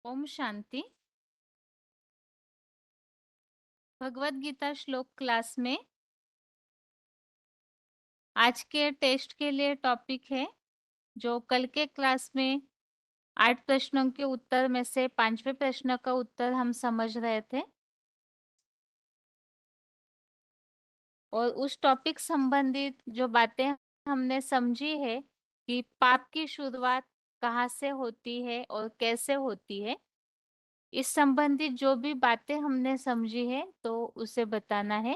ओम शांति। भगवत गीता श्लोक क्लास में आज के टेस्ट के लिए टॉपिक है जो कल के क्लास में 8 प्रश्नों के उत्तर में से 5वें प्रश्न का उत्तर हम समझ रहे थे और उस टॉपिक संबंधित जो बातें हमने समझी है कि पाप की शुरुआत कहाँ से होती है और कैसे होती है, इस संबंधित जो भी बातें हमने समझी है तो उसे बताना है।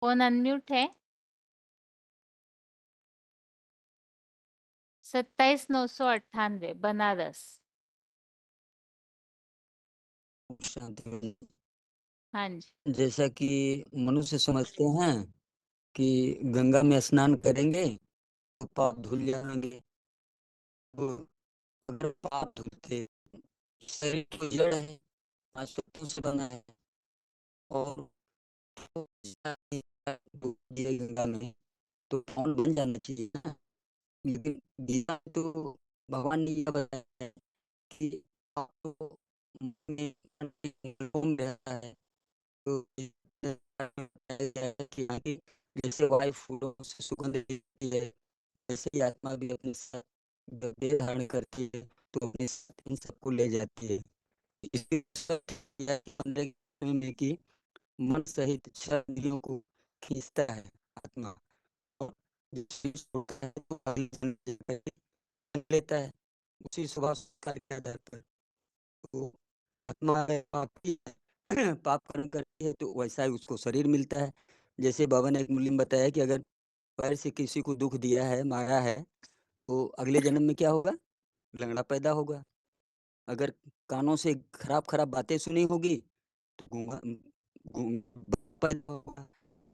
कौन अनम्यूट है? 27,998 बनारस। शांति। हाँ जी। जैसा कि मनुष्य समझते हैं कि गंगा में स्नान करेंगे तो पाप धुल जाएंगे। तो अगर पाप धुलते, शरीर तो जड़ है, आज तो तू से बना है और तो डूब दिए गंगा में तो कौन बन जाना चाहिए ना। लेकिन गीता में तो भगवान ने यह बताया है कि पाप तो मन में रहता है। तो कि जैसे वायु फूलों से सुगंध देती है, वैसे ही आत्मा भी अपने साथ जब देह धारण करती है तो अपने साथ इन सबको ले जाती है। इसलिए 15 में कि मन सहित 6 इंद्रियों को खींचता है आत्मा, और जब शरीर छोड़ता है तो अगले जन्म के लिए लेता है उसी स्वभाव संस्कार के आधार पर। तो आत्मा है पाप की है, पाप कर्म करती है तो वैसा ही उसको शरीर मिलता है। जैसे बाबा ने एक मूल्य में बताया कि अगर पैर से किसी को दुख दिया है, मारा है, तो अगले जन्म में क्या होगा? लंगड़ा पैदा होगा। अगर कानों से खराब खराब बातें सुनी होगी तो गूंगा पैदा होगा।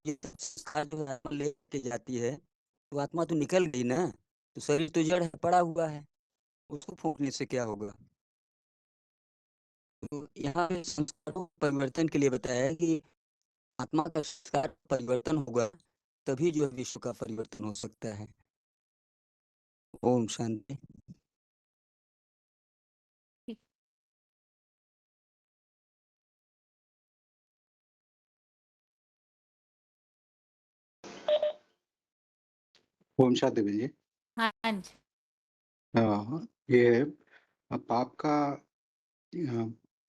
ये सब संस्कार जो आत्मा लेके जाती है तो आत्मा तो निकल गई ना, तो शरीर तो जड़ है, पड़ा हुआ है, उसको फूंकने से क्या होगा। तो यहाँ पे संस्कारों परिवर्तन के लिए बताया है कि आत्मा का संस्कार परिवर्तन होगा तभी जो विश्व का परिवर्तन हो सकता है। ओम शांति। ठीक। ओम शांति जी। हाँ जी। ये पाप का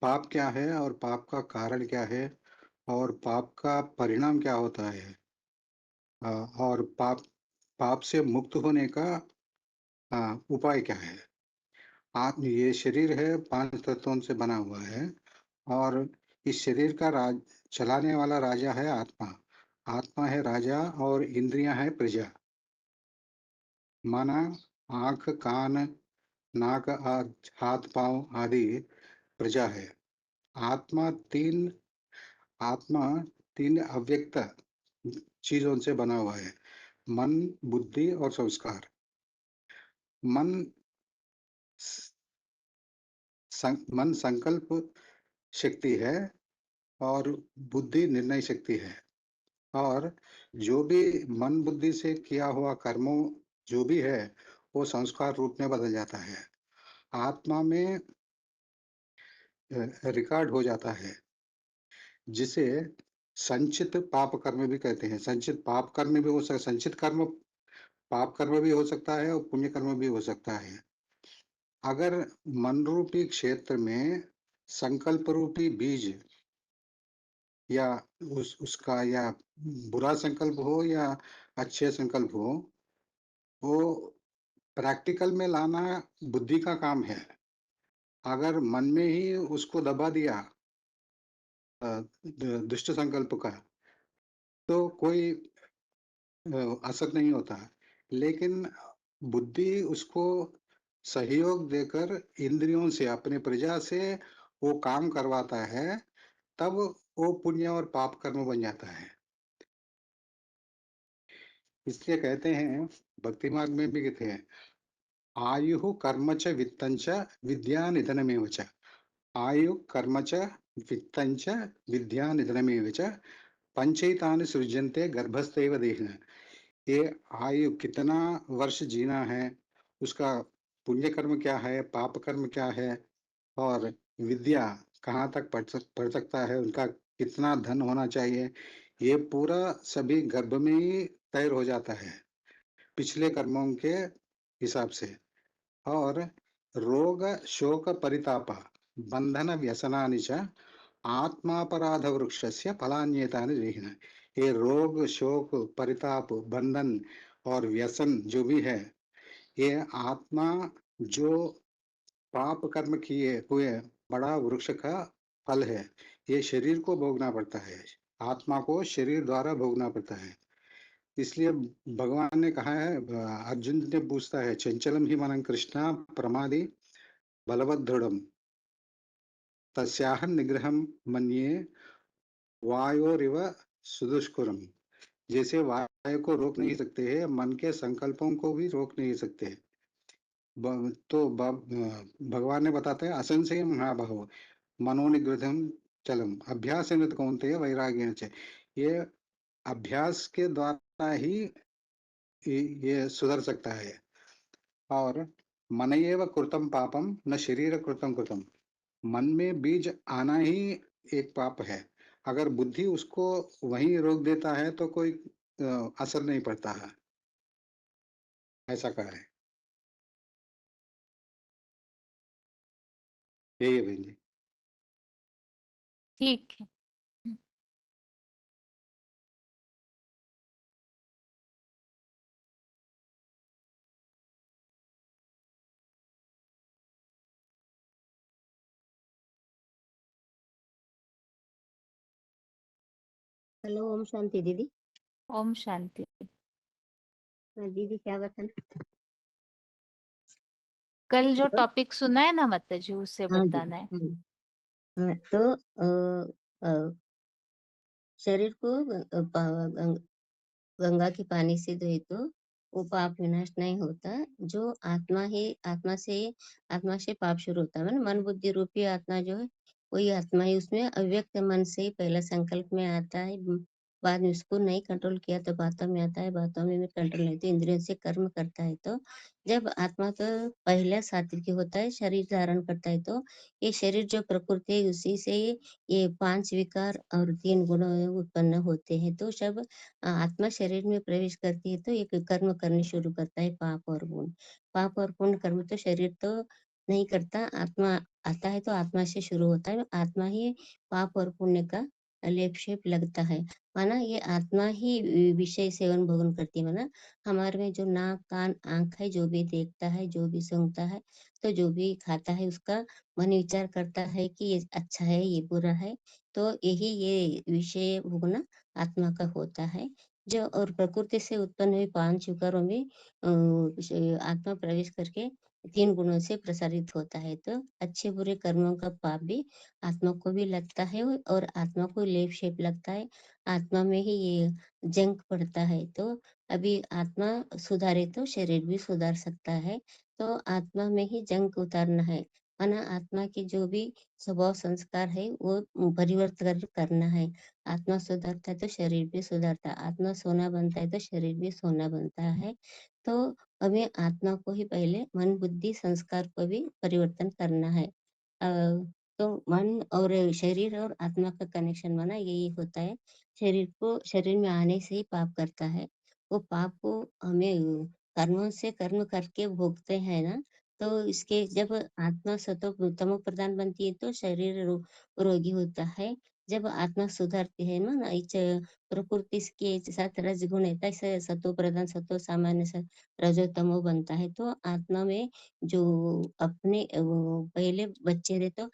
पाप क्या है और पाप का कारण क्या है और पाप का परिणाम क्या होता है, और पाप पाप से मुक्त होने का उपाय क्या है। आप ये शरीर है 5 तत्वों से बना हुआ है और इस शरीर का राज चलाने वाला राजा है आत्मा। आत्मा है राजा और इंद्रियां है प्रजा। माना आंख, कान, नाक, हाथ पांव आदि प्रजा है। आत्मा तीन आत्मा तीन अव्यक्त चीजों से बना हुआ है, मन, बुद्धि और संस्कार। मन मन संकल्प शक्ति है और बुद्धि निर्णय शक्ति है। और जो भी मन बुद्धि से किया हुआ कर्मों जो भी है वो संस्कार रूप में बदल जाता है, आत्मा में रिकॉर्ड हो जाता है, जिसे संचित पाप कर्म भी कहते हैं। संचित पाप कर्म भी हो सकता, संचित कर्म पाप कर्म भी हो सकता है और पुण्य कर्म भी हो सकता है। अगर मन रूपी क्षेत्र में संकल्प रूपी बीज या उसका या बुरा संकल्प हो या अच्छे संकल्प हो, वो प्रैक्टिकल में लाना बुद्धि का काम है। अगर मन में ही उसको दबा दिया दुष्ट संकल्प का, तो कोई असर नहीं होता है। लेकिन बुद्धि उसको सहयोग देकर इंद्रियों से, अपने प्रजा से वो काम करवाता है, तब वो पुण्य और पाप कर्म बन जाता है। इसलिए कहते हैं, भक्ति मार्ग में भी कहते हैं, आयु कर्म च वित्तं च विद्या निधनमेव च। आयु कर्म च वित्तञ्च विद्या निधनमेव च पंचैतानि सृज्यन्ते गर्भस्थैव देहिनः। ये आयु कितना वर्ष जीना है, उसका पुण्य कर्म क्या है, पाप कर्म क्या है, और विद्या कहाँ तक पढ़ सकता है, उनका कितना धन होना चाहिए, ये पूरा सभी गर्भ में ही तय हो जाता है पिछले कर्मों के हिसाब से। और रोग शोक परिताप बंधन व्यसनानि च आत्मापराध वृक्षस्य फलान्येतानि देहिनः। ये रोग शोक परिताप बंधन और व्यसन जो भी है, ये आत्मा जो पाप कर्म किए हुए बड़ा वृक्ष का फल है। ये शरीर को भोगना पड़ता है, आत्मा को शरीर द्वारा भोगना पड़ता है। इसलिए भगवान ने कहा है, अर्जुन ने पूछता है, चंचलम ही मनं कृष्णा प्रमादि बलवदृढ़ तस्याहं निग्रहं मन्ये वायोरिव सुदुष्करम। जैसे वायु को रोक नहीं सकते हैं, मन के संकल्पों को भी रोक नहीं सकते। भगवान ने बताते हैं, असंशय महाबाहो मनोनिग्रहम चलम अभ्यास कौनते वैराग्य च। ये अभ्यास के द्वारा ही ये सुधर सकता है। और मनयेव कृतं पापम न शरीर कृतं कृतं। मन में बीज आना ही एक पाप है। अगर बुद्धि उसको वहीं रोक देता है तो कोई असर नहीं पड़ता है, ऐसा कहा है। यही है बहन जी। ठीक है। हेलो, ओम शांति दीदी। ओम शांति। दीदी क्या बताना? कल जो हेलो। टॉपिक सुना है ना माता जी, उससे हाँ बताना है। दीदी। हाँ, तो शरीर को गंगा के पानी से धोए तो वो पाप विनाश नहीं होता। जो आत्मा से पाप शुरू होता है। मन बुद्धि रूपी आत्मा जो है, वही आत्मा ही उसमें अव्यक्त मन से ही पहला संकल्प में आता है। बाद में उसको नहीं कंट्रोल किया तो बातों में आता है, बातों में भी कंट्रोल नहीं तो इंद्रियों से कर्म करता है। तो जब आत्मा तो पहला सात्विक होता है, शरीर धारण करता है, तो ये शरीर जो प्रकृति है उसी से ये 5 विकार और 3 गुण उत्पन्न होते हैं। तो जब आत्मा शरीर में प्रवेश करती है तो एक कर्म करने शुरू करता है, पाप और पुण्य। पाप और पुण्य कर्म तो शरीर तो नहीं करता, आत्मा आता है तो आत्मा से शुरू होता है। आत्मा ही पाप और पुण्य का लेप शेप लगता है। माना ये आत्मा ही विषय सेवन भोगन करती है। माना हमारे में जो नाक कान आंख है, जो भी देखता है, जो भी सूंघता है, तो जो भी खाता है उसका मन विचार करता है कि ये अच्छा है, ये बुरा है। तो यही ये विषय भोगना आत्मा का होता है। जो और प्रकृति से उत्पन्न हुए 5 विकारों में आत्मा प्रवेश करके 3 गुणों से प्रसारित होता है। तो अच्छे बुरे कर्मों का पाप भी आत्मा को भी लगता है और आत्मा को लेप शेप लगता है। आत्मा में ही ये जंग पड़ता है। तो अभी आत्मा सुधारे तो शरीर भी सुधार सकता है। तो आत्मा में ही जंग उतारना है। माना आत्मा के जो भी स्वभाव संस्कार है वो परिवर्तन करना है। आत्मा सुधरता है तो शरीर भी सुधरता है। आत्मा सोना बनता है तो शरीर भी सोना बनता है। तो हमें आत्मा को ही पहले मन बुद्धि संस्कार को भी परिवर्तन करना है। तो मन और शरीर और आत्मा का कनेक्शन माना यही होता है। शरीर में आने से ही पाप करता है। वो पाप को हमें कर्मों से कर्म करके भोगते हैं ना। तो इसके जब आत्मा सतो तमो प्रधान बनती है तो शरीर रोगी होता है। जब आत्मा सुधरती है ना, इस प्रकृति के साथ रजगुण है, तैसे सतो प्रधान सतो सामान्य रजो तमो बनता है। तो आत्मा में जो अपने पहले बच्चे रहे तो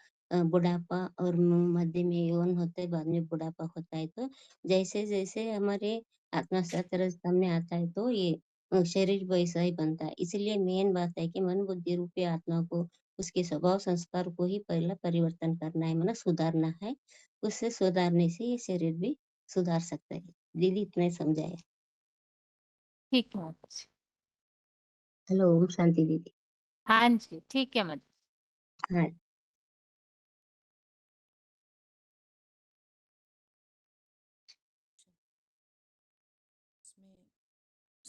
बुढ़ापा और मध्य में यौवन होता है, बाद में बुढ़ापा होता है। तो जैसे जैसे हमारे आत्मा सतरज सामने आता है तो ये शरीर वैसा ही बनता है। इसलिए मेन बात है कि मन बुद्धि रूपी आत्मा को उसके स्वभाव संस्कार को ही पहला परिवर्तन करना है, मतलब सुधारना है। उससे सुधारने से ये शरीर भी सुधार सकता है। दीदी इतना ही समझाया। ठीक है माता जी। हेलो, ओम शांति दीदी। हाँ जी, ठीक है माता जी। हाँ।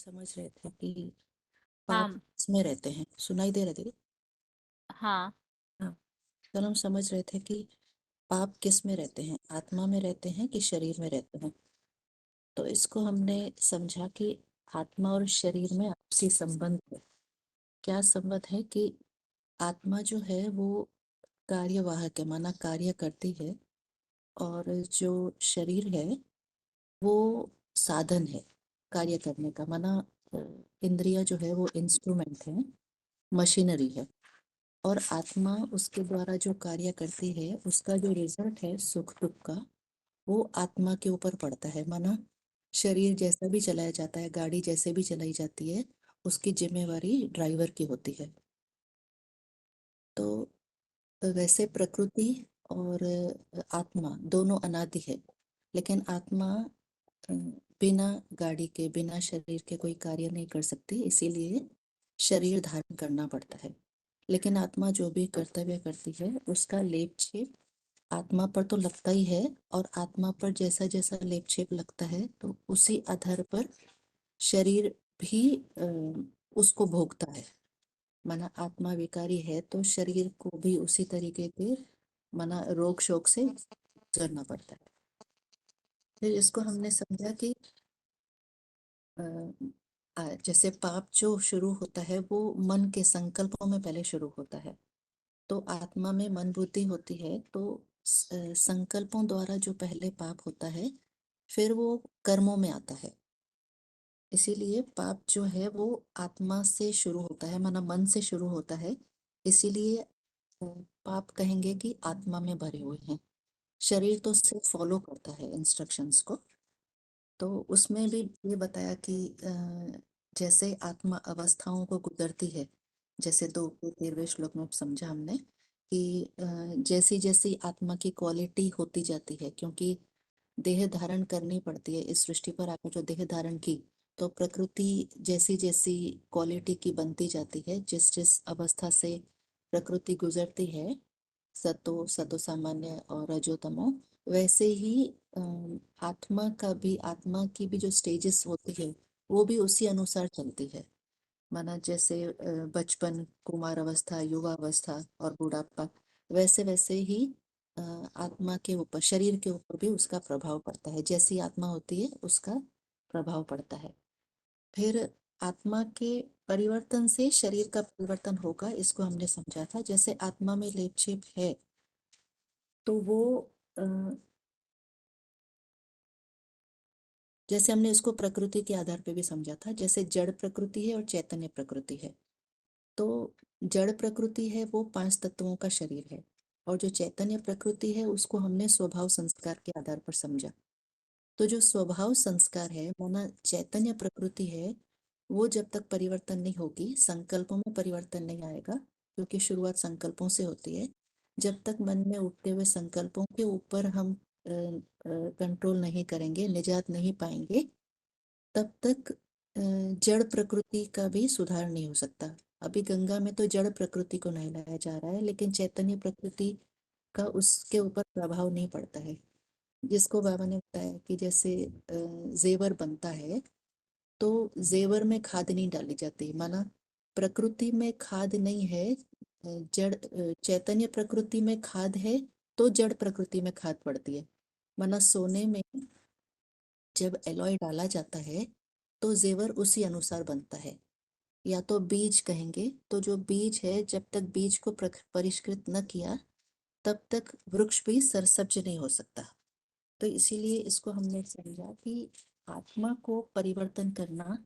समझ रहे थे कि पाप हाँ किसमें रहते हैं, सुनाई दे रहे थे? हाँ हाँ, कल हम समझ रहे थे कि पाप किस में रहते हैं, आत्मा में रहते हैं कि शरीर में रहते हैं। तो इसको हमने समझा कि आत्मा और शरीर में आपसी संबंध है। क्या संबंध है कि आत्मा जो है वो कार्यवाहक है, माना कार्य करती है, और जो शरीर है वो साधन है कार्य करने का, माना इंद्रिय जो है वो इंस्ट्रूमेंट है, मशीनरी है। और आत्मा उसके द्वारा जो कार्य करती है उसका जो रिजल्ट है सुख दुख का, वो आत्मा के ऊपर पड़ता है। माना शरीर जैसा भी चलाया जाता है, गाड़ी जैसे भी चलाई जाती है, उसकी जिम्मेवारी ड्राइवर की होती है। तो वैसे प्रकृति और आत्मा दोनों अनादि है, लेकिन आत्मा बिना गाड़ी के, बिना शरीर के कोई कार्य नहीं कर सकती, इसीलिए शरीर धारण करना पड़ता है। लेकिन आत्मा जो भी कर्तव्य करती है उसका लेप छेप आत्मा पर तो लगता ही है, और आत्मा पर जैसा जैसा लेप छेप लगता है तो उसी आधार पर शरीर भी उसको भोगता है। माना आत्मा विकारी है तो शरीर को भी उसी तरीके के माना रोग शोक से गुजरना पड़ता है। फिर इसको हमने समझा कि जैसे पाप जो शुरू होता है वो मन के संकल्पों में पहले शुरू होता है। तो आत्मा में मन बुद्धि होती है, तो संकल्पों द्वारा जो पहले पाप होता है फिर वो कर्मों में आता है। इसीलिए पाप जो है वो आत्मा से शुरू होता है, माना मन से शुरू होता है। इसीलिए पाप कहेंगे कि आत्मा में भरे हुए हैं। शरीर तो सिर्फ फॉलो करता है इंस्ट्रक्शंस को। तो उसमें भी ये बताया कि जैसे आत्मा अवस्थाओं को गुजरती है, जैसे 13वें श्लोक में समझा हमने कि जैसी जैसी आत्मा की क्वालिटी होती जाती है, क्योंकि देह धारण करनी पड़ती है इस सृष्टि पर आकर, जो देह धारण की, तो प्रकृति जैसी जैसी क्वालिटी की बनती जाती है, जिस जिस अवस्था से प्रकृति गुजरती है, सतो सामान्य और रजोतमो, वैसे ही आत्मा का भी, आत्मा की भी जो स्टेजेस होती है वो भी उसी अनुसार चलती है। माना जैसे बचपन, कुमार अवस्था, युवा अवस्था और बुढ़ापा, वैसे वैसे ही अ, आत्मा के ऊपर, शरीर के ऊपर भी उसका प्रभाव पड़ता है। जैसी आत्मा होती है उसका प्रभाव पड़ता है। फिर आत्मा के परिवर्तन से शरीर का परिवर्तन होगा, इसको हमने समझा था। जैसे आत्मा में लेपछेप है तो वो अ, जैसे हमने इसको प्रकृति के आधार पे भी समझा था, जैसे जड़ प्रकृति है और चैतन्य प्रकृति है। तो जड़ प्रकृति है वो 5 तत्वों का शरीर है, और जो चैतन्य प्रकृति है उसको हमने स्वभाव संस्कार के आधार पर समझा। तो जो स्वभाव संस्कार है, माना चैतन्य प्रकृति है, वो जब तक परिवर्तन नहीं होगी, संकल्पों में परिवर्तन नहीं आएगा, क्योंकि शुरुआत संकल्पों से होती है। जब तक मन में उठते हुए संकल्पों के ऊपर हम कंट्रोल नहीं करेंगे, निजात नहीं पाएंगे, तब तक जड़ प्रकृति का भी सुधार नहीं हो सकता। अभी गंगा में तो जड़ प्रकृति को नहलाया जा रहा है, लेकिन चैतन्य प्रकृति का उसके ऊपर प्रभाव नहीं पड़ता है। जिसको बाबा ने बताया कि जैसे जेवर बनता है तो जेवर में खाद नहीं डाली जाती, माना प्रकृति में खाद नहीं है, जड़ चैतन्य प्रकृति में खाद है, तो जड़ प्रकृति में खाद पड़ती है। माना सोने में जब एलॉय डाला जाता है तो जेवर उसी अनुसार बनता है। या तो बीज कहेंगे, तो जो बीज है जब तक बीज को परिष्कृत न किया तब तक वृक्ष भी सरसब्ज नहीं हो सकता। तो इसीलिए इसको हमने समझा कि आत्मा को परिवर्तन करना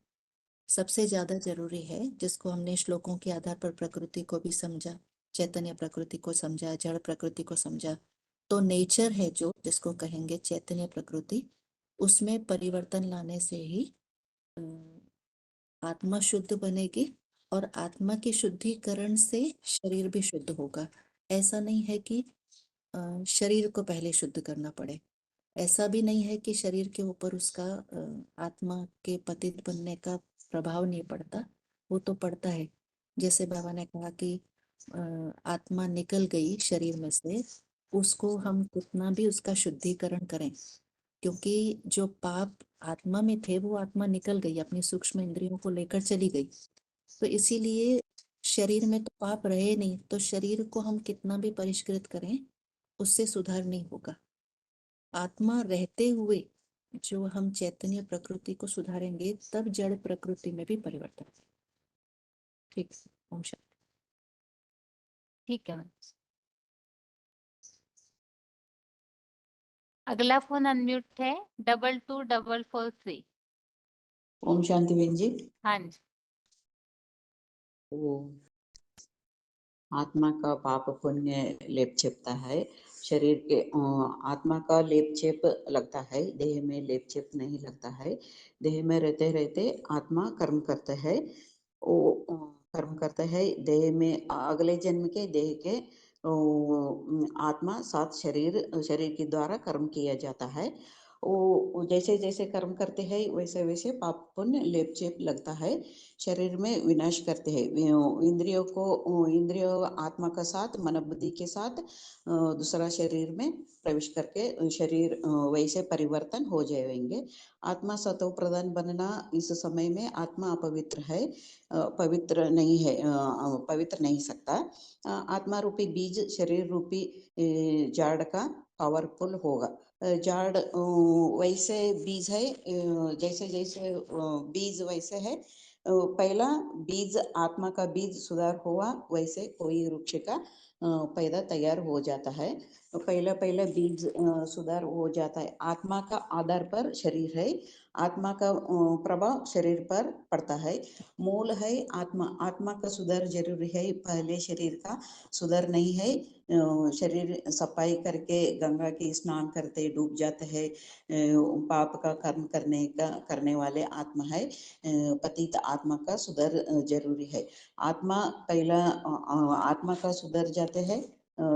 सबसे ज्यादा जरूरी है, जिसको हमने श्लोकों के आधार पर प्रकृति को भी समझा, चैतन्य प्रकृति को समझा, जड़ प्रकृति को समझा। तो नेचर है जो, जिसको कहेंगे चैतन्य प्रकृति, उसमें परिवर्तन लाने से ही आत्मा शुद्ध बनेगी, और आत्मा के शुद्धिकरण से शरीर भी शुद्ध होगा। ऐसा नहीं है कि शरीर को पहले शुद्ध करना पड़े, ऐसा भी नहीं है कि शरीर के ऊपर उसका आत्मा के पतित बनने का प्रभाव नहीं पड़ता, वो तो पड़ता है। जैसे बाबा ने कहा कि आत्मा निकल गई शरीर में से, उसको हम कितना भी उसका शुद्धिकरण करें, क्योंकि जो पाप आत्मा में थे वो आत्मा निकल गई, अपनी सूक्ष्म इंद्रियों को लेकर चली गई। तो इसीलिए शरीर में तो पाप रहे नहीं, तो शरीर को हम कितना भी परिष्कृत करें उससे सुधार नहीं होगा। आत्मा रहते हुए जो हम चैतन्य प्रकृति को सुधारेंगे तब जड़ प्रकृति में भी परिवर्तन। ठीक, ओम शांति। ठीक है मैम। अगला फोन अनम्यूट है 222443। ओम शांति बहन जी। हाँ जी। वो आत्मा का पाप पुण्य लेप छिपता है शरीर के, आत्मा का लेप छेप लगता है, देह में लेप छेप नहीं लगता है। देह में रहते रहते आत्मा कर्म करता है, वो कर्म करता है देह में, अगले जन्म के देह के आत्मा साथ शरीर शरीर के द्वारा कर्म किया जाता है। वो जैसे जैसे कर्म करते हैं वैसे वैसे पाप पुण्य लेप चेप लगता है, शरीर में विनाश करते हैं। इंद्रियों को, इंद्रियों आत्मा का साथ मन बुद्धि के साथ दूसरा शरीर में प्रवेश करके शरीर वैसे परिवर्तन हो जाएंगे। आत्मा सतो प्रधान बनना इस समय में आत्मा अपवित्र है, पवित्र नहीं है, पवित्र नहीं सकता। आत्मा रूपी बीज शरीर रूपी जाड़ का पावरफुल होगा। जाड़ वैसे बीज है, जैसे जैसे बीज वैसे है, पहला बीज आत्मा का बीज सुधार हुआ वैसे कोई वृक्ष का पैदा तैयार हो जाता है। पहला पहला बीज सुधार हो जाता है। आत्मा का आधार पर शरीर है, आत्मा का प्रभाव शरीर पर पड़ता है। मूल है आत्मा, आत्मा का सुधार जरूरी है, पहले शरीर का सुधार नहीं है। शरीर सफाई करके गंगा के स्नान करते डूब जाते हैं, पाप का कर्म करने वाले आत्मा है। पतित आत्मा का सुधार जरूरी है। आत्मा पहला आत्मा का सुधर जाते हैं,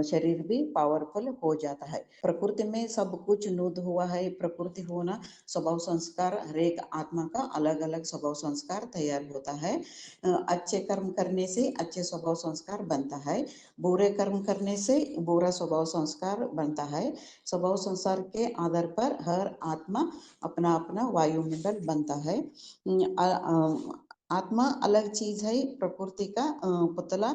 शरीर भी पावरफुल हो जाता है। प्रकृति में सब कुछ नूत हुआ है, प्रकृति होना स्वभाव संस्कार, हर एक आत्मा का अलग अलग स्वभाव संस्कार तैयार होता है। अच्छे कर्म करने से अच्छे स्वभाव संस्कार बनता है, बुरे कर्म करने से बुरा स्वभाव संस्कार बनता है। स्वभाव संस्कार के आधार पर हर आत्मा अपना अपना वायुमंडल बनता है। आत्मा अलग चीज है, प्रकृति का पुतला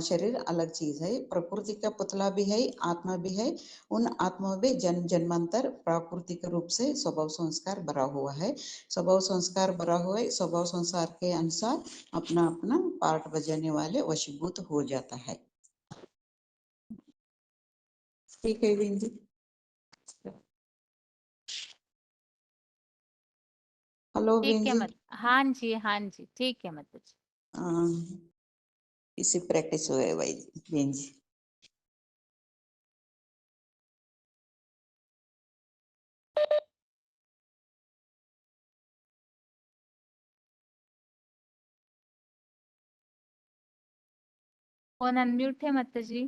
शरीर अलग चीज है। प्रकृति का पुतला भी है, आत्मा भी है। उन आत्मा में जन्म जन्मांतर प्राकृतिक रूप से स्वभाव संस्कार भरा हुआ है। स्वभाव संस्कार भरा हुआ है, स्वभाव संस्कार के अनुसार अपना अपना पार्ट बजाने वाले वशीभूत हो जाता है। ठीक है बहन जी। हेलो बहन ठीक है जी। मत, हाँ जी हाँ जी, ठीक है मत जी। इसी प्रैक्टिस हुए भाई बहन जी। फोन अनम्यूट है मत जी।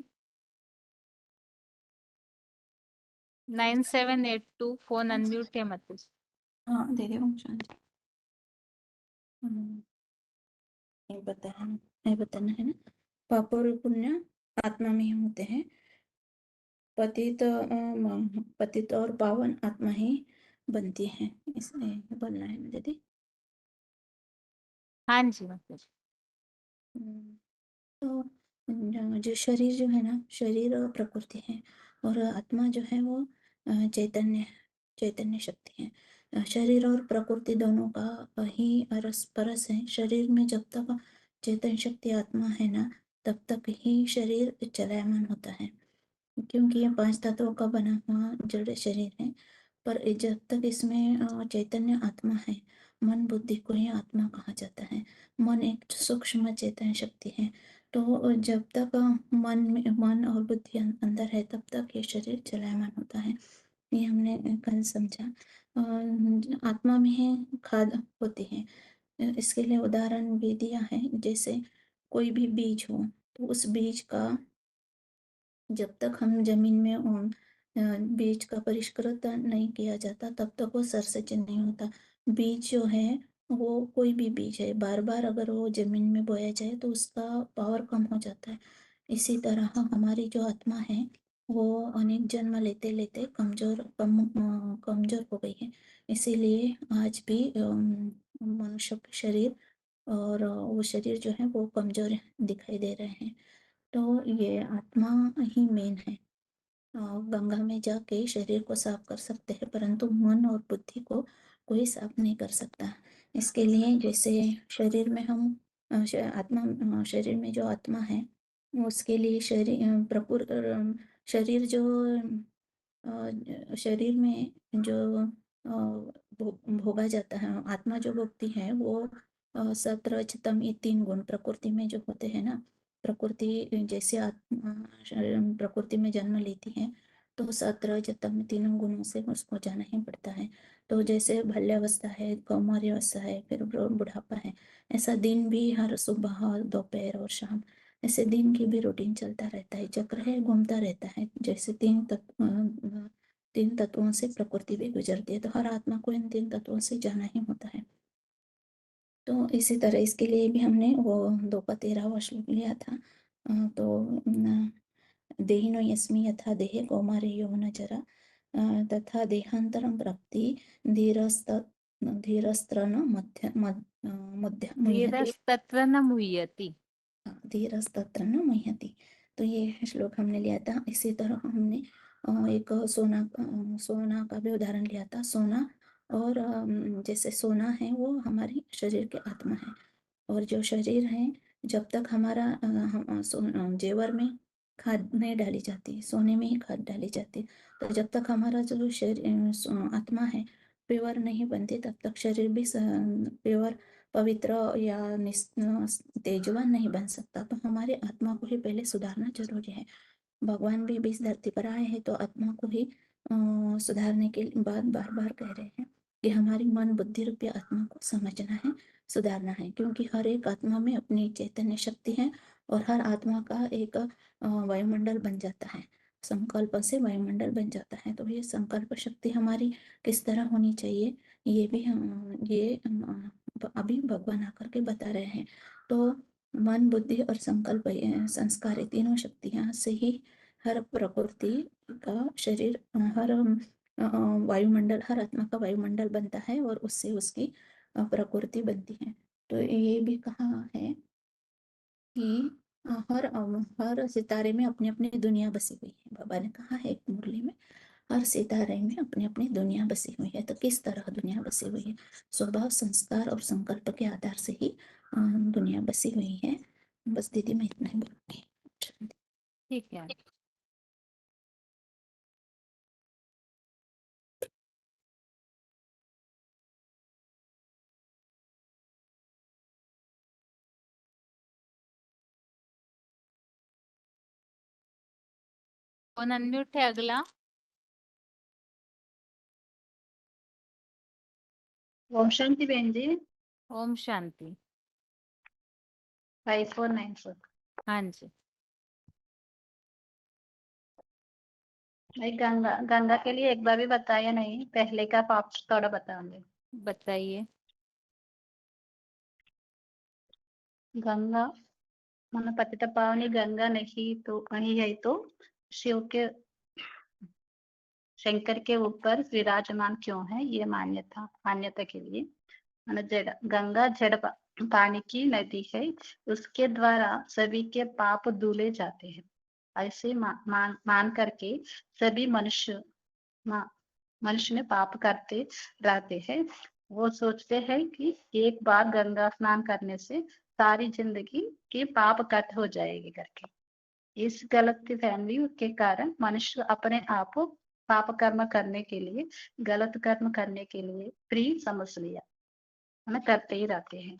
9782 फोन अनम्यूट है मत जी। हाँ दे रही हूँ शांति। ये बताना है ना, पाप और पुण्य आत्मा में ही होते हैं। पतित और पावन आत्मा ही बनती है, इसलिए बनना है ना दीदी। हाँ जी मत जी। तो जो शरीर जो है ना, शरीर और प्रकृति है, और आत्मा जो है वो चैतन्य चैतन्य शक्ति है। शरीर और प्रकृति दोनों का ही रस परस है। शरीर में जब तक चैतन्य शक्ति आत्मा है ना, तब तक ही शरीर चलायमान होता है, क्योंकि ये 5 तत्वों का बना हुआ जड़ शरीर है। पर जब तक इसमें चैतन्य आत्मा है, मन बुद्धि को ही आत्मा कहा जाता है। मन एक सूक्ष्म चैतन्य शक्ति है। तो जब तक मन और बुद्धि अंदर है तब तक ये शरीर चलायमान होता है। ये हमने कल समझा। आत्मा में ही खाद होती है। इसके लिए उदाहरण भी दिया है, जैसे कोई भी बीज हो तो उस बीज का जब तक हम जमीन में बीज का परिष्कृत नहीं किया जाता तब तक वो सरसचन नहीं होता। बीज जो है वो कोई भी बीज है, बार बार अगर वो जमीन में बोया जाए तो उसका पावर कम हो जाता है। इसी तरह हमारी जो आत्मा है वो अनेक जन्म लेते लेते कमजोर हो गई है। इसीलिए आज भी मनुष्य के शरीर और वो शरीर जो है वो कमजोर दिखाई दे रहे हैं। तो ये आत्मा ही मेन है। गंगा में जाके शरीर को साफ कर सकते हैं, परंतु मन और बुद्धि को कोई साफ नहीं कर सकता। इसके लिए जैसे शरीर में हम शरीर में जो आत्मा है उसके लिए शरीर जो शरीर में जो भोगा जाता है, आत्मा जो भोगती है वो सत रज तम ये 3 गुण प्रकृति में जो होते हैं ना। प्रकृति जैसे आत्मा प्रकृति में जन्म लेती है तो सत रज तम तीनों गुणों से उसको जाना ही पड़ता है। तो जैसे बाल्यावस्था है, कौमार्यावस्था है, फिर बुढ़ापा है, ऐसा दिन भी हर सुबह दोपहर और शाम ऐसे दिन की भी रूटीन चलता रहता है, चक्र है घूमता रहता है। जैसे 3 तत्वों से प्रकृति भी गुजरती है, तो हर आत्मा को इन 3 तत्वों से जाना ही होता है। तो इसी तरह इसके लिए भी हमने वो 2 का 13वां श्लोक लिया था। तो देहिनो यस्मि यथा देहे कौमारे यौवनचरा तथा देहांतरं प्राप्ति धीरस्त्र न मध्य मुह्यते। धीरस्तत्र न मुह्यति। धीरस्तत्र न मुह्यति। तो ये श्लोक हमने लिया था। इसी तरह हमने एक सोना का भी उदाहरण लिया था। सोना और जैसे सोना है वो हमारी शरीर की आत्मा है, और जो शरीर है जब तक हमारा जेवर में खाद नहीं डाली जाती, सोने में ही खाद डाली जाती, तो जब तक हमारा जो शरीर आत्मा है प्योर नहीं बनती तब तक शरीर भी प्योर पवित्र या तेजवान नहीं बन सकता। तो हमारे आत्मा को ही पहले सुधारना जरूरी है। भगवान भी इस धरती पर आए हैं तो आत्मा को ही सुधारने के बाद बार बार कह रहे हैं कि हमारी मन बुद्धि रूपी आत्मा को समझना है, सुधारना है, क्योंकि हर एक आत्मा में अपनी चैतन्य शक्ति है और हर आत्मा का एक वायुमंडल बन जाता है। संकल्प से वायुमंडल बन जाता है। तो ये संकल्प शक्ति हमारी किस तरह होनी चाहिए ये भी अभी भगवान आकर के बता रहे हैं। तो मन बुद्धि और संकल्प संस्कार तीनों शक्तियां से ही हर प्रकृति का शरीर हर वायुमंडल, हर आत्मा का वायुमंडल बनता है और उससे उसकी प्रकृति बनती है। तो ये भी कहा है कि हर सितारे में अपनी अपनी दुनिया बसी हुई है। बाबा ने कहा है एक मुरली में, हर सितारे में अपनी अपनी दुनिया बसी हुई है। तो किस तरह दुनिया बसी हुई है? स्वभाव, संस्कार और संकल्प के आधार से ही दुनिया बसी हुई है। बस दीदी मैं इतना ही बोलूंगी। ठीक है। कौन अनम्यूट है अगला? ओम शांति बहन जी। ओम शांति। 5494। हाँ जी, भाई गंगा गंगा के लिए एक बार भी बताया नहीं, पहले का आप थोड़ा बताओगे? बताइए। गंगा मन पतित पावनी गंगा नहीं तो नहीं है तो शिव के शंकर के ऊपर विराजमान क्यों है? ये मान्यता के लिए जड़ गंगा जड़ पानी की नदी है, उसके द्वारा सभी के पाप धुले जाते हैं। ऐसे मान करके सभी मनुष्य में पाप करते रहते हैं। वो सोचते हैं कि एक बार गंगा स्नान करने से सारी जिंदगी के पाप कट हो जाएगी करके। इस गलत फहमी के कारण मनुष्य अपने आप को पाप कर्म करने के लिए, गलत कर्म करने के लिए फ्री समझ लिया, है करते ही रहते हैं।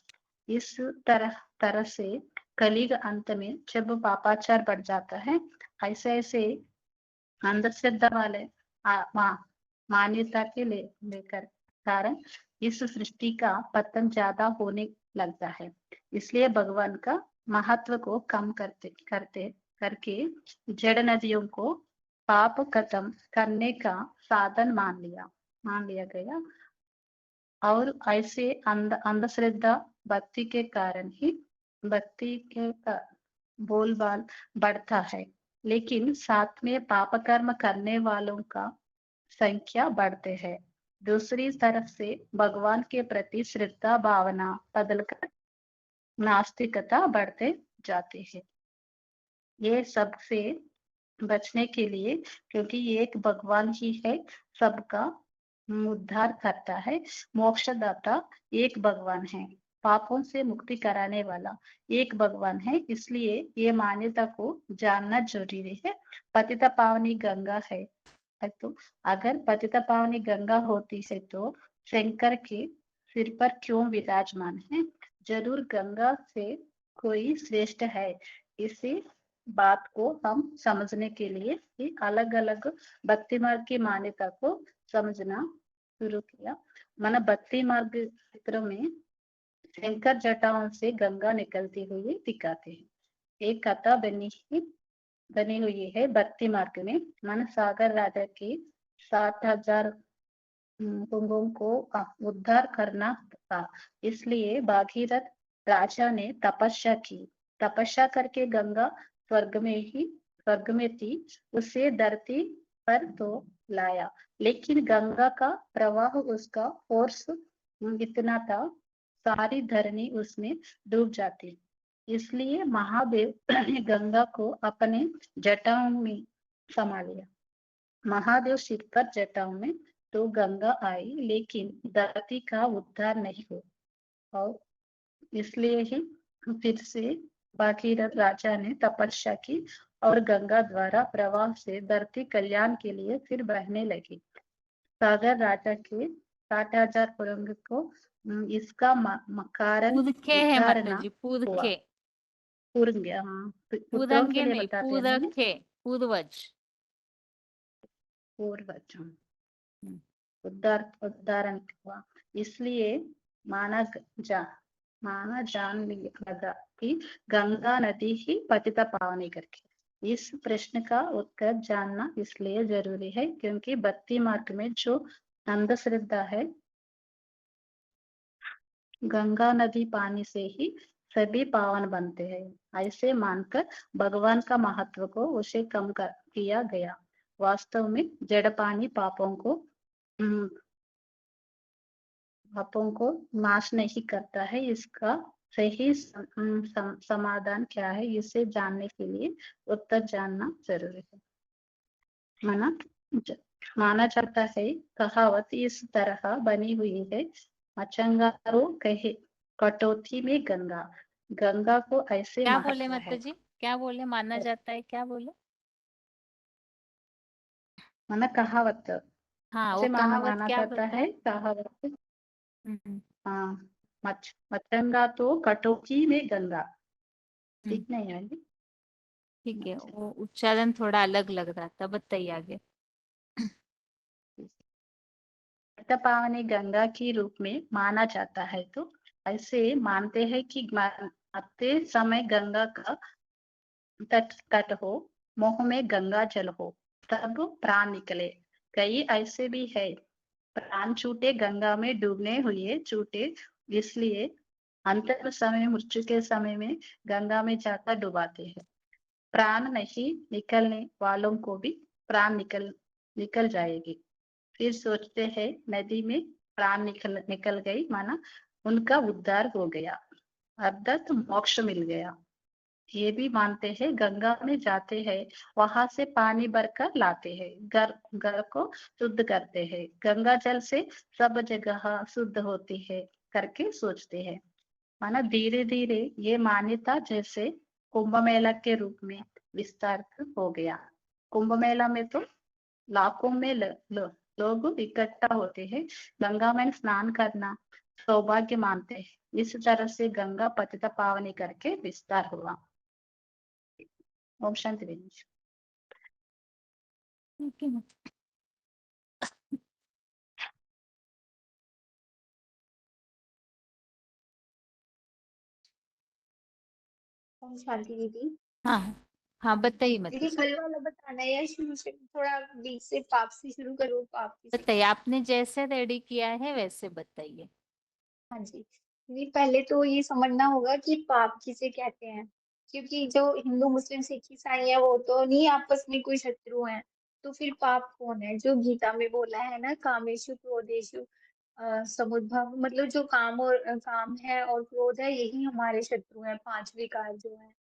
इस तरह से कलयुग अंत में जब पापाचार बढ़ जाता है, ऐसे ऐसे अंधश्रद्धा वाले मान्यता के लेकर कारण इस सृष्टि का पतन ज्यादा होने लगता है। इसलिए भगवान का महत्व को कम करके जड़ नदियों को पाप खत्म करने का साधन मान लिया गया। और ऐसे अंधश्रद्धा भक्ति के कारण ही भक्ति के बोलबाल बढ़ता है। लेकिन साथ में पाप कर्म करने वालों का संख्या बढ़ते हैं। दूसरी तरफ से भगवान के प्रति श्रद्धा भावना बदलकर नास्तिकता बढ़ते जाती है। ये सबसे बचने के लिए, क्योंकि एक भगवान ही है सबका उद्धार करता है, मोक्षदाता एक भगवान है, पापों से मुक्ति कराने वाला एक भगवान है। इसलिए ये मान्यता को जानना जरूरी है। पतिता पावनी गंगा है, तो अगर पतिता पावनी गंगा होती है तो शंकर के सिर पर क्यों विराजमान है? जरूर गंगा से कोई श्रेष्ठ है। इसी बात को हम समझने के लिए अलग अलग भक्ति मार्ग की मान्यता को समझना शुरू किया। मन भक्ति मार्ग चित्र में शंकर जटाओं से गंगा निकलती हुई दिखाते हैं। एक कथा बनी हुई है भक्ति मार्ग में। मन सागर राजा की 60,000 कुंभों को उद्धार करना था, इसलिए भागीरथ राजा ने तपस्या की। तपस्या करके गंगा स्वर्ग में थी, उसे धरती पर तो लाया, लेकिन गंगा का प्रवाह, उसका फोर्स इतना था, सारी धरनी उसमें डूब जाती। इसलिए महादेव ने गंगा को अपने जटाओं में समा लिया। महादेव सिर पर जटाओं में तो गंगा आई, लेकिन धरती का उद्धार नहीं हुआ, और इसलिए ही फिर से भागीरथ राजा ने तपस्या की और गंगा द्वारा प्रवाह से धरती कल्याण के लिए फिर बहने लगी। सागर राजा के 60,000 कुरंग को इसका कारण पूदखे है उद्धार माता न जी, हुआ। पूदखे, पूर्ंग, हाँ, पुत्रों पूदंगे के लिए नहीं, बताते हैं मैंने, पूदखे, पूर्वज। पूर्वज उद्धारण हुआ। इसलिए माना जान लगा कि गंगा नदी ही पतिता पावनी करके। इस प्रश्न का उत्तर जानना इसलिए जरूरी है क्योंकि भक्ति मार्ग में जो अंधश्रद्धा है, गंगा नदी पानी से ही सभी पावन बनते हैं, ऐसे मानकर भगवान का महत्व को उसे कम किया गया। वास्तव में जड़ पानी पापों को नाश नहीं करता है। इसका सही समाधान क्या है, इसे जानने के लिए उत्तर जानना जरूरी है। माना जाता है, कहावत इस तरह बनी हुई है, मचंगारो कहे कटौती में गंगा। गंगा को ऐसे क्या बोले महत्व माता है। जी, क्या बोले? माना जाता है, क्या बोले? माना कहावत, हाँ, वो इसे कहावत माना क्या जाता है बताए? कहावत। हम्म, हाँ, मचंगा तो कटौती में गंगा, हम्म, ठीक नहीं है जी? ठीक है, वो उच्चारण थोड़ा अलग लग रहा था, बताइए आगे। पावनी गंगा के रूप में माना जाता है, तो ऐसे मानते हैं कि आते समय गंगा का तट हो, मुंह में गंगा जल हो, तब प्राण निकले। कई ऐसे भी है, प्राण छूटे गंगा में डूबने हुए छूटे, इसलिए अंतिम समय मृत्यु के समय में गंगा में जाकर डुबाते हैं। प्राण नहीं निकलने वालों को भी प्राण निकल जाएगी, फिर सोचते हैं नदी में प्राण निकल गई, माना उनका उद्धार हो गया, अर्थात मोक्ष मिल गया। ये भी मानते हैं गंगा में जाते हैं, वहां से पानी भरकर लाते हैं, घर को शुद्ध करते हैं, गंगा जल से सब जगह शुद्ध होती है करके सोचते हैं। माना धीरे धीरे ये मान्यता जैसे कुंभ मेला के रूप में विस्तार हो गया। कुंभ मेला में तो लाखों में लोग इकट्ठा होते हैं, गंगा में स्नान करना सौभाग्य मानते हैं। इस तरह से गंगा पतिता पावनी करके विस्तार हुआ। ओम शांति देवी। ठीक है। ओम शांति दीदी। हाँ हाँ, बताइए दीदी मतलब, कल वाला बताना है या शुरू से, थोड़ा बीच से पाप से शुरू करो, पाप से। बताइए, आपने जैसे रेडी किया है वैसे बताइए। हाँ जी दीदी, पहले तो ये समझना होगा कि पाप किसे कहते हैं। क्योंकि जो हिंदू मुस्लिम सिख ईसाई है वो तो नहीं आपस में कोई शत्रु हैं, तो फिर पाप कौन है? जो गीता में बोला है ना, कामेषु क्रोधेषु समुद्भव, मतलब जो काम और काम है और क्रोध है, यही हमारे शत्रु हैं, 5 विकार जो है।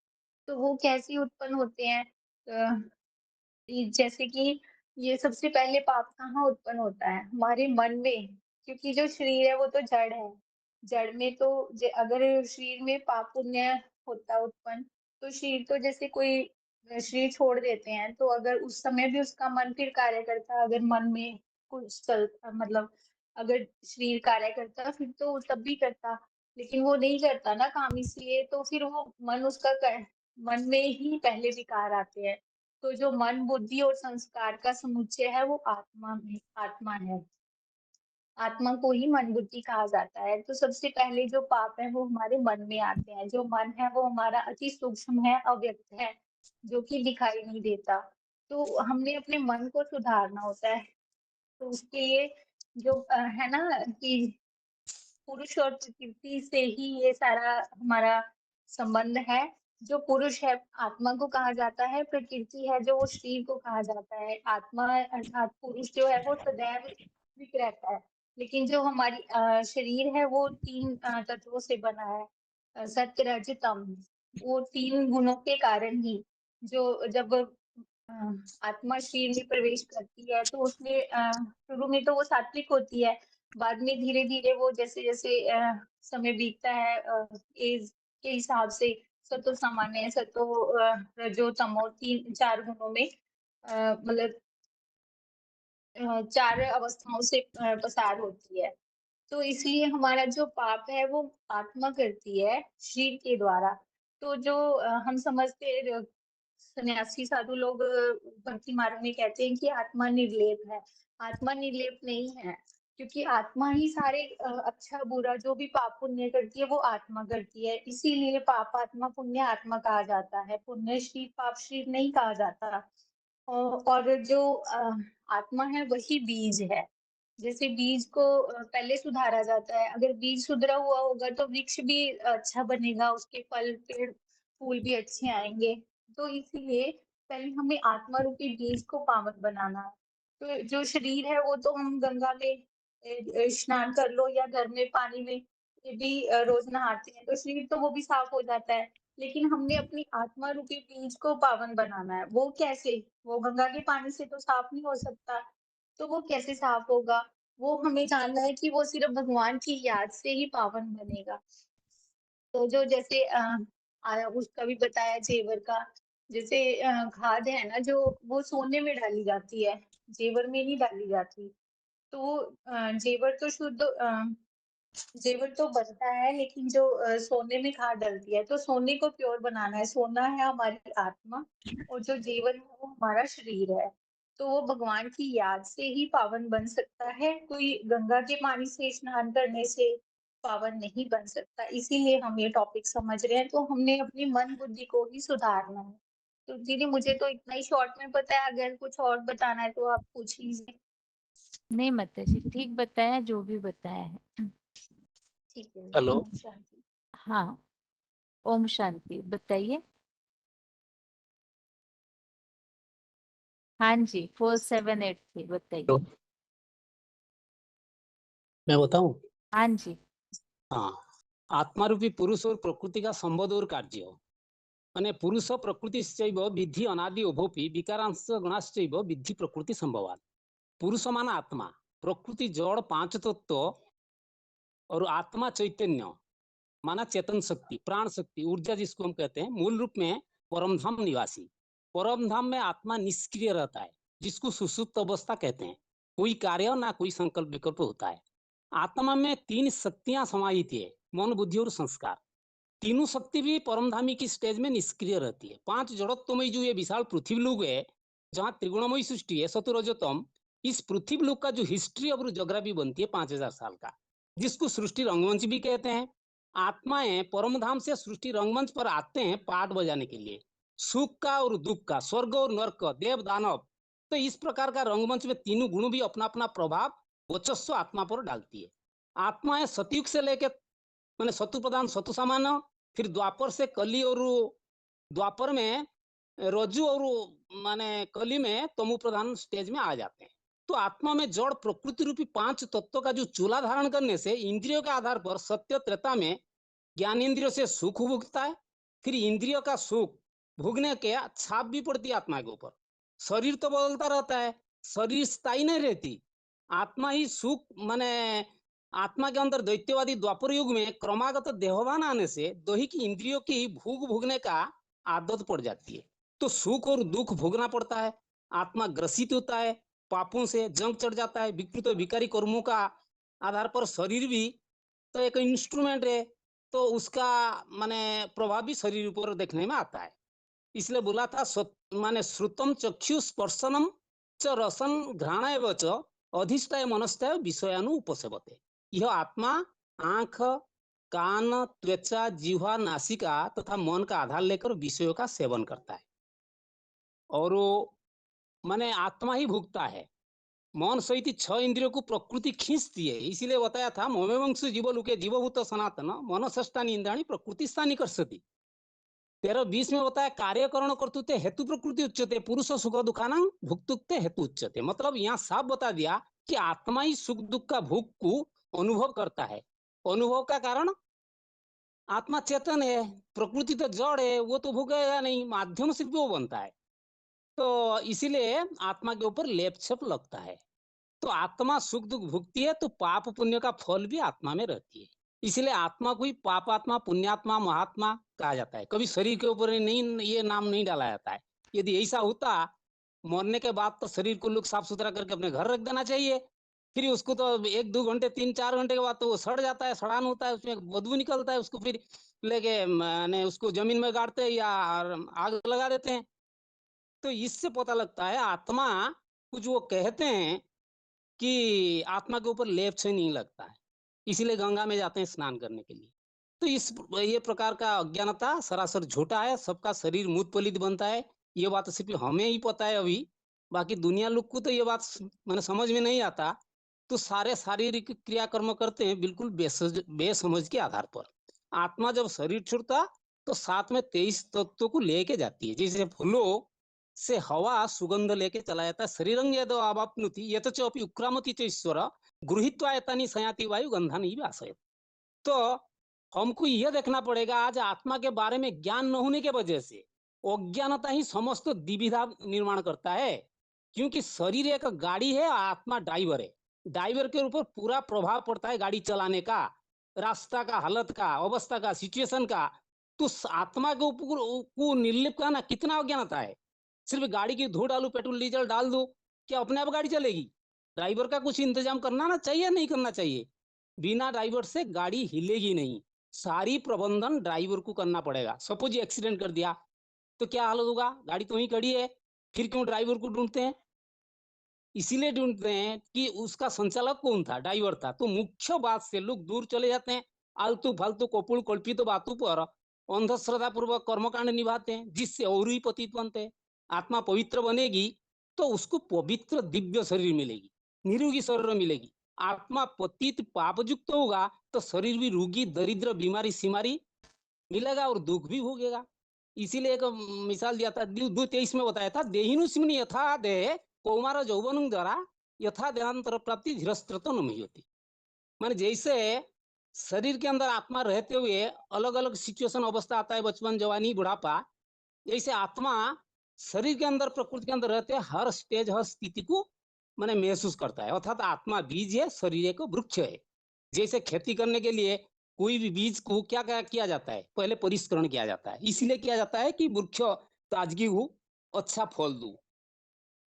तो वो कैसे उत्पन्न होते हैं? जैसे कि ये सबसे पहले पाप कहाँ उत्पन्न होता है? हमारे मन में, क्योंकि जो शरीर है वो तो जड़ है। जड़ में तो अगर शरीर में पाप पुण्य होता उत्पन्न, तो शरीर तो जैसे कोई शरीर छोड़ देते हैं, तो अगर उस समय भी उसका मन फिर कार्य करता, अगर मन में कुछ चल मतलब अगर शरीर कार्य करता फिर तो तब भी करता, लेकिन वो नहीं करता ना काम, इसलिए तो फिर वो मन उसका मन में ही पहले विकार आते हैं। तो जो मन बुद्धि और संस्कार का समुच्चय है वो आत्मा है। आत्मा को ही मन बुद्धि कहा जाता है। तो सबसे पहले जो पाप है वो हमारे मन में आते हैं। जो मन है वो हमारा अति सूक्ष्म है, अव्यक्त है, जो कि दिखाई नहीं देता। तो हमने अपने मन को सुधारना होता है। तो उसके लिए जो है ना कि पुरुष और प्रकृति से ही ये सारा हमारा संबंध है। जो पुरुष है आत्मा को कहा जाता है, प्रकृति है जो वो शरीर को कहा जाता है। आत्मा अर्थात पुरुष जो है वो सदैव विक रहता है, लेकिन जो हमारी शरीर है वो 3 तत्वों से बना है, सत्य रज तम। वो 3 गुणों के कारण ही जो जब आत्मा शरीर में प्रवेश करती है तो उसमें शुरू में तो वो सात्विक होती है, बाद में धीरे धीरे वो जैसे जैसे समय बीतता है एज के हिसाब से सतो सामान्य, सतो रजो तमो, 3-4 गुणों में मतलब 4 अवस्थाओं से पसार होती है। तो इसलिए हमारा जो पाप है वो आत्मा करती है शरीर के द्वारा। तो जो हम समझते सन्यासी साधु लोग भक्ति मार्ग में कहते हैं कि आत्मा निर्लेप है। आत्मा निर्लेप नहीं है, क्योंकि आत्मा ही सारे अच्छा बुरा जो भी पाप पुण्य करती है वो आत्मा करती है। इसीलिए पाप आत्मा पुण्य आत्मा कहा जाता है, पुण्य शरीर पाप शरीर नहीं कहा जाता। और जो आत्मा है वही बीज है। जैसे बीज को पहले सुधारा जाता है, अगर बीज सुधरा हुआ होगा तो वृक्ष भी अच्छा बनेगा, उसके फल पेड़ फूल भी अच्छे आएंगे। तो इसीलिए पहले हमें आत्मा रूपी बीज को पावन बनाना है। तो जो शरीर है वो तो हम गंगा में स्नान कर लो या घर में पानी में ये भी रोज नहाते हैं, तो शरीर तो वो भी साफ हो जाता है। लेकिन हमने अपनी आत्मा रूपी बीज को पावन बनाना है। वो कैसे? वो गंगा के पानी से तो साफ नहीं हो सकता, तो वो कैसे साफ होगा? वो हमें जानना है कि वो सिर्फ भगवान की याद से ही पावन बनेगा। तो जो जैसे उसका भी बताया जेवर का, जैसे खाद है ना जो वो सोने में डाली जाती है, जेवर में नहीं डाली जाती। तो जेवर तो शुद्ध जेवर तो बनता है, लेकिन जो सोने में खाद डलती है, तो सोने को प्योर बनाना है। सोना है हमारी आत्मा और जो जेवर है वो हमारा शरीर है। तो वो भगवान की याद से ही पावन बन सकता है, कोई गंगा के पानी से स्नान करने से पावन नहीं बन सकता। इसीलिए हम ये टॉपिक समझ रहे हैं, तो हमने अपनी मन बुद्धि को ही सुधारना है। तो दीदी मुझे तो इतना ही शॉर्ट में पता है, अगर कुछ और बताना है तो आप पूछ लीजिए। नहीं माता जी, ठीक बताया जो भी बताया है। ठीक है। हेलो। ओम शांति। हाँ, ओम शांति। बताइए। हाँ जी, 4783 बताइए। तो मैं बताऊं? हाँ जी। हाँ, आत्मा रूपी पुरुष और प्रकृति का संबंध और कार्य माने पुरुष प्रकृति विधि अनादि उभोपि विकारांश गुणाश्चैव विधि प्रकृति संभवात्। पुरुष माना आत्मा, प्रकृति जड़ 5 तत्व और आत्मा चैतन्य माना चेतन शक्ति, प्राण शक्ति, ऊर्जा जिसको हम कहते हैं, मूल रूप में परम धाम निवासी। परम धाम में आत्मा निष्क्रिय रहता है, जिसको सुषुप्त अवस्था कहते हैं। कोई कार्य ना कोई संकल्प विकल्प होता है। आत्मा में 3 शक्तियां समाहित है, मन बुद्धि और संस्कार। तीनों शक्ति भी परमधामी की स्टेज में निष्क्रिय रहती है। 5 जड़त्वमयी जो ये विशाल पृथ्वी लोक है, जहाँ त्रिगुणमयी सृष्टि है, सतुरजतम, इस पृथ्वी लोक का जो हिस्ट्री और जोग्राफी बनती है 5000 साल का, जिसको सृष्टि रंगमंच भी कहते हैं। आत्माएं परमधाम से सृष्टि रंगमंच पर आते हैं पाठ बजाने के लिए, सुख का और दुख का, स्वर्ग और नरक, देव दानव। तो इस प्रकार का रंगमंच में तीनों गुणों भी अपना अपना प्रभाव वर्चस्व आत्मा पर डालती है। आत्माएं सतयुग से लेकर मैंने सतु प्रधान सतु सामान्य, फिर द्वापर से कली और द्वापर में रज्जु और माने कली में तमु प्रधान स्टेज में आ जाते हैं। तो आत्मा में जड़ प्रकृति रूपी 5 तत्वों का जो चूल्हा धारण करने से इंद्रियों के आधार पर सत्य त्रेता में ज्ञान इंद्रियों से सुख भुगता है, फिर इंद्रियों का सुख भोगने के छाप भी पड़ती है आत्मा के ऊपर। शरीर तो बदलता रहता है, शरीर स्थायी नहीं रहती। आत्मा ही सुख माने आत्मा के अंदर दैत्यवादी द्वापर युग में क्रमागत देहवान आने से दैहिक इंद्रियों की भूख भोगने का आदत पड़ जाती है, तो सुख और दुख भोगना पड़ता है। आत्मा ग्रसित होता है, पापों से जंग चढ़ जाता है, विकृत और विकारी कर्मों का आधार पर शरीर भी तो एक इंस्ट्रूमेंट है, तो उसका माने प्रभाव भी शरीर पर देखने में आता है। इसलिए बोला था माने श्रुतम चक्षु स्पर्शनम च रसन घ्राणाय च अधिष्ठाय मनस्ताय विषयानु उपसेवते। यह आत्मा आंख, कान, त्वचा, जिह्वा, नासिका तथा मन का आधार लेकर विषयों का सेवन करता है, और वो माने आत्मा ही भुगता है। मन सहित 6 इंद्रियों को प्रकृति खींचती है, इसीलिए बताया था मोमेवंश जीवलुके जीवभूत सनातन मनसष्टानि इंद्रियाणि प्रकृति स्थानी कर्षति। 13:20 में बताया कार्यकरण कर्तुते हेतु प्रकृति उच्यते पुरुष सुख दुखानां भुक्तुक्ते हेतु उच्यते। मतलब यहाँ साफ बता दिया कि आत्मा ही सुख दुख का भोग को अनुभव करता है। अनुभव का कारण आत्मा चेतन है, प्रकृति तो जड़ है, वो तो भोगेगा नहीं, माध्यम से वो बनता है। तो इसीलिए आत्मा के ऊपर लेप छप लगता है। तो आत्मा सुख दुख भुगती है, तो पाप पुण्य का फल भी आत्मा में रहती है। इसलिए आत्मा को ही पापात्मा, पुण्यात्मा, महात्मा कहा जाता है। कभी शरीर के ऊपर नहीं ये नाम नहीं डाला जाता है। यदि ऐसा होता, मरने के बाद तो शरीर को लोग साफ सुथरा करके अपने घर रख देना चाहिए, फिर उसको तो 1-2 घंटे 3-4 घंटे के बाद तो वो सड़ जाता है, सड़ान होता है, उसमें बदबू निकलता है, उसको फिर लेके माने उसको जमीन में गाड़ते हैं या आग लगा देते हैं। तो इससे पता लगता है आत्मा कुछ वो कहते हैं कि आत्मा के ऊपर लेप से नहीं लगता है, इसीलिए गंगा में जाते हैं स्नान करने के लिए। तो ये प्रकार का अज्ञानता सरासर झूठा है। सबका शरीर मूत पलित बनता है, ये बात सिर्फ हमें ही पता है अभी, बाकी दुनिया लोग को तो ये बात मैंने समझ में नहीं आता। तो सारे शारीरिक क्रियाकर्म करते हैं बिल्कुल बेसमझ के आधार पर। आत्मा जब शरीर छोड़ता तो साथ में 23 तत्वों को लेके जाती है। जैसे फूलों से हवा सुगंध लेके चला जाता है, शरीरं यदो आवाप्नुति यतच अपि उक्रामति च ईश्वर गृहीत्वा एतानि संयाति वायु गंधानि वासयति। तो हमको यह देखना पड़ेगा, आज आत्मा के बारे में ज्ञान न होने के वजह से अज्ञानता ही समस्त द्विविधा निर्माण करता है। क्योंकि शरीर एक गाड़ी है, आत्मा ड्राइवर है। ड्राइवर के ऊपर पूरा प्रभाव पड़ता है गाड़ी चलाने का, रास्ता का, हालत का, अवस्था का, सिचुएशन का। तो आत्मा के ऊपर को निर्लिप्त करना कितना अज्ञानता है। सिर्फ गाड़ी की धो डालू, पेट्रोल डीजल डाल दो, क्या अपने आप गाड़ी चलेगी? ड्राइवर का कुछ इंतजाम करना ना चाहिए, नहीं करना चाहिए। बिना ड्राइवर से गाड़ी हिलेगी नहीं, सारी प्रबंधन ड्राइवर को करना पड़ेगा। सपोज एक्सीडेंट कर दिया तो क्या हालत होगा? गाड़ी तो वहीं खड़ी है, फिर क्यों ड्राइवर को ढूंढते हैं? इसीलिए ढूंढते हैं कि उसका संचालक कौन था, ड्राइवर था। तो मुख्य बात से लोग दूर चले जाते हैं, आलतू फालतू कपुल कल्पित बातों पर अंधश्रद्धा पूर्वक कर्मकांड निभाते हैं, जिससे और ही पतित बनते हैं। आत्मा पवित्र बनेगी तो उसको पवित्र दिव्य शरीर मिलेगी, निरोगी शरीर मिलेगी। आत्मा पतित पापयुक्त होगा तो शरीर भी रोगी, दरिद्र, बीमारी सीमारी मिलेगा और दुख भी भोगेगा। इसीलिए एक मिसाल दिया था, 2:23 में बताया था, देहिनुस्मिन् यथा देह कौमार यौवन द्वारा यथा देहांतर प्राप्ति धीरस्त्रतो न होती। माने जैसे शरीर के अंदर आत्मा रहते हुए अलग अलग सिचुएशन अवस्था आता है, बचपन, जवानी, बुढ़ापा, जैसे आत्मा शरीर के अंदर प्रकृति के अंदर रहते हर स्टेज, हर स्थिति को मैंने महसूस करता है। अर्थात आत्मा बीज है, शरीर एक वृक्ष है। जैसे खेती करने के लिए कोई भी बीज को क्या किया जाता है? पहले परिष्करण किया जाता है, इसलिए किया जाता है कि वृक्ष ताजगी हो, अच्छा फल दो।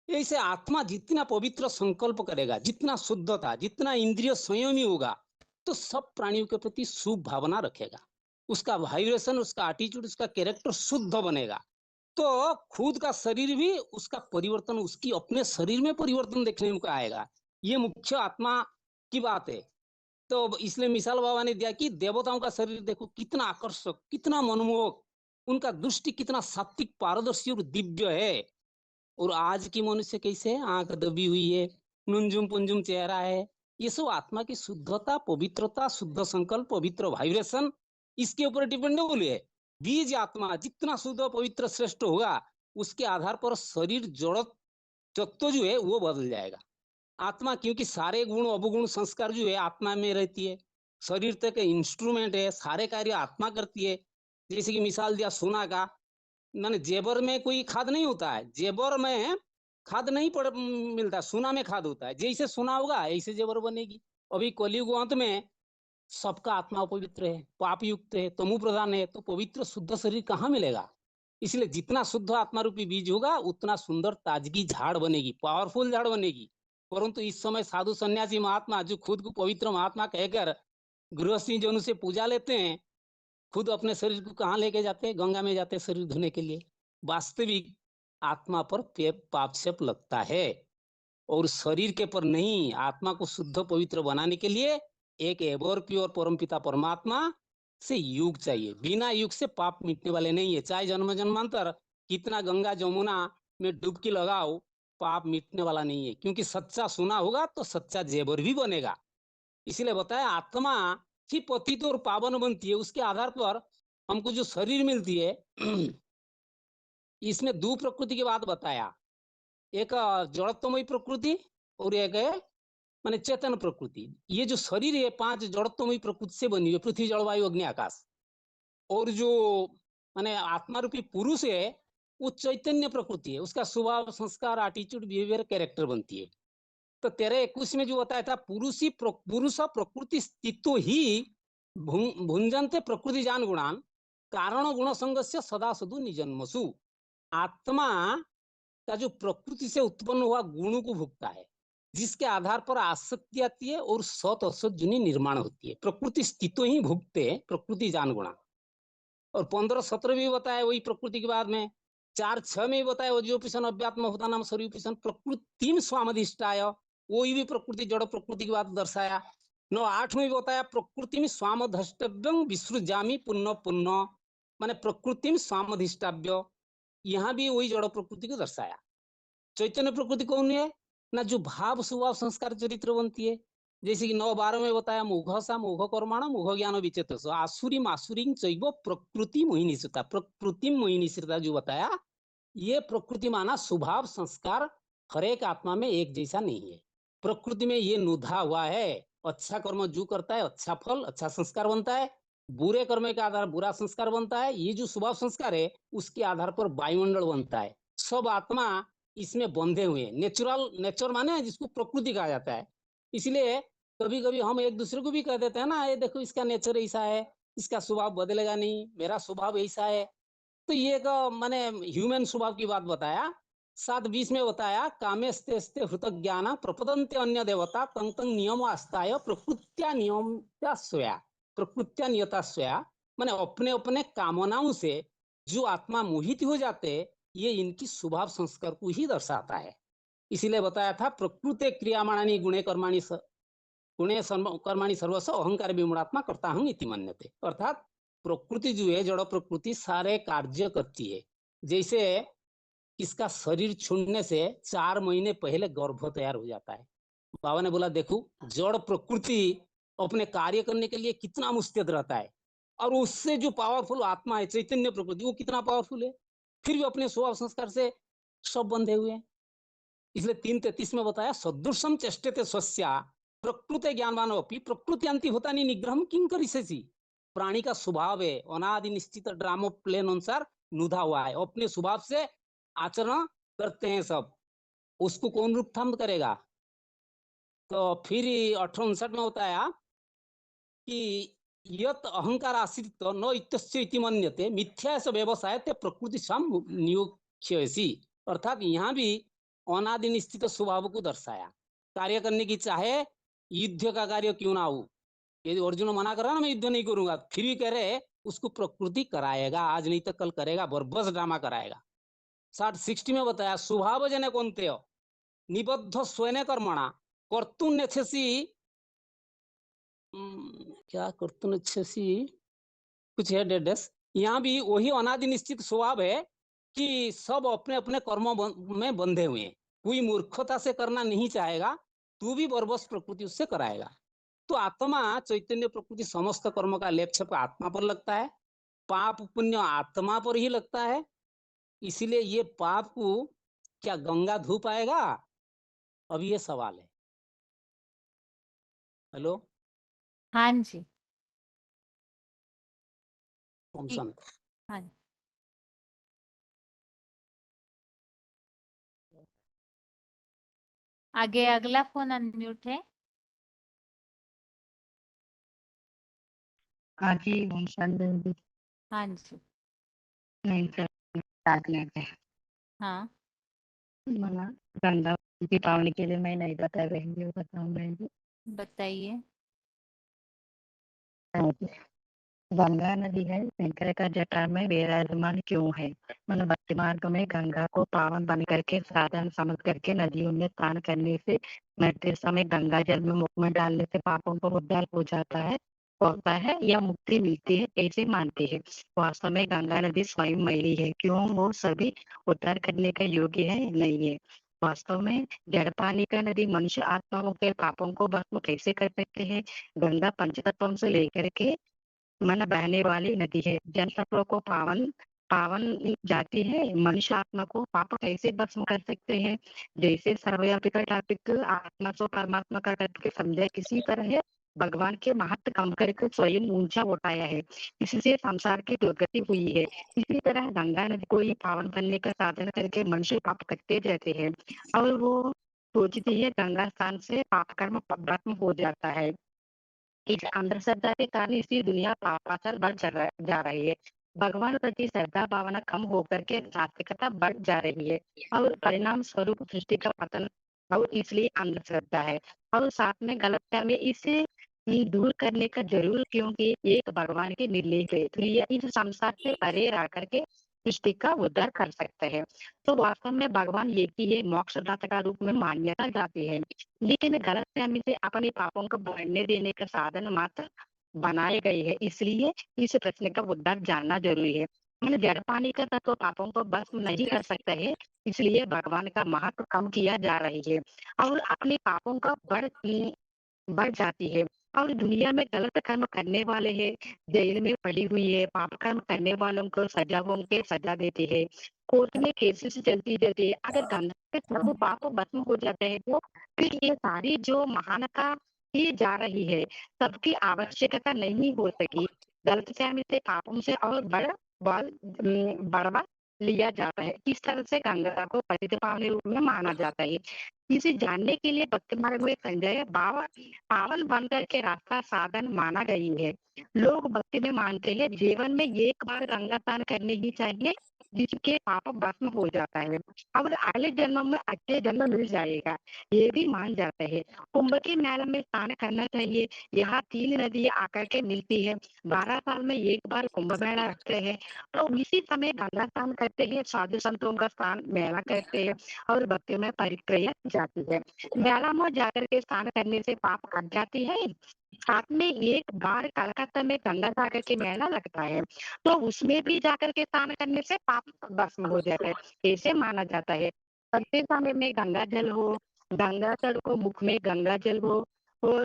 ऐसे आत्मा जितना पवित्र संकल्प करेगा, जितना शुद्धता, जितना इंद्रिय संयमी होगा, तो सब प्राणियों के प्रति शुभ भावना रखेगा। उसका वाइब्रेशन, उसका एटीट्यूड, उसका कैरेक्टर शुद्ध बनेगा। तो खुद का शरीर भी उसका परिवर्तन, उसकी अपने शरीर में परिवर्तन देखने को आएगा। ये मुख्य आत्मा की बात है। तो इसलिए मिसाल बाबा ने दिया कि देवताओं का शरीर देखो कितना आकर्षक, कितना मनमोहक, उनका दृष्टि कितना सात्विक, पारदर्शी और दिव्य है। और आज की मनुष्य कैसे, आंख दबी हुई है, नुंजुम पुंजुम चेहरा है। ये सब आत्मा की शुद्धता, पवित्रता, शुद्ध संकल्प, पवित्र वाइब्रेशन, इसके ऊपर डिपेंडेबल है। बीज आत्मा जितना शुद्ध पवित्र श्रेष्ठ होगा उसके आधार पर शरीर जड़ तत्व जो है वो बदल जाएगा। आत्मा क्योंकि सारे गुण अवगुण संस्कार जो है आत्मा में रहती है, शरीर तक इंस्ट्रूमेंट है, सारे कार्य आत्मा करती है। जैसे कि मिसाल दिया सोना का, माने जेबर में कोई खाद नहीं होता है, जेबर में खाद नहीं मिलता, सोना में खाद होता है। जैसे सोना होगा ऐसे जेबर बनेगी। अभी कलयुग अंत में सबका आत्मा पवित्र है, पाप युक्त है, तमु प्रधान है, तो पवित्र शुद्ध शरीर कहाँ मिलेगा? इसलिए जितना शुद्ध आत्मा रूपी बीज होगा उतना सुंदर ताजगी झाड़ बनेगी, पावरफुल झाड़ बनेगी। परंतु इस समय साधु सन्यासी महात्मा जो खुद को पवित्र महात्मा कहकर गृहस्थी जन से पूजा लेते हैं, खुद अपने शरीर को कहाँ लेके जाते हैं? गंगा में जाते हैं शरीर धोने के लिए। वास्तविक आत्मा पर पापशेप लगता है और शरीर के पर नहीं। आत्मा को शुद्ध पवित्र बनाने के लिए एक एवर प्योर परमपिता परमात्मा से युग चाहिए। बिना युग से पाप मिटने वाले नहीं है। चाहे जन्म जन्मांतर कितना गंगा जमुना में डुबकी लगाओ, पाप मिटने वाला नहीं है। क्योंकि सच्चा सुना होगा तो सच्चा जेवर भी बनेगा। इसलिए बताया आत्मा ही पतित और पावन बनती है। उसके आधार पर हमको जो शरीर मिलती है, इसमें दो प्रकृति की बात बताया, एक जड़त्वमयी प्रकृति और एक है माने चेतन प्रकृति। ये जो शरीर है 5 जड़त्वमयी प्रकृति से बनी है, पृथ्वी जल वायु अग्नि आकाश। और जो माने आत्मा रूपी पुरुष है वो चैतन्य प्रकृति है, उसका स्वभाव संस्कार एटीट्यूड बिहेवियर कैरेक्टर बनती है। तो 13:21 में जो बताया था पुरुष प्रकृति स्थितो ही भुंजन्ते प्रकृति जान गुणान कारण गुण संगस्य सदा सदु निजन्मसु। आत्मा का जो प्रकृति से उत्पन्न हुआ गुणों को भुगता है, जिसके आधार पर आसक्ति आती है और सत असत जुनी निर्माण होती है। प्रकृति स्थितो ही भुगते प्रकृति जान गुणा। और 15-17 भी बताया वही प्रकृति के बाद में। 4-6 में बताया वज्रोपिशन अव्यात्म होता नाम शरीरोपिशन प्रकृति स्वामधिष्ठाय, वही भी प्रकृति जड़ प्रकृति की बात दर्शाया। 9-8 में भी बताया प्रकृति में स्वामधष्टव्यम विसृजामी पुण्य पुण्य, माने प्रकृति में स्वामधिष्ठाव्य, यहाँ भी वही जड़ प्रकृति को दर्शाया। चैतन्य प्रकृति कौन है ना? जो भाव स्वभाव संस्कार चरित्र बनती है। जैसे कि 9-12 में बताया मोघ सा मोघ कर्माण मोघ ज्ञान विचेत आसुरी मासुरी चैव प्रकृति मोहिनीश्रिता। प्रकृति मोहिनीश्रिता जो बताया, ये प्रकृति माना स्वभाव संस्कार हर एक आत्मा में एक जैसा नहीं है। प्रकृति में ये नुधा हुआ है। अच्छा कर्म जो करता है अच्छा फल अच्छा संस्कार बनता है, बुरे कर्म के आधार बुरा संस्कार बनता है। ये जो स्वभाव संस्कार है उसके आधार पर वायुमंडल बनता है। सब आत्मा इसमें बंधे हुए हैं। नेचर माने जिसको प्रकृति कहा जाता है। इसलिए कभी कभी हम एक दूसरे को भी कह देते हैं ना, ये देखो इसका नेचर ऐसा है, इसका स्वभाव बदलेगा नहीं, मेरा स्वभाव ऐसा है। तो ये एक माने ह्यूमन स्वभाव की बात बताया। 7:20 में बताया कामेस्ते हृत ज्ञान प्रपदन्ते अन्य देवता तंग तंग नियम आस्ताय प्रकृत्या नियमता स्वया। प्रकृत्या नियता स्वया माने अपने अपने कामनाओं से जो आत्मा मोहित हो जाते, ये इनकी स्वभाव संस्कार को ही दर्शाता है। इसीलिए बताया था प्रकृति क्रियामाणानि गुणे कर्माणि सर्वस्व अहंकार विमूढ़ात्मा करता हूं इति मन्यते। अर्थात प्रकृति जो है जड़ प्रकृति सारे कार्य करती है। जैसे इसका शरीर छूटने से 4 महीने पहले गर्भ तैयार हो जाता है। बाबा ने बोला देखो जड़ प्रकृति अपने कार्य करने के लिए कितना मुस्तैद रहता है, और उससे जो पावरफुल आत्मा है चैतन्य प्रकृति वो कितना पावरफुल है, फिर भी अपने स्वभाव संस्कार से सब बंधे हुए हैं। इसलिए 3:33 में बताया सदृशम चेष्टते स्वस्या प्रकृति ज्ञानवान अपनी प्रकृति अंति होता नहीं निग्रह किंग करिसेसी। प्राणी का स्वभाव है अनादि निश्चित ड्रामो प्लेन अनुसार नुधा हुआ है, अपने स्वभाव से आचरण करते हैं सब, उसको कौन रोकथाम करेगा? तो फिर 1859 में बताया कि यत अहंकार आश्रित न इत्यस्य इति मन्यते मिथ्या से व्यवसाय ते प्रकृति साम नियोक्ष्यसि। अर्थात यहाँ भी अनादि निश्चित स्वभाव को दर्शाया। कार्य करने की चाहे युद्ध का कार्य क्यों ना हो, यदि अर्जुन मना कर रहा ना मैं युद्ध नहीं करूंगा, फिर भी कह रहे उसको प्रकृति कराएगा, आज नहीं तो कल करेगा, बरबस ड्रामा कराएगा। 60 में बताया स्वभाव जने कौनते हो निबद्ध स्वयं कर्मणा कर्तुन्नेच्छसि क्या कर्तुन्नेच्छसि कुछ है डेडेस। यहाँ भी वही अनादि निश्चित स्वभाव है कि सब अपने अपने कर्मों में बंधे हुए हैं। कोई मूर्खता से करना नहीं चाहेगा, तू भी बरबस प्रकृति उससे कराएगा। तो आत्मा चैतन्य प्रकृति समस्त कर्म का लेप छप आत्मा पर लगता है पाप पुण्य आत्मा पर ही लगता है, इसलिए ये पाप को क्या गंगा धो पाएगा? अब ये सवाल है। हेलो हाँ जी। थॉमसन। हाँ जी। आगे अगला फोन अनम्यूट है। हाँ जी, ओम शांति। हाँ जी। नहीं सर, साथ में है। हाँ मला गंगा दीपावली के लिए मैं नहीं बता रही हूँ, बताऊंगी। बताइए। गंगा नदी है शंकर का जटा में विराजमान क्यों है? मतलब भक्ति मार्ग में गंगा को पावन बन करके साधन समझ करके नदियों में स्नान करने से मरते समय गंगा जल में मुख में डालने से पापों को उद्धार हो जाता है, होता है या मुक्ति मिलती है, ऐसे मानते हैं। वास्तव में गंगा नदी स्वयं मैली है, क्यों वो सभी उद्धार करने का योग्य है? नहीं है। वास्तव में जड़ पानी का नदी मनुष्य आत्माओं के पापों को भस्म कैसे कर सकते हैं? गंगा पंचतत्वों से लेकर के मन बहने वाली नदी है, जन तत्वों को पावन पावन जाती है। मनुष्य आत्मा को पाप कैसे भस्म कर सकते हैं? जैसे सर्वव्यापी का टॉपिक आत्मा को परमात्मा का करके समझा, इसी तरह है भगवान के महत्व कम करके स्वयं ऊंचा उठाया है, इससे संसार की दुर्गति हुई है। इसी तरह गंगा नदी को ही पावन बनने का साधन करके मनुष्य पाप करते रहते हैं और वो सोचती है गंगा स्थान से पाप कर्म भस्म हो जाता है। इस अंधश्रद्धा के कारण इसी दुनिया पापाचार बढ़ जा रही है। भगवान प्रति श्रद्धा भावना कम होकर के नास्तिकता बढ़ जा रही है और परिणाम स्वरूप सृष्टि का पतन और इसलिए अंधश्रद्धा है। और साथ में गलतफहमी इसे दूर करने का जरूर, क्योंकि एक भगवान के निर्लेप है, तो ये इस संसार से परे रह करके सृष्टि का उद्धार कर सकते हैं। तो वास्तव में भगवान एक ही है, मोक्षदाता का रूप में मान्यता जाती है, लेकिन गलतफहमी से अपने पापों को बढ़ने देने का साधन मात्र बनाए गए हैं। इसलिए इस प्रश्न का उद्धार जानना जरूरी है। मैंने जड़ पानी का तत्व पापों को भस्म नहीं कर सकता है, इसलिए भगवान का महत्व कम किया जा रही है और अपने पापों का बढ़ जाती है। और दुनिया में गलत कर्म करने वाले हैं, जेल में पड़ी हुई है, पाप कर्म करने वालों को सजाओं के सजा देते हैं, कोर्ट में केसेस चलती रहती है। अगर गंगा के सब पाप भस्म हो जाते हैं तो फिर ये सारी जो महानता की जा रही है, सबकी आवश्यकता नहीं हो सकी। गलतफहमी से पापों से और बढ़वा लिया जाता है। इस तरह से गंगा को पतित पावनी रूप में माना जाता है। इसे जानने के लिए भक्ति मार्ग में संजय पावन बन करके रास्ता साधन माना गई है। लोग भक्ति में मानते हैं जीवन में एक बार गंगा स्नान करने ही चाहिए, जिसके पाप भस्म हो जाता है और अगले जन्म में अच्छे जन्म मिल जाएगा, ये भी मान जाते हैं। कुंभ के मेले में स्नान करना चाहिए। यहाँ 3 नदियां आकर के मिलती है, 12 साल में एक बार कुंभ मेला रखते हैं, तो इसी समय गंगा स्नान करते हैं, साधु संतों का स्नान मेला करते हैं और भक्ति में परिक्रिया जाती है। मेला में जाकर के स्नान करने से पाप कट जाती है। साथ में एक बार कलकत्ता में गंगा सागर के मेला लगता है, तो उसमें भी जाकर के स्नान करने से पाप भस्म हो जाता है, ऐसे माना जाता है। प्रत्येक समय में गंगा जल हो, गंगा जल को मुख में गंगा जल हो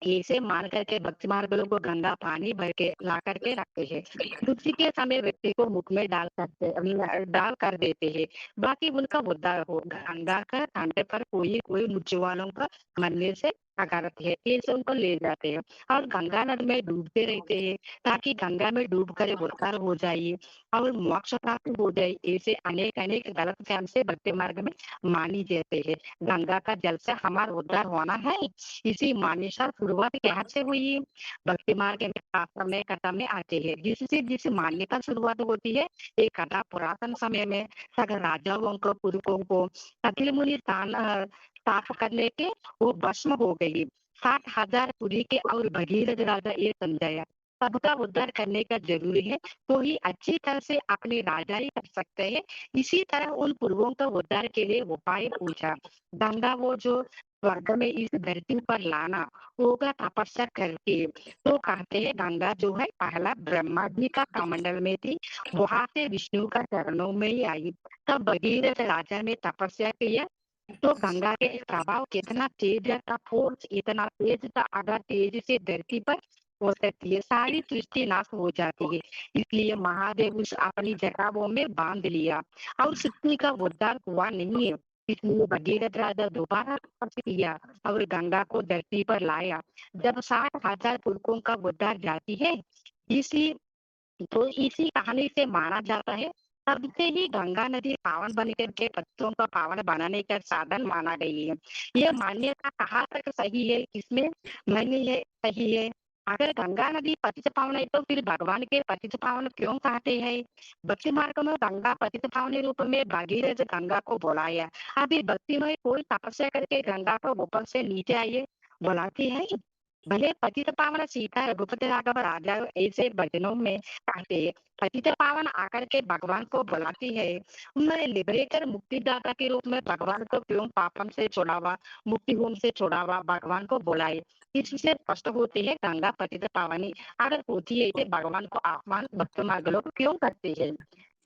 ऐसे मान करके भक्ति मार्ग को गंगा पानी भर के ला करके रखते हैं। उसी के समय व्यक्ति को मुख में डाल कर देते हैं, बाकी उनका उद्धार हो। गंगा का कांटे पर कोई मुझे वालों का मरने से अगारत है, ऐसे उनको ले जाते हैं और गंगा नदी में डूबते रहते हैं, ताकि गंगा में डूब कर उद्धार हो जाए और मोक्ष प्राप्त हो जाए। ऐसे अनेक अनेक गलत फहमी से भक्ति मार्ग में मानी जाते हैं। गंगा का जल से हमारा उद्धार होना है, इसी मान्यता शुरुआत यहाँ से हुई। भक्ति मार्ग में शास्त्र में कथा में आते हैं, जिससे जिस मान्यता शुरुआत होती है, एक कथा पुरातन समय में सगर राजाओं को पुरुषों को कपिल मुनि साफ करने के वो भस्म हो गई। 60,000 पुरी के और भगीरथ राजा ये समझाया सबका उद्धार करने का जरूरी है, तो ही अच्छी तरह से अपनी राजाई कर सकते हैं। इसी तरह उन पूर्वों का उद्धार के लिए उपाय पूछा। गंगा वो जो स्वर्ग में इस धरती पर लाना होगा तपस्या करके, तो कहते हैं गंगा जो है पहला ब्रह्मा जी का कमंडल में थी, वहां से विष्णु का चरणों में ही आई। तब भगीरथ राजा ने तपस्या किया, तो गंगा के प्रभाव कितना तेज था, फोर्स इतना तेज था, अगर तेज से धरती पर हो सकती है, सारी सृष्टि नाश हो जाती है। इसलिए महादेव उस अपनी जटाओं में बांध लिया और सृष्टि का उद्धार हुआ नहीं है। इसलिए भगीरथ राजा दोबारा तप किया और गंगा को धरती पर लाया। जब 60,000 पुरुषों का उद्धार जाती है, इसी तो इसी कहानी से माना जाता है, तब से ही गंगा नदी पावन बनकर के पतितों का पावन बनाने का साधन माना गई है। यह मान्यता कहाँ तक सही है, इसमें नहीं है सही है। अगर गंगा नदी पतित पावन है तो फिर भगवान के पतित पावन क्यों कहते हैं? भक्ति मार्ग में गंगा पतित पावन रूप में भागीरथ गंगा को बुलाया। अभी भक्ति में कोई तपस्या करके गंगा को ऊपर से नीचे आइए बुलाती है। भले पतित पावन सीता रघुपति राघव राजा ऐसे भजनों में कहते हैं, पतित पावन आकर के भगवान को बुलाती है। उन्होंने लिबरेटर मुक्तिदाता के रूप में भगवान को क्यों पापम से छुड़ावा, मुक्ति होम से छुड़ावा भगवान को बुलाए। इससे स्पष्ट होती है गंगा पतित पावनी अगर होती है तो भगवान को अपमान भक्त मार्ग लोग क्यों करते हैं।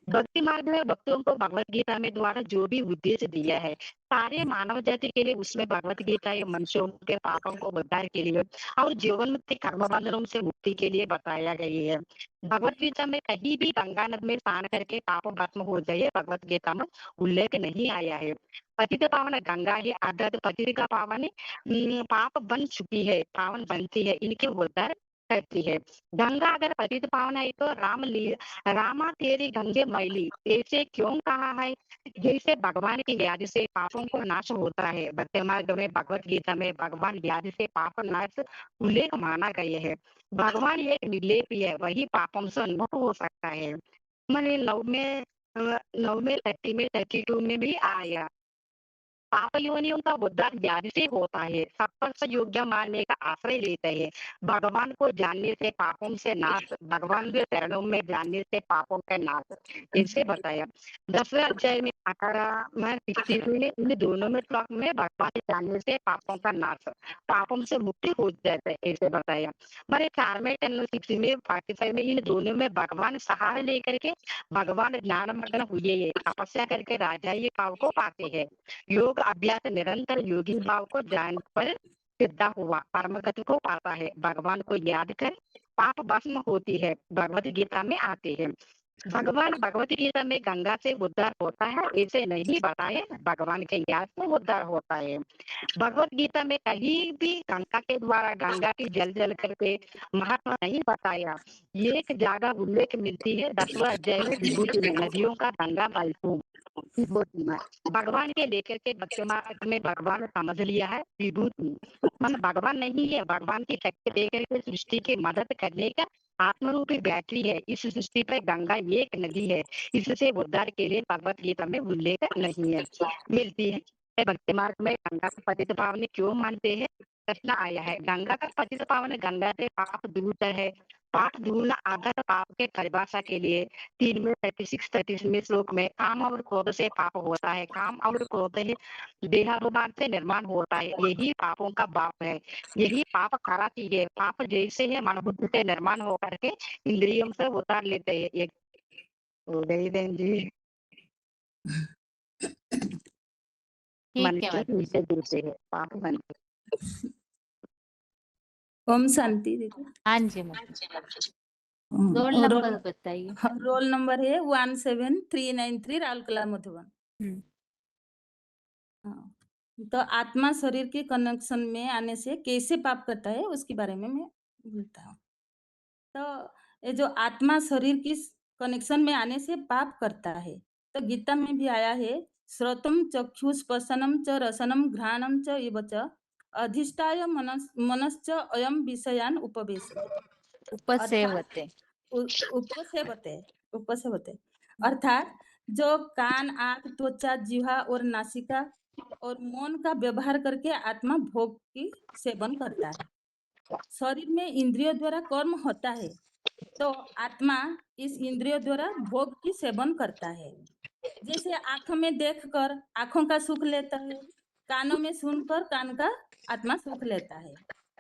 भक्ति मार्ग में भक्तों को भगवत गीता में द्वारा जो भी उद्देश्य दिया है, सारे मानव जाति के लिए उसमें भगवत गीता ये मनुष्यों के पापों को उद्धार के लिए और जीवन मुक्ति कर्म बंधनों से मुक्ति के लिए बताया गया है। भगवत गीता में कहीं भी गंगा नद में स्नान करके पाप भस्म हो जाए भगवत गीता में उल्लेख नहीं आया है। पतित पावन गंगा ही आदत पतित का पावन पाप बन चुकी है, पावन बनती है, इनके उद्धार करती है। गंगा अगर पतित पावन है तो रामा तेरी गंगे मैली ऐसे क्यों कहा है? जैसे भगवान की व्याधि से पापों को नाश होता है, भक्ति मार्ग में भगवत गीता में भगवान व्याधि से पाप नाश उल्लेख माना गया है। भगवान एक निर्लेपी है, वही पापों से मुक्त हो सकता है। मैंने 32 में भी आया। पाप योनियों का उद्धार व्याधि से होता है, सत्पथ योग्य मानने का आश्रय लेते हैं। भगवान को जानने से पापों से नाश, भगवान के चरणों में जानने से पापों का नाश, इसे बताया। 10वें अध्याय में 18 में 63 में इन दोनों में श्लोक में भगवान के जानने से पापों का नाश, पापों से मुक्ति हो जाता है, ऐसे बताया। हमारे 4 में 60 में 45 में इन दोनों में भगवान सहारा लेकर के भगवान ज्ञान मग्न हुए है, तपस्या करके राजा ये भाव को पाते हैं। योग अभ्यास निरंतर योगी भाव को जान पर सिद्ध हुआ परम गति को पाता है। भगवान को याद कर पाप भस्म होती है, भगवत गीता में आते हैं। भगवान भगवत गीता में गंगा से उद्धार होता है ऐसे नहीं बताए, भगवान के याद से उद्धार होता है। भगवत गीता में कहीं भी गंगा के द्वारा गंगा की जल जल करके महत्व नहीं बताया। ये एक जगह उल्लेख मिलती है 10वें अध्याय में विभूति में, नदियों का गंगा वैष्णव विभूति में। भगवान के लेकर के भक्ति मार्ग में भगवान समझ लिया है विभूति मन भगवान नहीं है, भगवान की शक्ति देकर के सृष्टि की मदद करने का आत्मरूपी बैटरी है। इस सृष्टि पर गंगा एक नदी है, इससे उद्धार के लिए भगवत गीता में उल्लेख नहीं है मिलती है। भक्ति मार्ग में गंगा को पतित पावन क्यों मानते हैं? प्रश्न आया है। गंगा का पतित पावन गंगा से पाप दूर है। पाप दूर आदत पाप के परिभाषा के लिए 3 में 36 श्लोक में काम और क्रोध से पाप होता है, काम और क्रोध है देहाभिमान से निर्माण होता है, यही पापों का बाप है, यही पाप कराती है। पाप जैसे है मन बुद्धि से निर्माण होकर के इंद्रियों से उतार लेते हैं। एक उदय देन जी मन ठीक है के माता नीचे गिरते हैं, पाप बनते ओम शांति दीदी। हाँ जी माता। रोल नंबर बताइए। रोल नंबर है 17393 राउरकेला मधुबन। हाँ, तो आत्मा शरीर के कनेक्शन में आने से कैसे पाप करता है उसके बारे में मैं बोलता हूँ। तो ये जो आत्मा शरीर की कनेक्शन में आने से पाप करता है, तो गीता में भी आया है, श्रोतम चक्षु स्पर्शनम च रसनम घ्राणम च इव च अधिष्ठाय मनश्च अयम विषयान उपवेशते। उपसेवते उपसेवते अर्थात जो कान, आंख, त्वचा, जिह्वा और नासिका और मौन का व्यवहार करके आत्मा भोग की सेवन करता है। शरीर में इंद्रियों द्वारा कर्म होता है, तो आत्मा इस इंद्रियों द्वारा भोग की सेवन करता है। जैसे आंखों में देखकर आंखों का सुख लेता है, कानों में सुनकर कान का आत्मा सुख लेता है।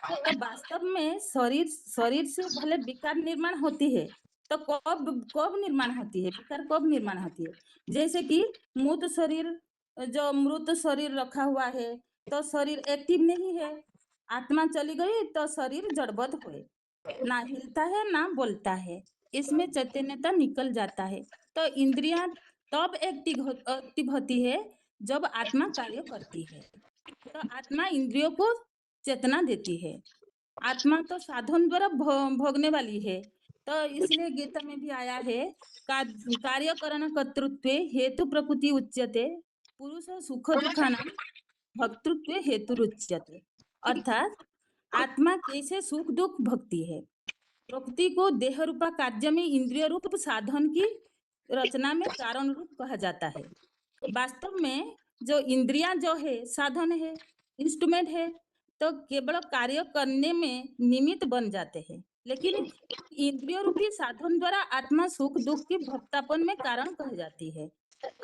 तो वास्तव में शरीर से भले विकार निर्माण होती है, तो कब निर्माण होती है, विकार कब निर्माण होती है? जैसे कि मूर्त शरीर, जो मृत शरीर रखा हुआ है, तो शरीर एक्टिव नहीं है, आत्मा चली गई तो शरीर जड़बद्ध हुए। ना हिलता है ना बोलता है, इसमें चैतन्यता निकल जाता है। तो इंद्रियां तब एक्टिव होती है जब आत्मा कार्य करती है। तो आत्मा इंद्रियों को चेतना देती है। आत्मा तो साधन द्वारा भोगने वाली है। तो इसलिए गीता में भी आया है, कार्यकरण कर्तृत्व हेतु प्रकृति उच्यते, पुरुष सुख दुखानां भक्तृत्व हेतु उच्यते। अर्थात आत्मा कैसे सुख दुख भक्ति है। प्रकृति को देह रूपा कार्य में इंद्रिय रूप साधन की रचना में कारण रूप कहा जाता है। वास्तव में जो इंद्रियां जो है साधन है, इंस्ट्रूमेंट है, तो केवल कार्य करने में निमित्त बन जाते हैं। लेकिन इंद्रिय रूपी साधन द्वारा आत्मा सुख दुख की भोक्तापन में कारण कह जाती है।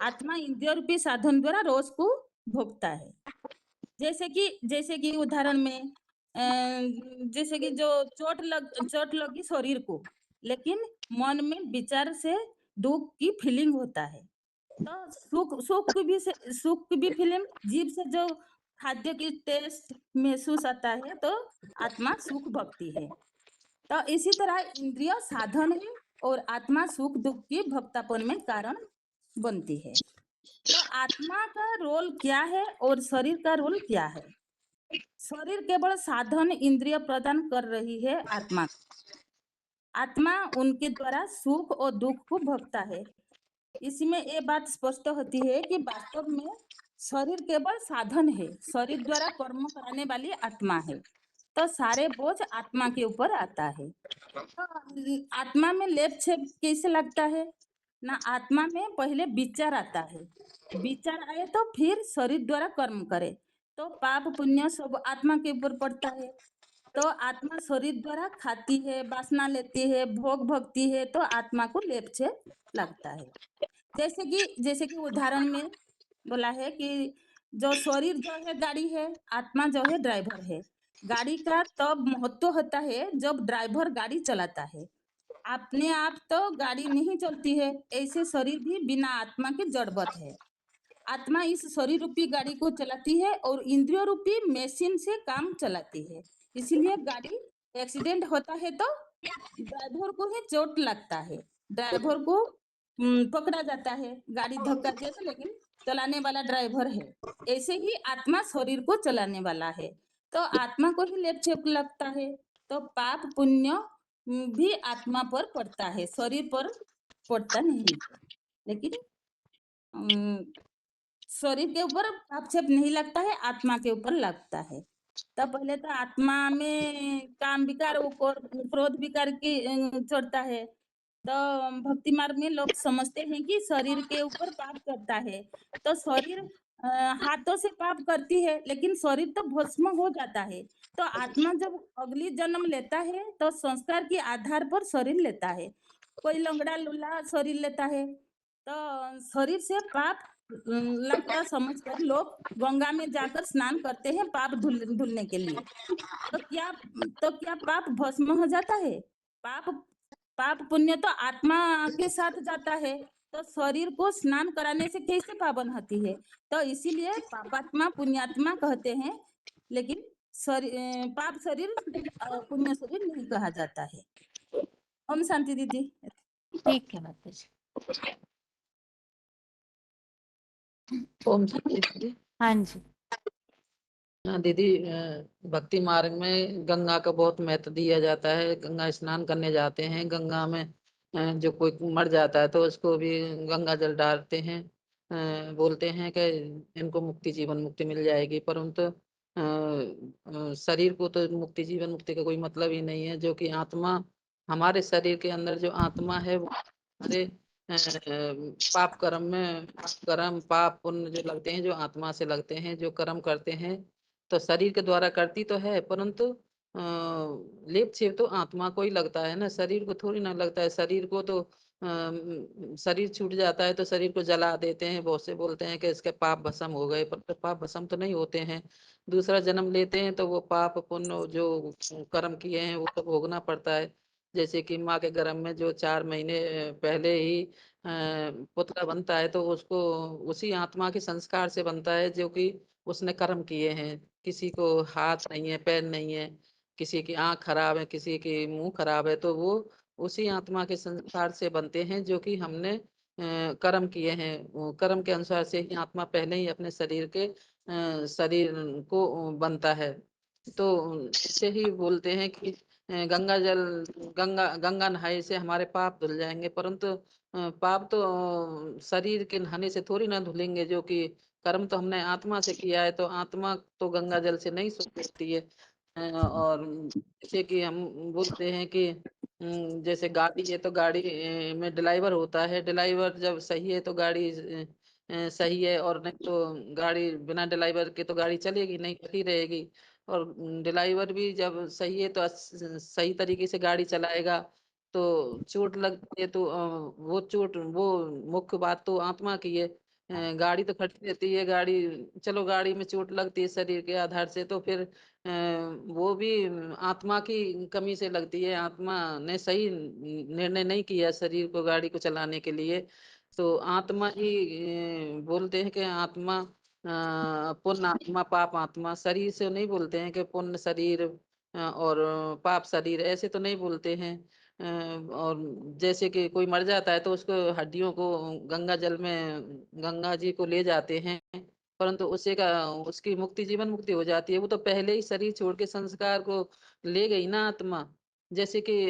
आत्मा इंद्रिय रूपी साधन द्वारा रोज को भोगता है। जैसे कि उदाहरण में जैसे कि जो चोट लगी शरीर को, लेकिन मन में विचार से दुख की फीलिंग होता है। तो सुख की भी फीलिंग, जीभ से जो खाद्य की टेस्ट महसूस आता है, तो आत्मा सुख भक्ति है। तो इसी तरह इंद्रिय साधन है और आत्मा सुख दुख की भक्तापन में कारण बनती है। तो आत्मा का रोल क्या है और शरीर का रोल क्या है? शरीर केवल साधन इंद्रिय प्रदान कर रही है। आत्मा उनके द्वारा सुख और दुख को भोगता है। इसमें ये बात स्पष्ट होती है कि वास्तव में शरीर केवल साधन है, शरीर द्वारा कर्म कराने वाली आत्मा है। तो सारे बोझ आत्मा के ऊपर आता है। तो आत्मा में लेप छेप कैसे लगता है ना, आत्मा में पहले विचार आता है, विचार आए तो फिर शरीर द्वारा कर्म करे, तो पाप पुण्य सब आत्मा के ऊपर पड़ता है। तो आत्मा शरीर द्वारा खाती है, वासना लेती है, भोग भोगती है, तो आत्मा को लेप छेप लगता है। जैसे कि उदाहरण में बोला है कि जो शरीर जो है गाड़ी है, आत्मा जो है ड्राइवर है। गाड़ी का तब महत्व होता है जब ड्राइवर गाड़ी चलाता है। अपने आप तो गाड़ी नहीं चलती है, ऐसे शरीर भी बिना आत्मा के जड़वत है। आत्मा इस शरीर रूपी गाड़ी को चलाती है और इंद्रिय रूपी मशीन से काम चलाती है। इसीलिए गाड़ी एक्सीडेंट होता है तो ड्राइवर को ही चोट लगता है, ड्राइवर को पकड़ा जाता है, गाड़ी धक्का दिया तो, लेकिन चलाने वाला ड्राइवर है। ऐसे ही आत्मा शरीर को चलाने वाला है, तो आत्मा को ही लेप छेप लगता है। तो पाप पुण्य भी आत्मा पर पड़ता है, शरीर पर पड़ता नहीं। लेकिन शरीर के ऊपर आक्षेप नहीं लगता है, आत्मा के ऊपर लगता है। तब पहले तो आत्मा में काम विकार और क्रोध विकार की चढ़ता है। तो भक्ति मार्ग में लोग समझते हैं कि शरीर के ऊपर पाप करता है, तो शरीर हाथों से पाप करती है, लेकिन शरीर तो भस्म हो जाता है। तो आत्मा जब अगली जन्म लेता है तो संस्कार के आधार पर शरीर लेता है। कोई लंगड़ा लूला शरीर लेता है, तो शरीर से पाप लगता समझकर लोग गंगा में जाकर स्नान करते हैं पाप धुलने के लिए। तो क्या पाप भस्म हो जाता है? पाप पुण्य तो आत्मा के साथ जाता है, तो शरीर को स्नान कराने से कैसे पावन होती है? तो इसीलिए पापात्मा पुण्यात्मा कहते हैं, लेकिन पाप शरीर पुण्य शरीर नहीं कहा जाता है। ओम शांति दीदी। ठीक है माताजी। ओम शांति दीदी। हाँ जी। हाँ दीदी, भक्ति मार्ग में गंगा का बहुत महत्व दिया जाता है। गंगा स्नान करने जाते हैं, गंगा में जो कोई मर जाता है तो उसको भी गंगा जल डालते हैं, बोलते हैं कि इनको मुक्ति जीवन मुक्ति मिल जाएगी। परंतु शरीर को तो मुक्ति जीवन मुक्ति का कोई मतलब ही नहीं है। जो कि आत्मा, हमारे शरीर के अंदर जो आत्मा है वो हमारे पाप कर्म पाप पुण्य जो लगते हैं, जो आत्मा से लगते हैं, जो कर्म करते हैं तो शरीर के द्वारा करती तो है, परंतु लेप छेप तो आत्मा को ही लगता है ना, शरीर को थोड़ी ना लगता है। शरीर को तो शरीर छूट जाता है तो शरीर को जला देते हैं, बहुत से बोलते हैं कि इसके पाप भस्म हो गए, पर पाप भस्म तो नहीं होते हैं। दूसरा जन्म लेते हैं तो वो पाप पुण्य जो कर्म किए हैं वो तो भोगना पड़ता है। जैसे कि माँ के गर्भ में जो 4 महीने पहले ही पुत्र बनता है तो उसको उसी आत्मा के संस्कार से बनता है जो कि उसने कर्म किए हैं। किसी को हाथ नहीं है, पैर नहीं है, किसी की आंख खराब है, किसी की मुंह खराब है, तो वो उसी आत्मा के संस्कार से बनते हैं जो कि हमने कर्म किए हैं। वो कर्म के अनुसार से ही आत्मा पहले ही अपने शरीर को बनता है। तो इससे ही बोलते हैं कि गंगा नहाए से हमारे पाप धुल जाएंगे, परंतु पाप तो शरीर के नहाने से थोड़ी ना धुलेंगे, जो कि कर्म तो हमने आत्मा से किया है, तो आत्मा तो गंगा जल से नहीं शुद्ध होती है। और जैसे कि हम बोलते हैं कि जैसे गाड़ी है तो गाड़ी में ड्राइवर होता है, ड्राइवर जब सही है तो गाड़ी सही है, और नहीं तो गाड़ी बिना ड्राइवर के तो गाड़ी चलेगी नहीं, खड़ी रहेगी। और ड्राइवर भी जब सही है तो सही तरीके से गाड़ी चलाएगा। तो चोट लगती है तो वो मुख्य बात तो आत्मा की है। गाड़ी तो खड़ी रहती है, चलो गाड़ी में चोट लगती है शरीर के आधार से, तो फिर वो भी आत्मा की कमी से लगती है। आत्मा ने सही निर्णय नहीं किया शरीर को गाड़ी को चलाने के लिए। तो आत्मा ही बोलते हैं कि आत्मा पुण्य आत्मा पाप आत्मा, शरीर से नहीं बोलते हैं कि पुण्य शरीर और पाप शरीर, ऐसे तो नहीं बोलते हैं। और जैसे कि कोई मर जाता है तो उसको हड्डियों को गंगा जी को ले जाते हैं, परंतु उसकी जीवन मुक्ति हो जाती है। वो तो पहले ही शरीर छोड़ के संस्कार को ले गई ना आत्मा। जैसे कि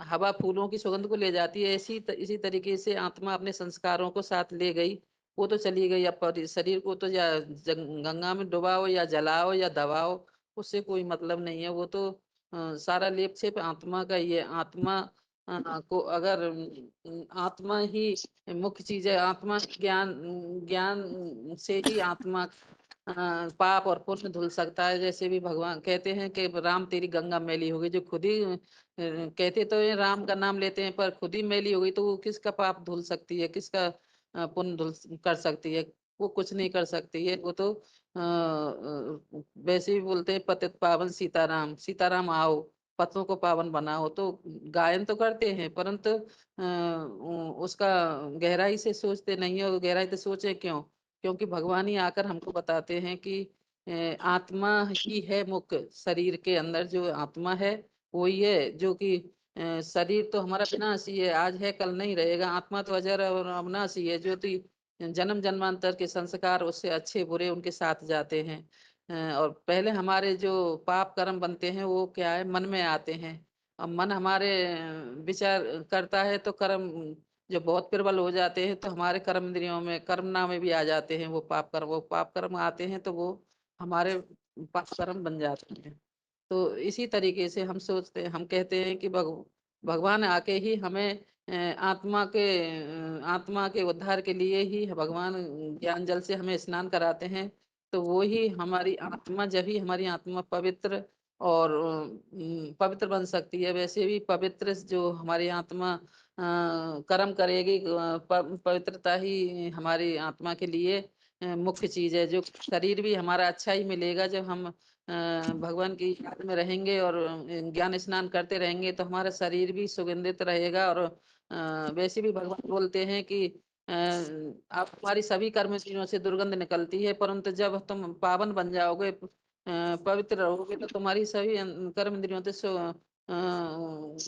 हवा फूलों की सुगंध को ले जाती है, इसी तरीके से आत्मा अपने संस्कारों को साथ ले गई। वो तो चली गई, अब शरीर को तो या गंगा में डुबाओ या जलाओ या दबाओ, उससे कोई मतलब नहीं है। वो तो सारा लेप छेप आत्मा का ही है। आत्मा को अगर आत्मा ही मुख्य चीज है, आत्मा ज्ञान ज्ञान से ही आत्मा पाप और पुण्य धुल सकता है। जैसे भी भगवान कहते हैं कि राम तेरी गंगा मैली हो गई, जो खुद ही कहते तो ये राम का नाम लेते हैं, पर खुद ही मैली हो गई, तो वो किसका पाप धुल सकती है, किसका पुण्य धुल कर सकती है? वो कुछ नहीं कर सकती है। वो तो वैसे भी बोलते हैं पतित पावन सीताराम, सीताराम आओ पतों को पावन बनाओ। तो गायन तो करते हैं, परंतु उसका गहराई से सोचते नहीं है। और गहराई से सोचे क्यों? क्योंकि भगवान ही आकर हमको बताते हैं कि आत्मा ही है मुख्य। शरीर के अंदर जो आत्मा है वही है, जो कि शरीर तो हमारा विनाशी है, आज है कल नहीं रहेगा। आत्मा तो अजर और अविनाशी है, जो जन्म जन्मांतर के संस्कार उससे अच्छे बुरे उनके साथ जाते हैं। और पहले हमारे जो पाप कर्म बनते हैं वो क्या है, मन में आते हैं। अब मन हमारे विचार करता है तो कर्म जो बहुत प्रबल हो जाते हैं तो हमारे कर्म इंद्रियों में कर्मना में भी आ जाते हैं वो पाप कर्म आते हैं, तो वो हमारे पाप कर्म बन जाते हैं। तो इसी तरीके से हम कहते हैं कि भगवान आके ही हमें आत्मा के उद्धार के लिए ही भगवान ज्ञान जल से हमें स्नान कराते हैं। तो वो ही हमारी आत्मा, जब ही हमारी आत्मा पवित्र और पवित्र बन सकती है। वैसे भी पवित्र जो हमारी आत्मा कर्म करेगी, पवित्रता ही हमारी आत्मा के लिए मुख्य चीज है। जो शरीर भी हमारा अच्छा ही मिलेगा जब हम भगवान की याद में रहेंगे और ज्ञान स्नान करते रहेंगे, तो हमारा शरीर भी सुगंधित रहेगा। और वैसे भी भगवान बोलते हैं कि आप हमारी सभी कर्म इंद्रियों से दुर्गंध निकलती है, परंतु जब तुम पावन बन जाओगे, पवित्र रहोगे, तो तुम्हारी सभी कर्म इंद्रियों से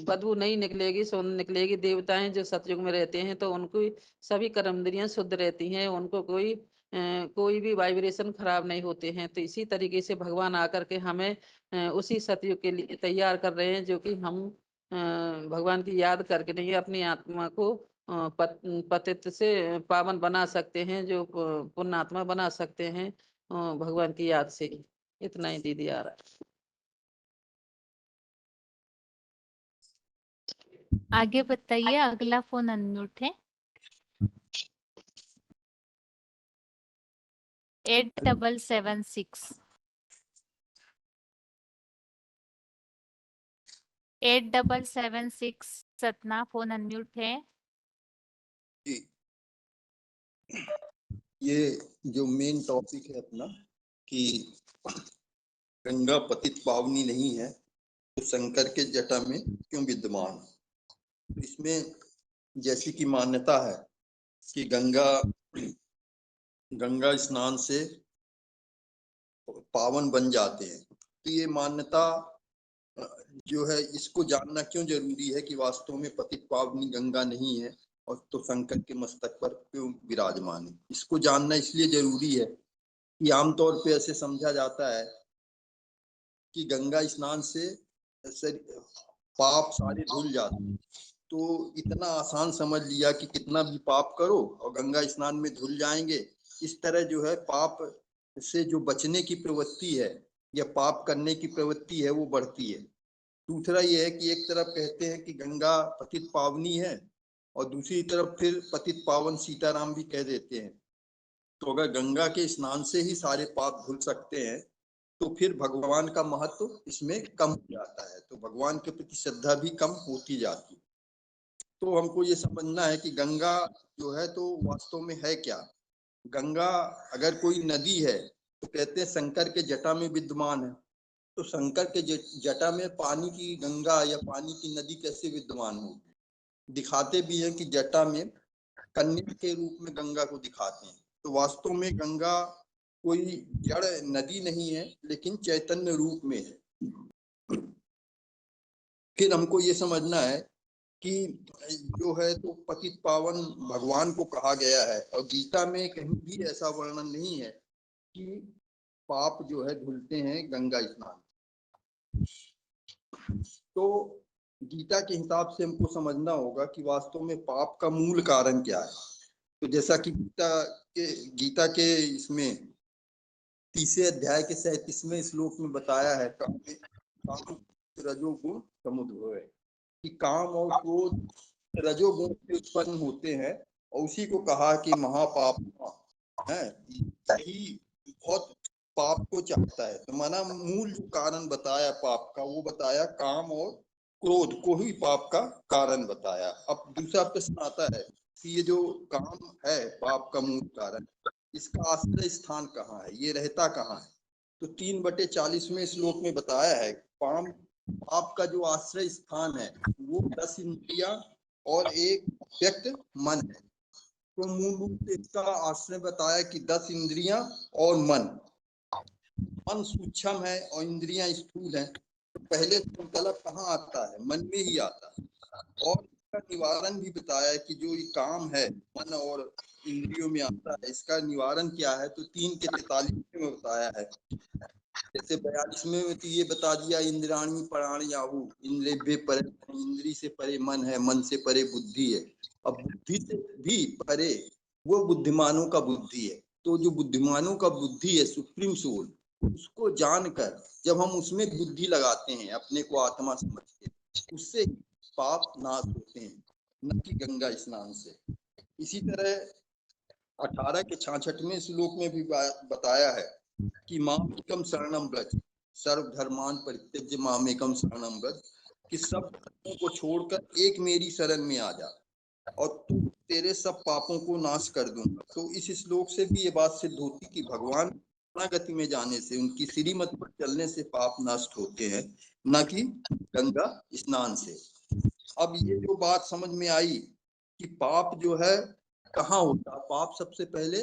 बदबू नहीं निकलेगी, सुगंध निकलेगी। देवताएं जो सतयुग में रहते हैं तो उनको सभी कर्म इंद्रियां शुद्ध रहती हैं, उनको कोई भी वाइब्रेशन खराब नहीं होते हैं। तो इसी तरीके से भगवान आकर के हमें उसी सतयुग के लिए तैयार कर रहे हैं, जो कि हम भगवान की याद करके नहीं अपनी आत्मा को पतित से पावन बना सकते हैं, जो पुण्य आत्मा बना सकते हैं भगवान की याद से। इतना ही दीदी आ रहा है। आगे बताइए, अगला फोन अनम्यूट है। 8776 8776 सतना, फोन अनम्यूट है। ये जो मेन टॉपिक है अपना कि गंगा पतित पावनी नहीं है तो शंकर के जटा में क्यों विद्यमान। तो इसमें जैसी की मान्यता है कि गंगा स्नान से पावन बन जाते हैं, तो ये मान्यता जो है इसको जानना क्यों जरूरी है कि वास्तव में पतित पावनी गंगा नहीं है और तो शंकर के मस्तक पर क्यों विराजमान है। इसको जानना इसलिए जरूरी है कि आमतौर पे ऐसे समझा जाता है कि गंगा स्नान से पाप सारे धुल जाते हैं। तो इतना आसान समझ लिया कि कितना भी पाप करो और गंगा स्नान में धुल जाएंगे। इस तरह जो है पाप से जो बचने की प्रवृत्ति है या पाप करने की प्रवृत्ति है वो बढ़ती है। दूसरा ये है कि एक तरफ कहते हैं कि गंगा पतित पावनी है और दूसरी तरफ फिर पतित पावन सीताराम भी कह देते हैं। तो अगर गंगा के स्नान से ही सारे पाप धुल सकते हैं तो फिर भगवान का महत्व इसमें कम हो जाता है, तो भगवान के प्रति श्रद्धा भी कम होती जाती है। तो हमको ये समझना है कि गंगा जो है तो वास्तव में है क्या। गंगा अगर कोई नदी है तो कहते हैं शंकर के जटा में विद्यमान है। तो शंकर के जटा में पानी की गंगा या पानी की नदी कैसे विद्यमान होगी। दिखाते भी हैं कि जटा में कन्या के रूप में गंगा को दिखाते हैं। तो वास्तव में गंगा कोई जड़ नदी नहीं है लेकिन चैतन्य रूप में है। फिर हमको ये समझना है कि जो है तो पतित पावन भगवान को कहा गया है और गीता में कहीं भी ऐसा वर्णन नहीं है कि पाप जो है धुलते हैं गंगा स्नान। तो गीता के हिसाब से हमको समझना होगा कि वास्तव में पाप का मूल कारण क्या है। तो जैसा कि गीता के इसमें 30वें अध्याय के 37वें श्लोक में बताया है काम रजोगुण समुद्र है कि काम और क्रोध रजोगुण से उत्पन्न होते हैं और उसी को कहा कि महापाप है, यही बहुत पाप को चाहता है। तो माना मूल जो कारण बताया पाप का वो बताया काम और क्रोध को ही पाप का कारण बताया। अब दूसरा प्रश्न आता है कि ये जो काम है पाप का मूल कारण, इसका आश्रय स्थान कहाँ है, ये रहता कहाँ है। तो 3/40वें श्लोक में बताया है पाप का जो आश्रय स्थान है वो 10 इंद्रियां और एक व्यक्त मन है। तो मूल रूप से इसका आश्रय बताया कि 10 इंद्रियां और मन सूक्ष्म है और इंद्रियां स्थूल है। तो पहले संकल्प कहाँ आता है, मन में ही आता है। और इसका निवारण भी बताया है कि जो ये काम है मन और इंद्रियों में आता है इसका निवारण क्या है। तो 3:43 में बताया है। जैसे 42वें में तो ये बता दिया इंद्राणी पराणी आहु इंद्रिय परे, इंद्री से परे मन है, मन से परे बुद्धि है। अब बुद्धि से भी परे वो बुद्धिमानों का बुद्धि है। तो जो बुद्धिमानों का बुद्धि है सुप्रीम सोल, उसको जानकर जब हम उसमें बुद्धि लगाते हैं अपने को आत्मा समझ के, उससे पाप नाश होते हैं, न कि गंगा स्नान से। इसी तरह 18 के 66वें श्लोक में भी बताया है कि मामेकम शरणम व्रज सर्वधर्मान परित्यज्य मामेकम शरणम व्रज, कि सब धर्मों को छोड़कर एक मेरी शरण में आ जा और तू तेरे सब पापों को नाश कर दूंगा। तो इस श्लोक से भी ये बात सिद्ध होती कि भगवान गति में जाने से, उनकी श्रीमत पर चलने से पाप नष्ट होते हैं, न कि गंगा स्नान से। अब ये जो बात समझ में आई कि पाप जो है कहाँ होता है। पाप सबसे पहले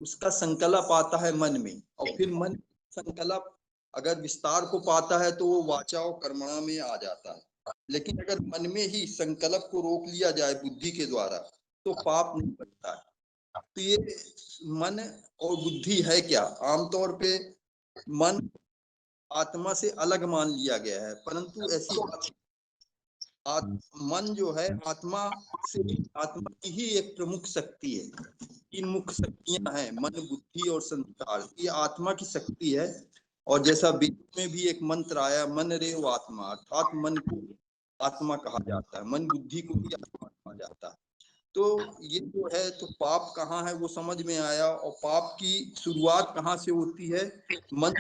उसका संकल्प आता है मन में और फिर मन संकल्प अगर विस्तार को पाता है तो वो वाचा और कर्मणा में आ जाता है। लेकिन अगर मन में ही संकल्प को रोक लिया जाए बुद्धि के द्वारा तो पाप नहीं बनता है। तो ये मन और बुद्धि है क्या। आमतौर पे मन आत्मा से अलग मान लिया गया है, परंतु ऐसी बात मन जो है आत्मा से, आत्मा की ही एक प्रमुख शक्ति है। 3 मुख्य शक्तियां हैं, मन बुद्धि और संस्कार, ये आत्मा की शक्ति है। और जैसा वेद में भी एक मंत्र आया मन रेव आत्मा, अर्थात मन को आत्मा कहा जाता है, मन बुद्धि को भी आत्मा कहा जाता है। तो ये जो है तो पाप कहाँ है वो समझ में आया। और पाप की शुरुआत कहाँ से होती है, मन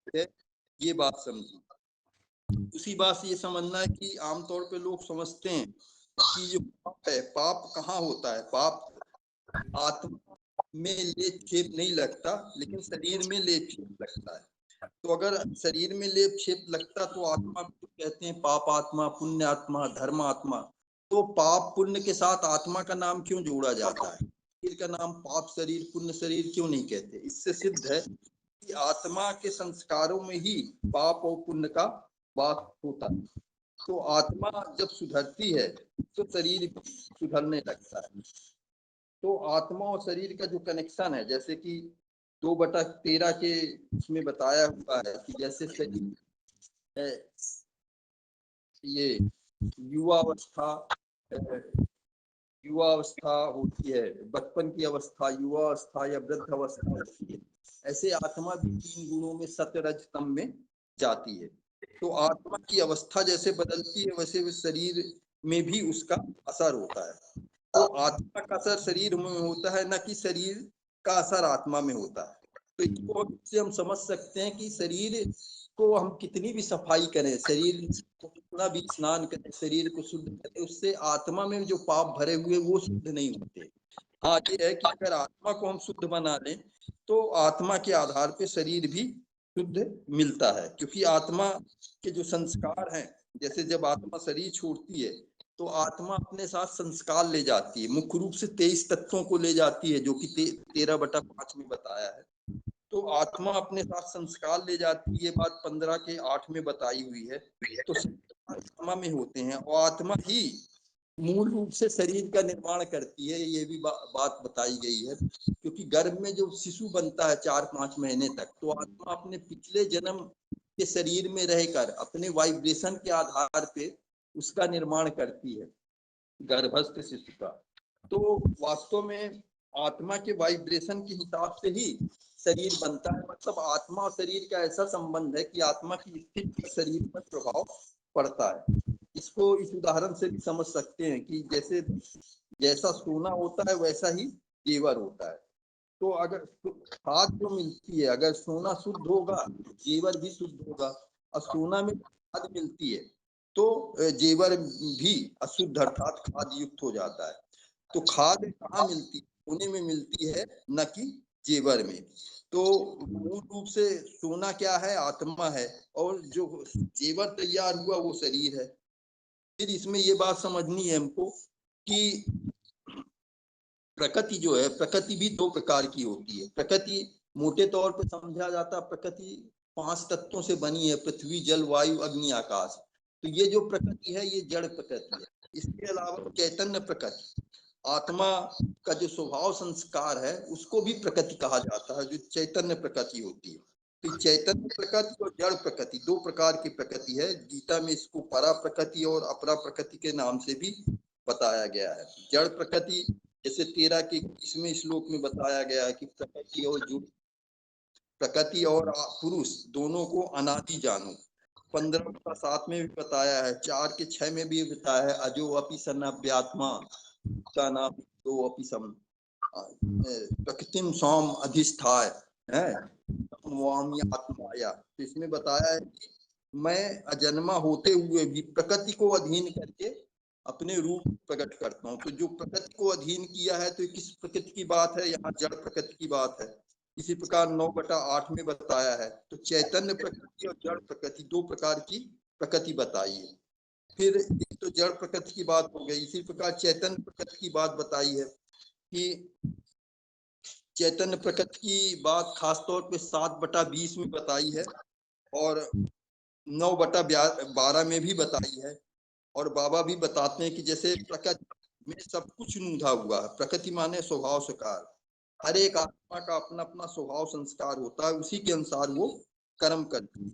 से, ये बात समझी। उसी बात से ये समझना है कि आमतौर पे लोग समझते हैं कि जो पाप है पाप कहाँ होता है। पाप आत्मा में लेप छेप नहीं लगता लेकिन शरीर में लेप छेप लगता है। तो अगर शरीर में लेप छेप लगता तो आत्मा को कहते हैं पाप आत्मा, पुण्य आत्मा, धर्म आत्मा। तो पाप पुण्य के साथ आत्मा का नाम क्यों जोड़ा जाता है, शरीर का नाम पाप शरीर पुण्य शरीर क्यों नहीं कहते। इससे सिद्ध है कि आत्मा के संस्कारों में ही पाप और पुण्य का बात होता है। तो आत्मा जब सुधरती है तो शरीर भी सुधरने लगता है। तो आत्मा और शरीर का जो कनेक्शन है, जैसे कि 2/13 के उसमें बताया हुआ है कि जैसे शरीर ये युवावस्था होती है, बचपन की अवस्था, युवावस्था या वृद्ध अवस्था होती है, ऐसे आत्मा भी 3 गुणों में सत्व रज तम में जाती है। तो आत्मा की अवस्था जैसे बदलती है वैसे शरीर में भी उसका असर होता है। तो आत्मा का असर शरीर में होता है, न कि शरीर का असर आत्मा में होता है। तो इससे हम समझ सकते हैं कि शरीर को हम कितनी भी सफाई करें, शरीर को कितना भी स्नान करें, शरीर को शुद्ध करें, उससे आत्मा में जो पाप भरे हुए वो शुद्ध नहीं होते। हाँ, ये है कि अगर आत्मा को हम शुद्ध बना लें तो आत्मा के आधार पे शरीर भी शुद्ध मिलता है, क्योंकि आत्मा के जो संस्कार हैं, जैसे जब आत्मा शरीर छोड़ती है तो आत्मा अपने साथ संस्कार ले जाती है। मुख्य रूप से 23 तत्वों को ले जाती है, जो कि 13/5 में बताया है। तो आत्मा अपने साथ संस्कार ले जाती है, ये बात 15 के 8 में बताई हुई है। तो आत्मा में होते हैं और आत्मा ही मूल रूप से शरीर का निर्माण करती है, ये भी बात बताई गई है। क्योंकि गर्भ में जो शिशु बनता है 4-5 महीने तक, तो आत्मा अपने पिछले जन्म के शरीर में रहकर अपने वाइब्रेशन के आधार पे उसका निर्माण करती है, गर्भस्थ शिशु का। तो वास्तव में आत्मा के वाइब्रेशन के हिसाब से ही शरीर बनता है। मतलब आत्मा और शरीर का ऐसा संबंध है कि आत्मा की स्थिति पर शरीर पर प्रभाव पड़ता है। इसको इस उदाहरण से भी समझ सकते हैं कि जैसा सोना होता है वैसा ही जेवर होता है। तो अगर खाद जो मिलती है, अगर सोना शुद्ध होगा जेवर भी शुद्ध होगा, और सोना में खाद मिलती है तो जेवर भी अशुद्ध अर्थात खाद युक्त हो जाता है। तो खाद कहाँ मिलती है? सोने में मिलती है, न कि जेवर में। तो मूल रूप से सोना क्या है? आत्मा है, और जो जेवर तैयार हुआ वो शरीर है। फिर इसमें ये बात समझनी है हमको कि प्रकृति जो है, प्रकृति भी 2 प्रकार की होती है। प्रकृति मोटे तौर पे समझा जाता है, प्रकृति 5 तत्वों से बनी है, पृथ्वी, जल, वायु, अग्नि, आकाश। तो ये जो प्रकृति है ये जड़ प्रकृति है। इसके अलावा चैतन्य प्रकृति, आत्मा का जो स्वभाव संस्कार है उसको भी प्रकृति कहा जाता है, जो चैतन्य प्रकृति होती है। तो चैतन्य प्रकृति और जड़ प्रकृति 2 प्रकार की प्रकृति है। गीता में इसको परा प्रकृति और अपरा प्रकृति के नाम से भी बताया गया है। जड़ प्रकृति जैसे 13 के 20वें श्लोक में बताया गया है कि प्रकृति और पुरुष दोनों को अनादि जानो। 15/7 में भी बताया है, 4 के 6 में भी बताया है, अजो अपि सन्नाभ्यात्मा का नाम दो अपि सम प्रकृतिम सोम अधिष्ठाय है आत्माया। तो इसमें बताया है कि मैं अजन्मा होते हुए भी प्रकृति को अधीन करके अपने रूप प्रकट करता हूँ। तो जो प्रकृति को अधीन किया है, तो किस प्रकृति की बात है? यहाँ जड़ प्रकृति की बात है। इसी प्रकार 9/8 में बताया है। तो चैतन्य प्रकृति और जड़ प्रकृति 2 प्रकार की प्रकृति बताई है। फिर तो जड़ प्रकृति की बात हो गई। इसी प्रकार चैतन्य प्रकृति की बात बताई है कि चैतन्य प्रकृति की बात खासतौर पे 7/20 में बताई है और 9/12 में भी बताई है। और बाबा भी बताते हैं कि जैसे प्रकृति में सब कुछ रूंधा हुआ है। प्रकृति माने स्वभाव संस्कार, हर एक आत्मा का अपना अपना स्वभाव संस्कार होता है, उसी के अनुसार वो कर्म करती है।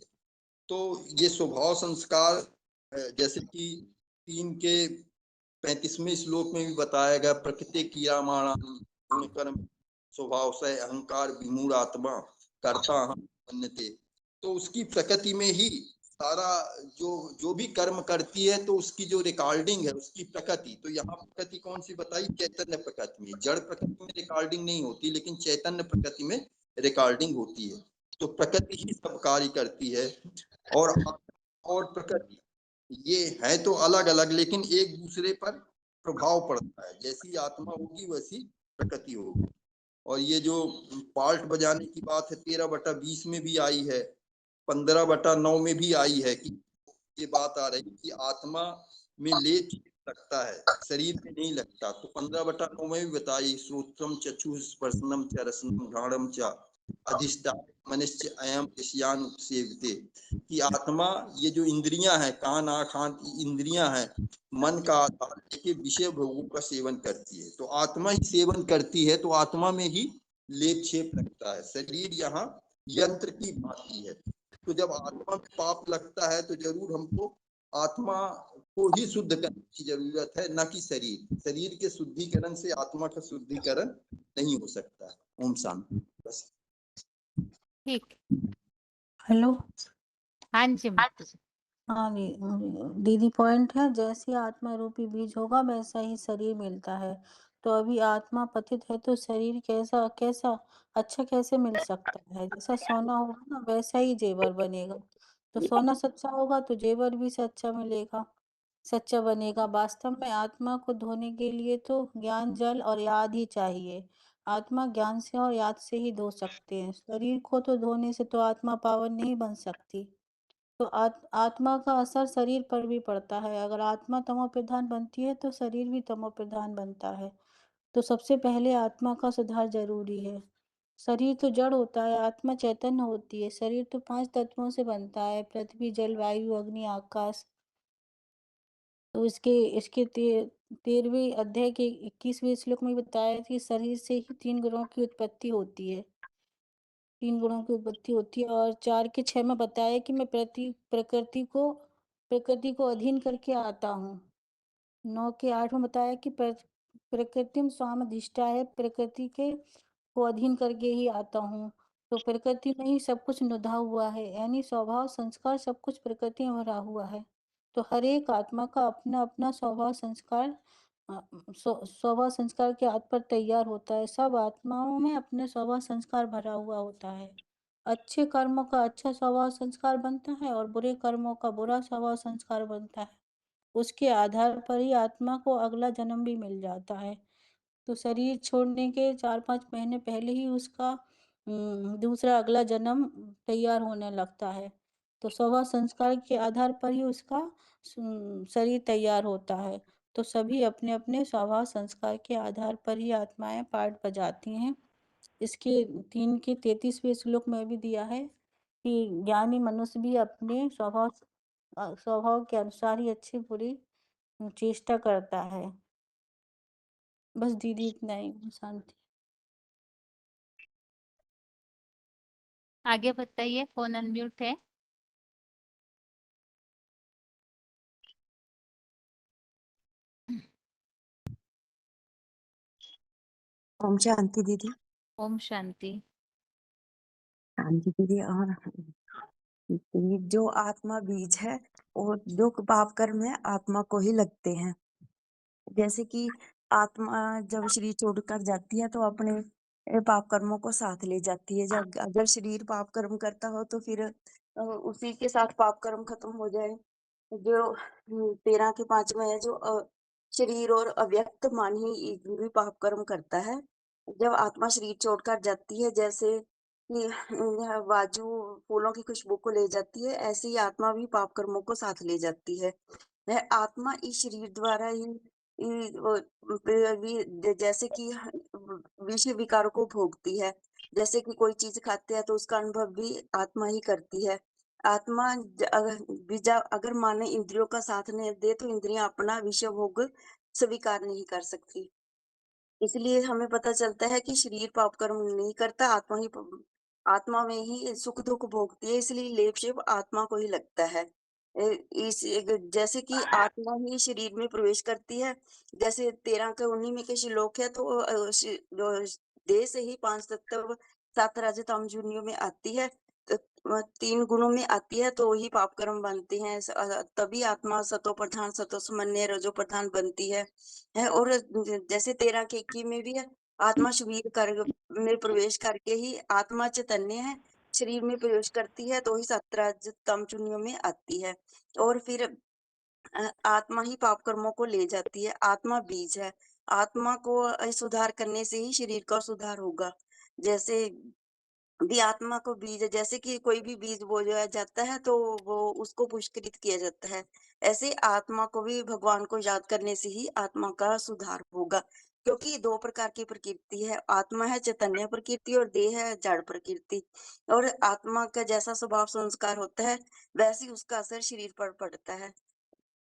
तो ये स्वभाव संस्कार जैसे कि 3 के 35वें श्लोक में भी बताया गया, प्रकृति क्रियामाणा गुण कर्म स्वभाव से अहंकार विमूढ़ आत्मा करता हम अन्यते। तो उसकी प्रकृति में ही सारा जो भी कर्म करती है, तो उसकी जो रिकॉर्डिंग है उसकी प्रकृति। तो यहाँ प्रकृति कौन सी बताई? चैतन्य प्रकृति में। जड़ प्रकृति में रिकॉर्डिंग नहीं होती, लेकिन चैतन्य प्रकृति में रिकॉर्डिंग होती है। तो प्रकृति ही सब कार्य करती है। और प्रकृति ये है तो अलग अलग, लेकिन एक दूसरे पर प्रभाव पड़ता है। जैसी आत्मा होगी वैसी प्रकृति होगी। और ये जो पार्ट बजाने की बात है 13/20 में भी आई है, 15/9 में भी आई है कि ये बात आ रही कि आत्मा में लेप लगता है, शरीर में नहीं लगता। तो 15/9 में भी बताई, श्रोत्रम चक्षु स्पर्शनम च रसनम घ्राणम च अधिष्ठान मनुष्य अयम ईशान सेवते कि आत्मा ये जो इंद्रियां हैं, कान आँख हाथ इंद्रियां हैं, मन का आधार लेके विषय भोगों का सेवन करती है। तो आत्मा ही सेवन करती है, तो आत्मा में ही लेप छेप लगता है। शरीर यहाँ यंत्र की भांति है। तो जब आत्मा में पाप लगता है तो जरूर हमको आत्मा को ही शुद्ध करने की जरूरत है, न कि शरीर। शरीर के शुद्धिकरण से आत्मा का शुद्धिकरण नहीं हो सकता। ओम शांति। बस ठीक। हेलो। हाँ जी माता जी। हाँ दीदी पॉइंट है, जैसी आत्मा रूपी बीज होगा वैसा ही शरीर मिलता है। तो अभी आत्मा पतित है तो शरीर कैसा कैसा अच्छा कैसे मिल सकता है? जैसा सोना होगा ना वैसा ही जेवर बनेगा। तो सोना सच्चा होगा तो जेवर भी सच्चा मिलेगा, सच्चा बनेगा। वास्तव में आत्मा को धोने के लिए तो ज्ञान जल और याद ही चाहिए। आत्मा ज्ञान से और याद से ही धो सकते हैं। शरीर को तो धोने से तो आत्मा पावन नहीं बन सकती। तो आत्मा का असर शरीर पर भी पड़ता है। अगर आत्मा तमो प्रधान बनती है तो शरीर भी तमो प्रधान बनता है। तो सबसे पहले आत्मा का सुधार जरूरी है। शरीर तो जड़ होता है, आत्मा चैतन्य होती है। शरीर तो 5 तत्वों से बनता है, पृथ्वी जल वायु अग्नि आकाश। तो इसके इसके 13वें अध्याय के 21वें श्लोक में बताया कि शरीर से ही 3 गुणों की उत्पत्ति होती है। 3 गुणों की उत्पत्ति होती है। और 4 के 6 में बताया कि मैं प्रकृति को अधीन करके आता हूँ। 9 के 8 में बताया कि प्रकृतिम स्वाम अधिष्ठा है, प्रकृति के को अधीन करके ही आता हूँ। तो प्रकृति में ही सब कुछ नुधा हुआ है, यानी स्वभाव संस्कार सब कुछ प्रकृति में भरा हुआ है। तो हर एक आत्मा का अपना अपना स्वभाव संस्कार स्वभाव संस्कार के आधार पर तैयार होता है। सब आत्माओं में अपने स्वभाव संस्कार भरा हुआ होता है। अच्छे कर्मों का अच्छा स्वभाव संस्कार बनता है और बुरे कर्मों का बुरा स्वभाव संस्कार बनता है। उसके आधार पर ही आत्मा को अगला जन्म भी मिल जाता है। तो शरीर छोड़ने के 4-5 महीने पहले ही उसका दूसरा अगला जन्म तैयार होने लगता है। तो स्वभाव संस्कार के आधार पर ही उसका शरीर तैयार होता है। तो सभी अपने अपने स्वभाव संस्कार के आधार पर ही आत्माएं पाठ बजाती हैं। इसके 3 के 33वें श्लोक में भी दिया है कि ज्ञानी मनुष्य भी अपने स्वभाव के अनुसार ही अच्छी बुरी चेष्टा करता है। बस दीदी इतना ही। शांति। आगे बताइए, फोन अनम्यूट है। ओम शांति दीदी। ओम शांति। हाँ जी दीदी। और ये जो आत्मा बीज है और जो पाप कर्म है आत्मा को ही लगते हैं। जैसे कि आत्मा जब शरीर छोड़कर जाती है तो अपने पाप कर्मों को साथ ले जाती है। जब अगर शरीर पाप कर्म करता हो तो फिर उसी के साथ पाप कर्म खत्म हो जाए। जो 13 के 5 में है, जो शरीर और अव्यक्त मन ही भी पाप कर्म करता है। जब आत्मा शरीर छोड़कर जाती है, जैसे कि बाजू फूलों की खुशबू को ले जाती है, ऐसे ही आत्मा भी पाप कर्मों को साथ ले जाती है। वह आत्मा इस शरीर द्वारा ही जैसे कि विषय विकारों को भोगती है। जैसे कि कोई चीज खाते हैं तो उसका अनुभव भी आत्मा ही करती है। आत्मा अगर माने इंद्रियों का साथ नहीं दे तो इंद्रियां अपना विषय भोग स्वीकार नहीं कर सकती। इसलिए हमें पता चलता है कि शरीर पाप कर्म नहीं करता, आत्मा में ही सुख दुख भोगती है। इसलिए लेप शेप आत्मा को ही लगता है। जैसे कि आत्मा ही शरीर में प्रवेश करती है। जैसे 13 के 19 में के श्लोक है, तो देह से ही 5 तत्व 7 राजस तम योनियों में आती है। तो 3 गुणों में आती है तो ही पाप कर्म बनते हैं। तभी आत्मा सतो प्रधान सतो सामान्य रजो प्रधान बनती है। और जैसे 13 के 21 में भी है, आत्मा शरीर में प्रवेश करके ही आत्मा चैतन्य है, शरीर में प्रवेश करती है तो ही 7 राजस तम योनियों में आती है। और फिर आत्मा ही पाप कर्मों को ले जाती है। आत्मा बीज है। आत्मा को सुधार करने से ही शरीर का सुधार होगा। जैसे भी आत्मा को बीज है, जैसे कि कोई भी बीज बोया जाता है तो वो उसको पुष्कृत किया जाता है। ऐसे आत्मा को भी भगवान को याद करने से ही आत्मा का सुधार होगा। क्योंकि दो प्रकार की प्रकृति है, आत्मा है चैतन्य प्रकृति और देह है जड़ प्रकृति। और आत्मा का जैसा स्वभाव संस्कार होता है वैसे ही उसका असर शरीर पर पड़ता है।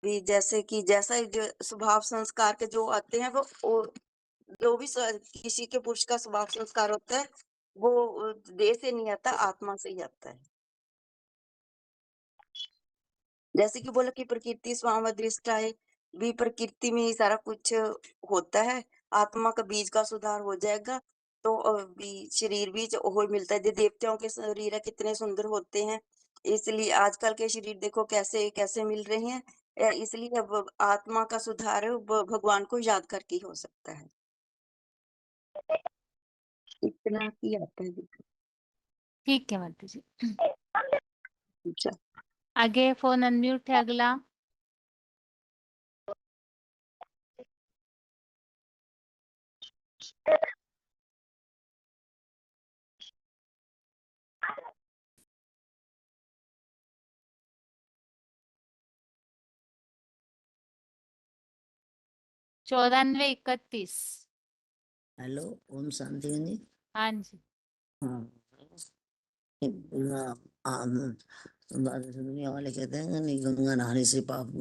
भी जैसे कि जैसा जो स्वभाव संस्कार के जो आते हैं वो जो भी किसी के पुरुष का स्वभाव संस्कार होता है वो देह से नहीं आता, आत्मा से ही आता है। जैसे कि बोला कि प्रकृति स्वामदृष्ट है, भी प्रकृति में ही सारा कुछ होता है। आत्मा का बीज का सुधार हो जाएगा तो भी शरीर भी हो मिलता है। जो देवताओं के शरीर है कितने सुंदर होते हैं, इसलिए आजकल के शरीर देखो कैसे कैसे मिल रहे हैं। इसलिए अब आत्मा का सुधार है वो भगवान को याद करके ही हो सकता है। इतना ही आता है। ठीक है माता जी। अच्छा, आगे फोन अनम्यूट है अगला। चौरानवे 31। हेलो, ओम शांति जी। हाँ जी। हाँ, दुनिया वाले कहते हैं नहीं गंगा नहाने से पाप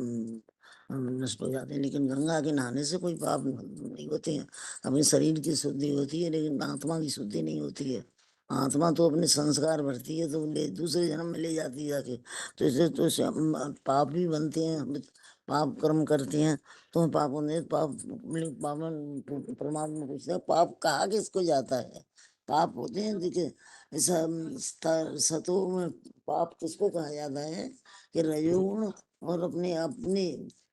नष्ट हो जाते हैं, लेकिन गंगा के नहाने से कोई पाप नहीं होते हैं। अपने शरीर की शुद्धि होती है लेकिन आत्मा की शुद्धि नहीं होती है। आत्मा तो अपने संस्कार भरती है तो दूसरे जन्म में ले जाती है जाके। तो इससे तो पाप भी बनते हैं, हम पाप कर्म करते हैं तो पाप होने पाप परमात्मा पूछता है पाप कहाँ किसको जाता है। पाप होते हैं देखिए सतो में पाप किसको कहा जाता है कि रजोगुण और अपने अपने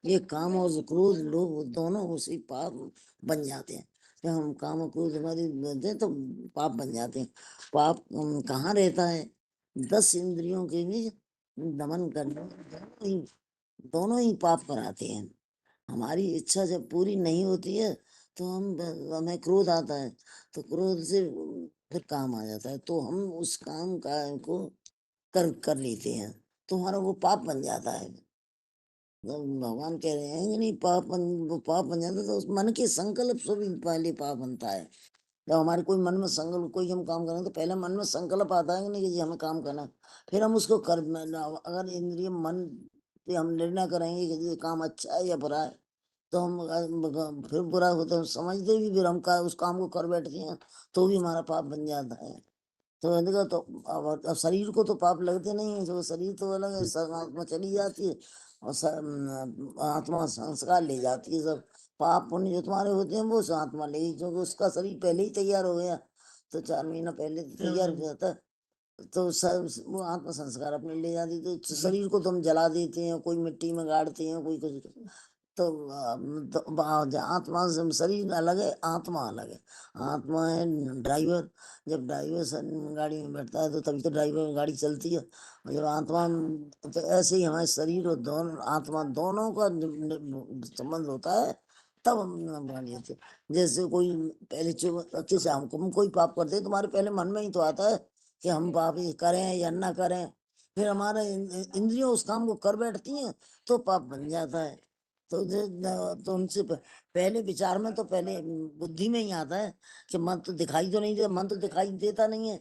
ये काम और क्रोध लोभ दोनों उसी पाप बन जाते हैं। जब हम काम और क्रोध हमारी बनते हैं तो पाप बन जाते हैं। पाप कहाँ रहता है? 10 इंद्रियों के भी दमन करने दोनों ही पाप कराते हैं। हमारी इच्छा जब पूरी नहीं होती है तो हमें क्रोध आता है, तो क्रोध से फिर काम आ जाता है तो हम उस काम का को कर लेते हैं तो हमारा वो पाप बन जाता है। तो भगवान कह रहे हैं कि नहीं वो पाप बन जाता है तो उस मन के संकल्प से भी पहले पाप बनता है। जब हमारे कोई मन में संकल्प कोई हम काम करें तो पहले मन में संकल्प आता है कि नहीं कि जी हमें काम करना है, फिर हम उसको कर अगर इंद्रिय मन से हम निर्णय करेंगे कि ये काम अच्छा है या बुरा है तो हम फिर बुरा होता है समझते भी फिर हम उस काम को कर बैठते हैं तो भी हमारा पाप बन जाता है। तो देखो तो अब शरीर को तो पाप लगते नहीं है, जो शरीर तो अलग है, आत्मा चली जाती है और आत्मा संस्कार ले जाती है। सब पाप पुण्य जो तुम्हारे होते हैं वो आत्मा ले, जो उसका शरीर पहले ही तैयार हो गया तो 4 महीना पहले तैयार हो जाता है तो सब वो आत्मा संस्कार अपने ले जाती। तो शरीर को तो हम जला देते हैं, कोई मिट्टी में गाड़ते हैं, कोई कुछ। तो आत्मा से शरीर अलग है, आत्मा अलग है। आत्मा है ड्राइवर, जब ड्राइवर गाड़ी में बैठता है तो तभी तो ड्राइवर गाड़ी चलती है। और जब आत्मा तो ऐसे ही हमारे शरीर और दोनों आत्मा दोनों का संबंध होता है तब हम गाड़ी आते। जैसे कोई पहले अच्छे से हम कोई पाप करते हैं तुम्हारे पहले मन में ही तो आता है कि हम पाप ये करें या ना करें, फिर हमारे इंद्रियों उस काम को कर बैठती हैं तो पाप बन जाता है। तो उनसे पहले विचार में तो पहले बुद्धि में ही आता है कि मन तो दिखाई तो नहीं देता, मन तो दिखाई देता नहीं है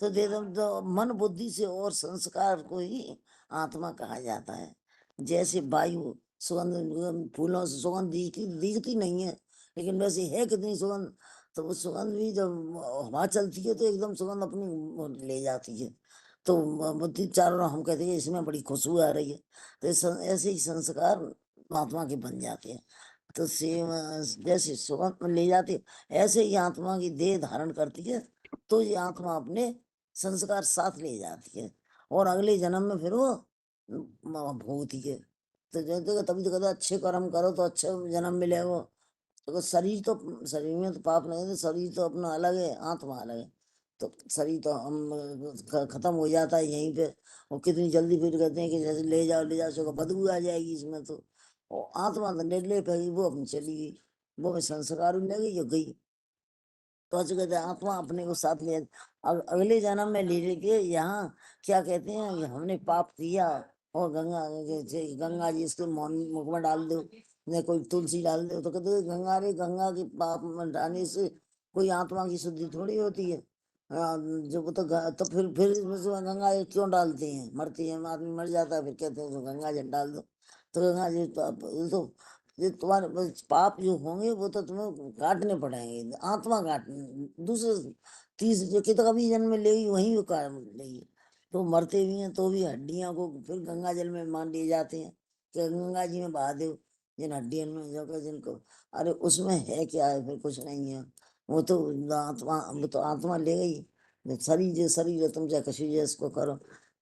तो तो मन बुद्धि से और संस्कार को ही आत्मा कहा जाता है। जैसे वायु सुगंध फूलों से सुगंध दिखती नहीं है लेकिन वैसे है कितनी सुगंध, तो वो सुगंध भी जब हवा चलती है तो एकदम सुगंध अपनी ले जाती है। तो बुद्धि चारों हम कहते हैं इसमें बड़ी खुशबू आ रही है। तो ऐसे ही संस्कार आत्मा के बन जाते हैं। तो सेम जैसे सुगंध ले जाती है ऐसे ही आत्मा की देह धारण करती है तो ये आत्मा अपने संस्कार साथ ले जाती है और अगले जन्म में फिर वो भोगती है। तो जैसे तभी तो कहते अच्छे कर्म करो तो अच्छे जन्म मिलेगा। तो शरीर में तो पाप नहीं है, शरीर तो अपना अलग है, आत्मा अलग है। तो शरीर तो हम खत्म हो जाता है यहीं पे और कितनी जल्दी फिर कहते हैं कि जैसे ले जाओ सो बदबू आ जाएगी इसमें। तो और आत्मा तो निर्लेप है, वो अपनी चली गई, वो संस्कार ले गई जो गई। तो अच्छे कहते हैं आत्मा अपने को साथ ले अगले जन्म में ले लेके यहाँ क्या कहते हैं हमने पाप किया और गंगा जी इसके मुख में डाल दो न कोई तुलसी डाल दे तो कहते गंगा रे, गंगा के पाप मिटाने से कोई आत्मा की शुद्धि थोड़ी होती है। जो तो फिर इसमें से गंगा जल क्यों डालते हैं? मरती है आदमी, मर जाता है, फिर कहते हैं तो गंगा जल डाल दो। तो गंगा जल तो ये तुम्हारे पाप जो होंगे वो तो तुम्हें काटने पड़ेंगे, आत्मा काटने दूसरे तीसरे कि तो कभी जन्म में लेगी वही वो काट लेगी। तो मरते भी हैं तो भी हड्डियां को फिर गंगा जल में मान लिए जाते हैं कि गंगा जी में बहा दो जिन हड्डियों में, जो जिनको, अरे उसमें है क्या है? फिर कुछ नहीं है, वो तो आत्मा ले गई। शरीर है, तुम चाहे कशी जैसे इसको करो।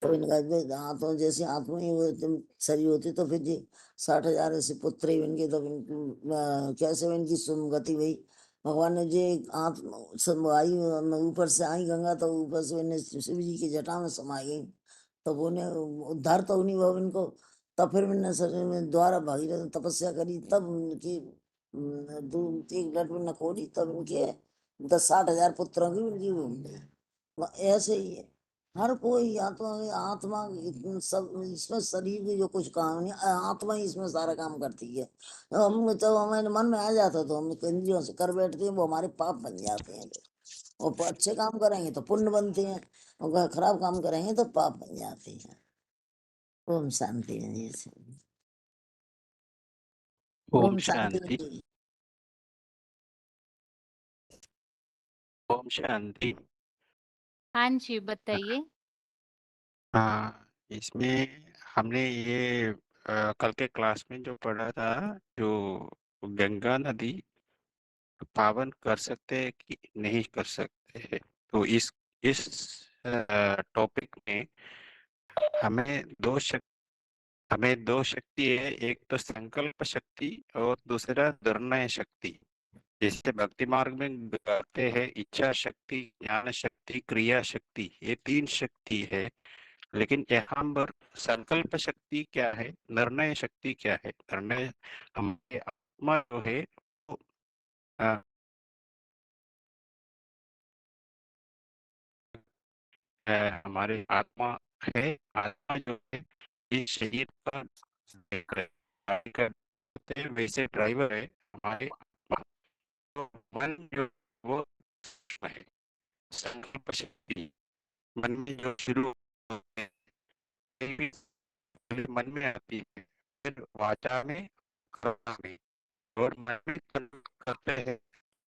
तो इनका आत्मा जैसे आत्मा ही वो तुम शरीर होती तो फिर जी 60,000 ऐसे पुत्र ही इनके, तो कैसे इनकी सुमगति हुई? भगवान ने जे आत्मा आई, ऊपर से आई गंगा तो ऊपर से इन्हें शिव जी की जटा में समा गई। तो वो ने उद्धार तो नहीं हुआ इनको। तब फिर मैंने शरीर में द्वारा भागीरथ तपस्या करी, तब उनकी एक लट में नकोरी, तब उनके 60,000 पुत्रों की उनकी वो हो गई। ऐसे ही है हर कोई आत्मा आत्मा सब इसमें शरीर की जो कुछ काम नहीं, आत्मा ही इसमें सारा काम करती है। हम जब हमारे मन में आ जाता तो हम इंद्रियों से कर बैठते हैं, वो हमारे पाप बन जाते हैं। और अच्छे काम करेंगे तो पुण्य बनते हैं, और खराब काम करेंगे तो पाप बन जाते हैं। ओम शांति है जी। ओम ओम शांति शांति। जी। ओम शांति। हाँ जी, बताइए। हाँ, इसमें हमने ये कल के क्लास में जो पढ़ा था, जो गंगा नदी पावन कर सकते हैं कि नहीं कर सकते हैं, तो इस टॉपिक में हमें दो शक्ति है, एक तो संकल्प शक्ति और दूसरा निर्णय शक्ति। जैसे भक्ति मार्ग में कहते हैं इच्छा शक्ति, ज्ञान शक्ति, क्रिया शक्ति, ये 3 शक्ति है। लेकिन यहाँ पर संकल्प शक्ति क्या है, निर्णय शक्ति क्या है? निर्णय हमारे आत्मा जो है वो हमारे आत्मा है। आत्मा जो है इस शरीर का वैसे ड्राइवर है हमारे आत्मा। तो मन जो वो है संकल्प शक्ति, मन में जो शुरू होते हैं, पहले मन में आती है, फिर वाचा में, कर्म में। और मन में करते हैं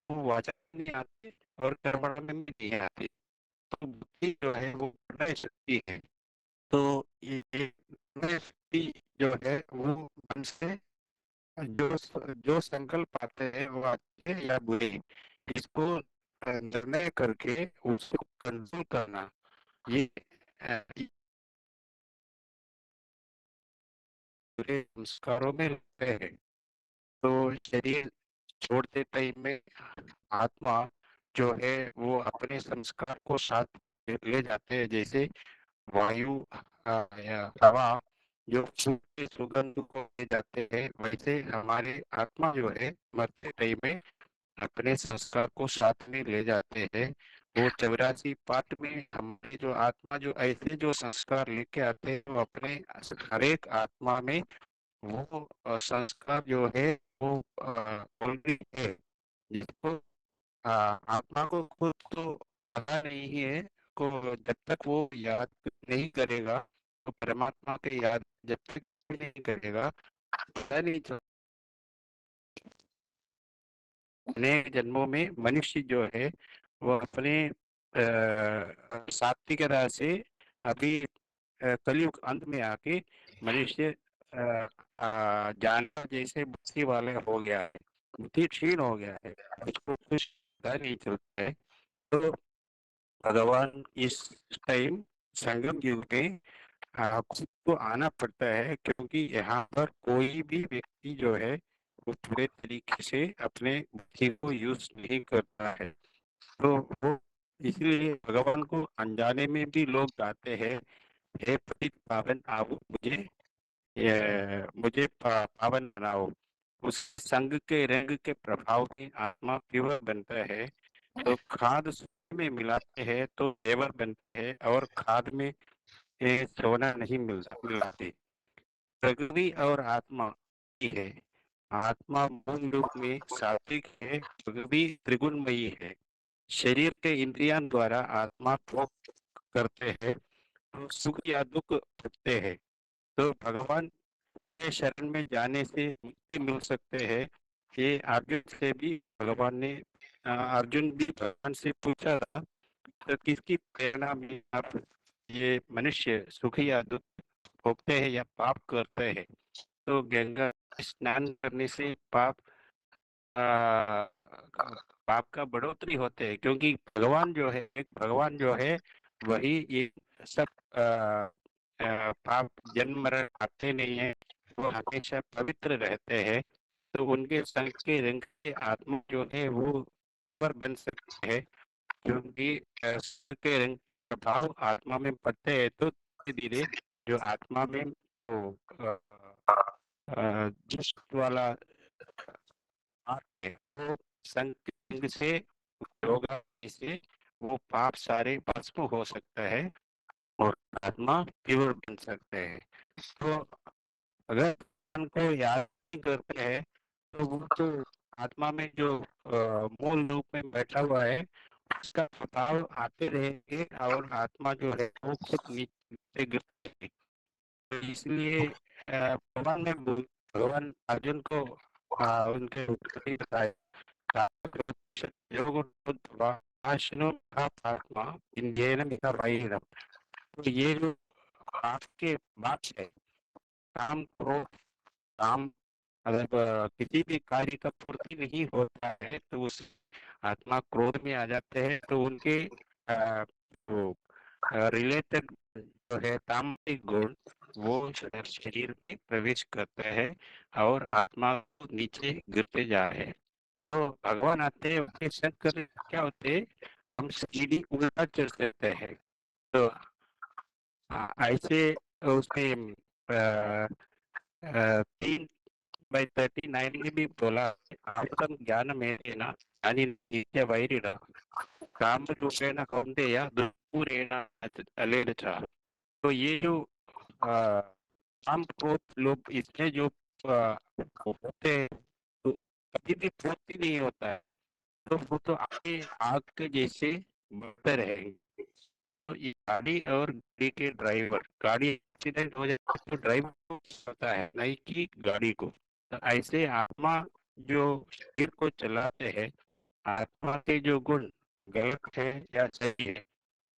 वो वाचा में नहीं आती और कर्म में भी नहीं आती। तो बुद्धि जो है वो निर्णय शक्ति है। तो ये निर्णय शक्ति जो है वो मन से जो संकल्प आते हैं वो अच्छे या बुरे, इसको निर्णय करके उसको कंट्रोल करना, ये बुरे संस्कारों में रहते हैं। तो शरीर छोड़ते टाइम में आत्मा जो है वो अपने संस्कार को साथ ले जाते हैं। जैसे वायु या हवा जो फूल की सुगंध को ले जाते हैं, वैसे हमारे आत्मा जो है मरते टाइम में अपने संस्कार को साथ में ले जाते हैं। वो 84 पाठ में हमारी जो आत्मा जो ऐसे जो संस्कार लेके आते हैं, वो अपने हर एक आत्मा में वो संस्कार जो है वो ऑलरेडी है, जिसको आत्मा को खुद तो पता नहीं है। को जब तक वो याद नहीं करेगा, तो परमात्मा के याद जब तक नहीं करेगा, पता नहीं चल अपने जन्मों में मनुष्य जो है वो अपने सात्विक राह से अभी कलयुग अंत में आके मनुष्य जानवर जैसे बुद्धि वाले हो गया है, बुद्धि क्षीण हो गया है, उसको कुछ पता नहीं चलता है। तो भगवान इस टाइम संगम युग में खुद को आना पड़ता है, क्योंकि यहाँ पर कोई भी व्यक्ति जो है वो पूरे तरीके से अपने बुद्धि को यूज नहीं करता है। तो वो इसलिए भगवान को अनजाने में भी लोग गाते हैं, हे पतित पावन आओ मुझे पावन बनाओ। उस संग के रंग के प्रभाव में आत्मा प्योर बनता है। तो खाद में मिलाते हैं तो जेवर बनते हैं, और खाद में सोना नहीं मिलाते। प्रकृति और आत्मा ही है, आत्मा मूल रूप में सात्विक है, भी त्रिगुणमयी है। शरीर के इंद्रियों द्वारा आत्मा भोग करते हैं तो सुख या दुख भोगते हैं। तो भगवान के शरण में जाने से मुक्ति मिल सकते हैं। ये अर्जुन से भी भगवान ने अर्जुन भी भगवान से पूछा था, तो किसकी प्रेरणा में आप ये मनुष्य सुख या दुख भोगते हैं या पाप करते हैं। तो गंगा स्नान करने से आ, पाप का बढ़ोतरी होते हैं, क्योंकि भगवान जो है वही ये सब पाप जन्म मरण आते नहीं है, वो हमेशा पवित्र रहते हैं। तो उनके संग के रंग के आत्मा जो है वो पर बन सकते हैं, क्योंकि संग के रंग का प्रभाव आत्मा में पड़ते हैं तो धीरे धीरे जो आत्मा में वो दुष्ट वाला है वो संग से योगा से वो पाप सारे भस्म हो सकता है और आत्मा प्योर बन सकते हैं। तो अगर भगवान को याद नहीं करते हैं तो वो तो आत्मा में जो मूल रूप में बैठा हुआ है उसका प्रभाव आते रहेंगे और आत्मा जो है वो खुद नीचे गिरते है। तो इसलिए भगवान अर्जुन को उनके उत्तर ही बताया, आत्मा इंद्रियण मिथा बाह्यम। तो ये जो आपके बात है, काम क्रोध काम, मतलब किसी भी कार्य का पूर्ति नहीं होता है तो उस आत्मा क्रोध में आ जाते हैं, तो उनके रिलेटेड जो है तामसिक गुण वो शरीर में प्रवेश करते हैं और आत्मा को नीचे गिरते जा रहे हैं। तो भगवान आते हैं उनके संग करने से क्या होते हैं, हम सीढ़ी उल्टा चढ़ सकते हैं। तो ऐसे उसमें 3/39 में भी बोला, आत्म ज्ञान में ना यानी नित्य वैरिण काम रूपेण कौन्तेय दुर्गुणेन अलेरचा। तो ये जो काम क्रोध लोग इसमें जो होते हैं तो कभी भी पूर्ति नहीं होता है, तो वो तो आपके आग के जैसे बढ़ते रहेंगे। तो ये गाड़ी और गाड़ी के ड्राइवर, गाड़ी एक्सीडेंट हो जाए तो ड्राइवर को पता है, नहीं कि गाड़ी को। तो ऐसे आत्मा जो शरीर को चलाते हैं, आत्मा के जो गुण गलत है या सही है,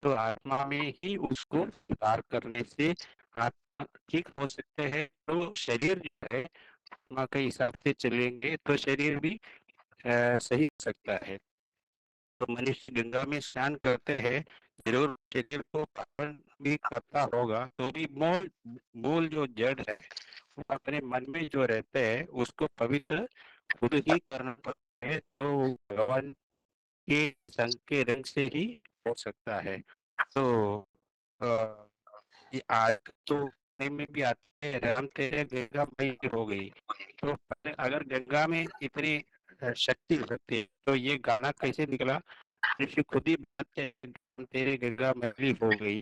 तो आत्मा में ही उसको सुधार करने से आत्मा ठीक हो सकते हैं। तो शरीर जो है आत्मा के हिसाब से चलेंगे तो शरीर भी सही हो सकता है। तो मनुष्य गंगा में स्नान करते हैं, जरूर शरीर को पावन भी करता होगा, तो भी मूल मूल जो जड़ है वो अपने मन में जो रहते हैं उसको पवित्र खुद ही करना पड़ता है। तो भगवान के संग के रंग से ही हो सकता है। तो अ, ये आज तो में भी आते हैं, राम तेरे गंगा मई हो गई। तो अगर गंगा में इतनी शक्ति होती तो ये गाना कैसे निकला, ऋषि खुद ही बताते हैं, तेरे गंगा मैली हो गई।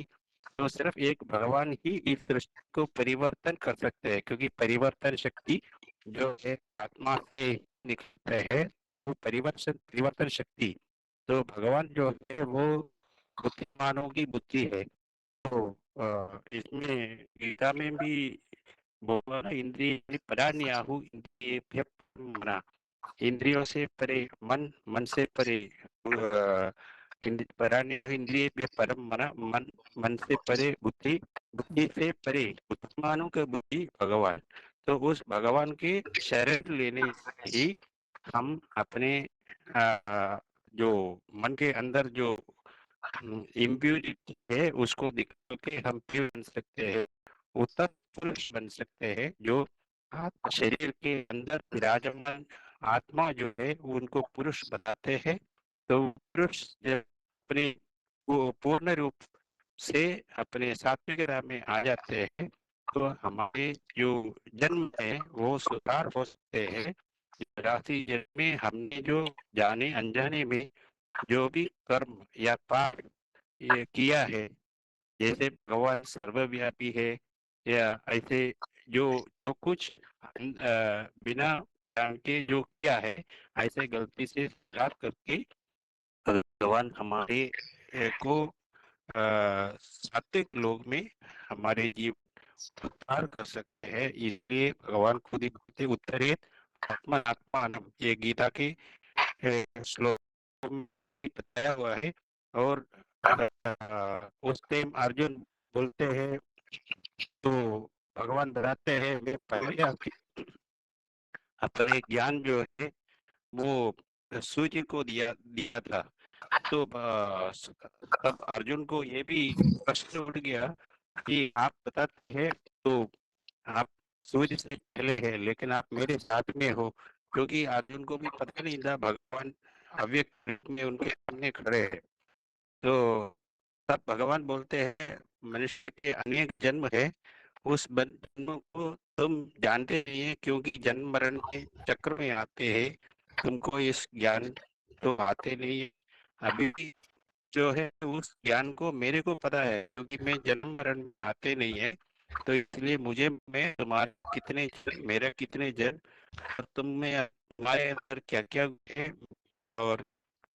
तो सिर्फ एक भगवान ही इस सृष्टि को परिवर्तन कर सकते हैं, क्योंकि परिवर्तन शक्ति जो है आत्मा से निकलता है, वो परिवर्तन परिवर्तन शक्ति तो भगवान जो है वो बुद्धिमानों की बुद्धि है। तो इसमें गीता में भी बोला ना, इंद्रिय परान्याहु इंद्रिय मना, इंद्रियों से परे मन, मन से परे इंद्रिय परम मना, मन मन से परे बुद्धि, बुद्धि से परे बुद्धिमानों के बुद्धि भगवान। तो उस भगवान के शरण लेने से ही हम अपने जो मन के अंदर जो इम्प्यूरिटी है उसको निकाल के हम प्योर बन सकते हैं, उत्तम पुरुष बन सकते हैं। जो शरीर के अंदर विराजमान आत्मा जो है उनको पुरुष बताते हैं। तो पुरुष जब अपने पूर्ण रूप से अपने सात्विक राह में आ जाते हैं तो हमारे जो जन्म है वो सुधार हो सकते हैं। राशि जन्म में हमने जो जाने अनजाने में जो भी कर्म या पाप ये किया है, जैसे भगवान सर्वव्यापी है या ऐसे जो जो कुछ बिना जान के जो किया है, ऐसे गलती से स्वीकार करके भगवान हमारे को सात्विक लोग में हमारे जीव उद्धार कर सकते हैं। इसलिए भगवान खुद ही बोलते उत्तरेत आत्मा आत्मा, ये गीता के श्लोक में बताया हुआ है। और उस टाइम अर्जुन बोलते हैं तो भगवान बताते हैं मैं पहले अपने ज्ञान जो है वो सूर्य को दिया दिया था। तो तब अर्जुन को ये भी प्रश्न उठ गया कि आप बताते हैं तो आप सूर्य से पहले है, लेकिन आप मेरे साथ में हो। क्योंकि अर्जुन को भी पता नहीं था भगवान अव्यक्त रूप में उनके सामने खड़े हैं। तो तब भगवान बोलते हैं मनुष्य के अनेक जन्म है, उस जन्मों को तुम जानते नहीं है, क्योंकि जन्म मरण के चक्र में आते हैं। तुमको इस ज्ञान तो आते नहीं है। अभी भी जो है उस ज्ञान को मेरे को पता है, क्योंकि मैं जन्म मरण में आते नहीं है। तो इसलिए मुझे मैं तुम्हारे कितने जन्म, मेरा कितने जन्म, और तुम में तुम्हारे अंदर क्या क्या है, और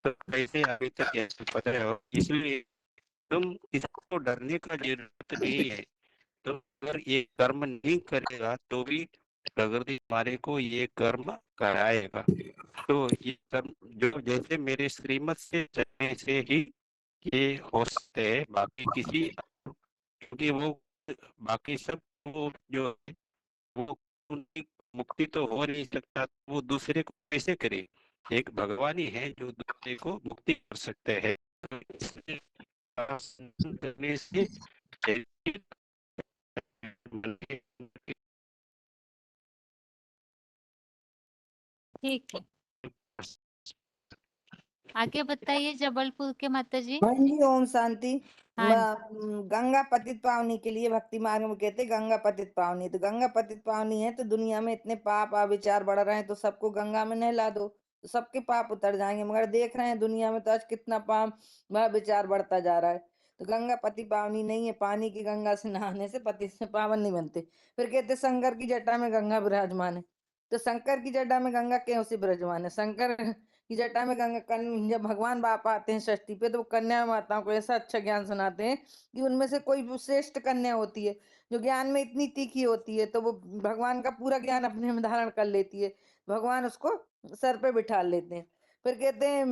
तो कैसे अभी तक कैसे पता है। और इसलिए तुम इसको डरने का जरूरत नहीं है। तो अगर ये कर्म नहीं करेगा तो भी प्रकृति तुम्हारे को ये कर्म कराएगा। तो ये कर्म जो जैसे मेरे श्रीमत से चलने से ही ये हो सकते हैं, बाकी किसी, क्योंकि वो बाकी सब वो जो है, वो उनकी मुक्ति तो हो नहीं सकता, वो दूसरे को कैसे करे। एक भगवान ही है जो दूसरे को मुक्ति कर सकते हैं। तो इसलिए करने से शरीर ठीक है, आगे बताइए जबलपुर के माता जी। हाँ जी, ओम शांति। हाँ गंगा पतित पावनी के लिए भक्ति मार्ग में कहते हैं गंगा पतित पावनी। तो गंगा पतित पावनी है तो दुनिया में इतने पाप विचार बढ़ रहे हैं, तो सबको गंगा में नहला दो तो सबके पाप उतर जाएंगे। मगर देख रहे हैं दुनिया में तो आज कितना पाप विचार बढ़ता जा रहा है। तो गंगा पति पावनी नहीं है। पानी की गंगा से नहाने से पति से पावन नहीं बनते। फिर कहते शंकर की जटा में गंगा विराजमान है। तो शंकर की जटा में गंगा क्यों से विराजमान है? शंकर की जटा में गंगा जब भगवान बाप आते हैं षष्ठी पे तो वो कन्या माताओं को ऐसा अच्छा ज्ञान सुनाते हैं कि उनमें से कोई श्रेष्ठ कन्या होती है जो ज्ञान में इतनी तीखी होती है, तो वो भगवान का पूरा ज्ञान अपने में धारण कर लेती है। भगवान उसको सर पे बिठा लेते हैं। फिर कहते हैं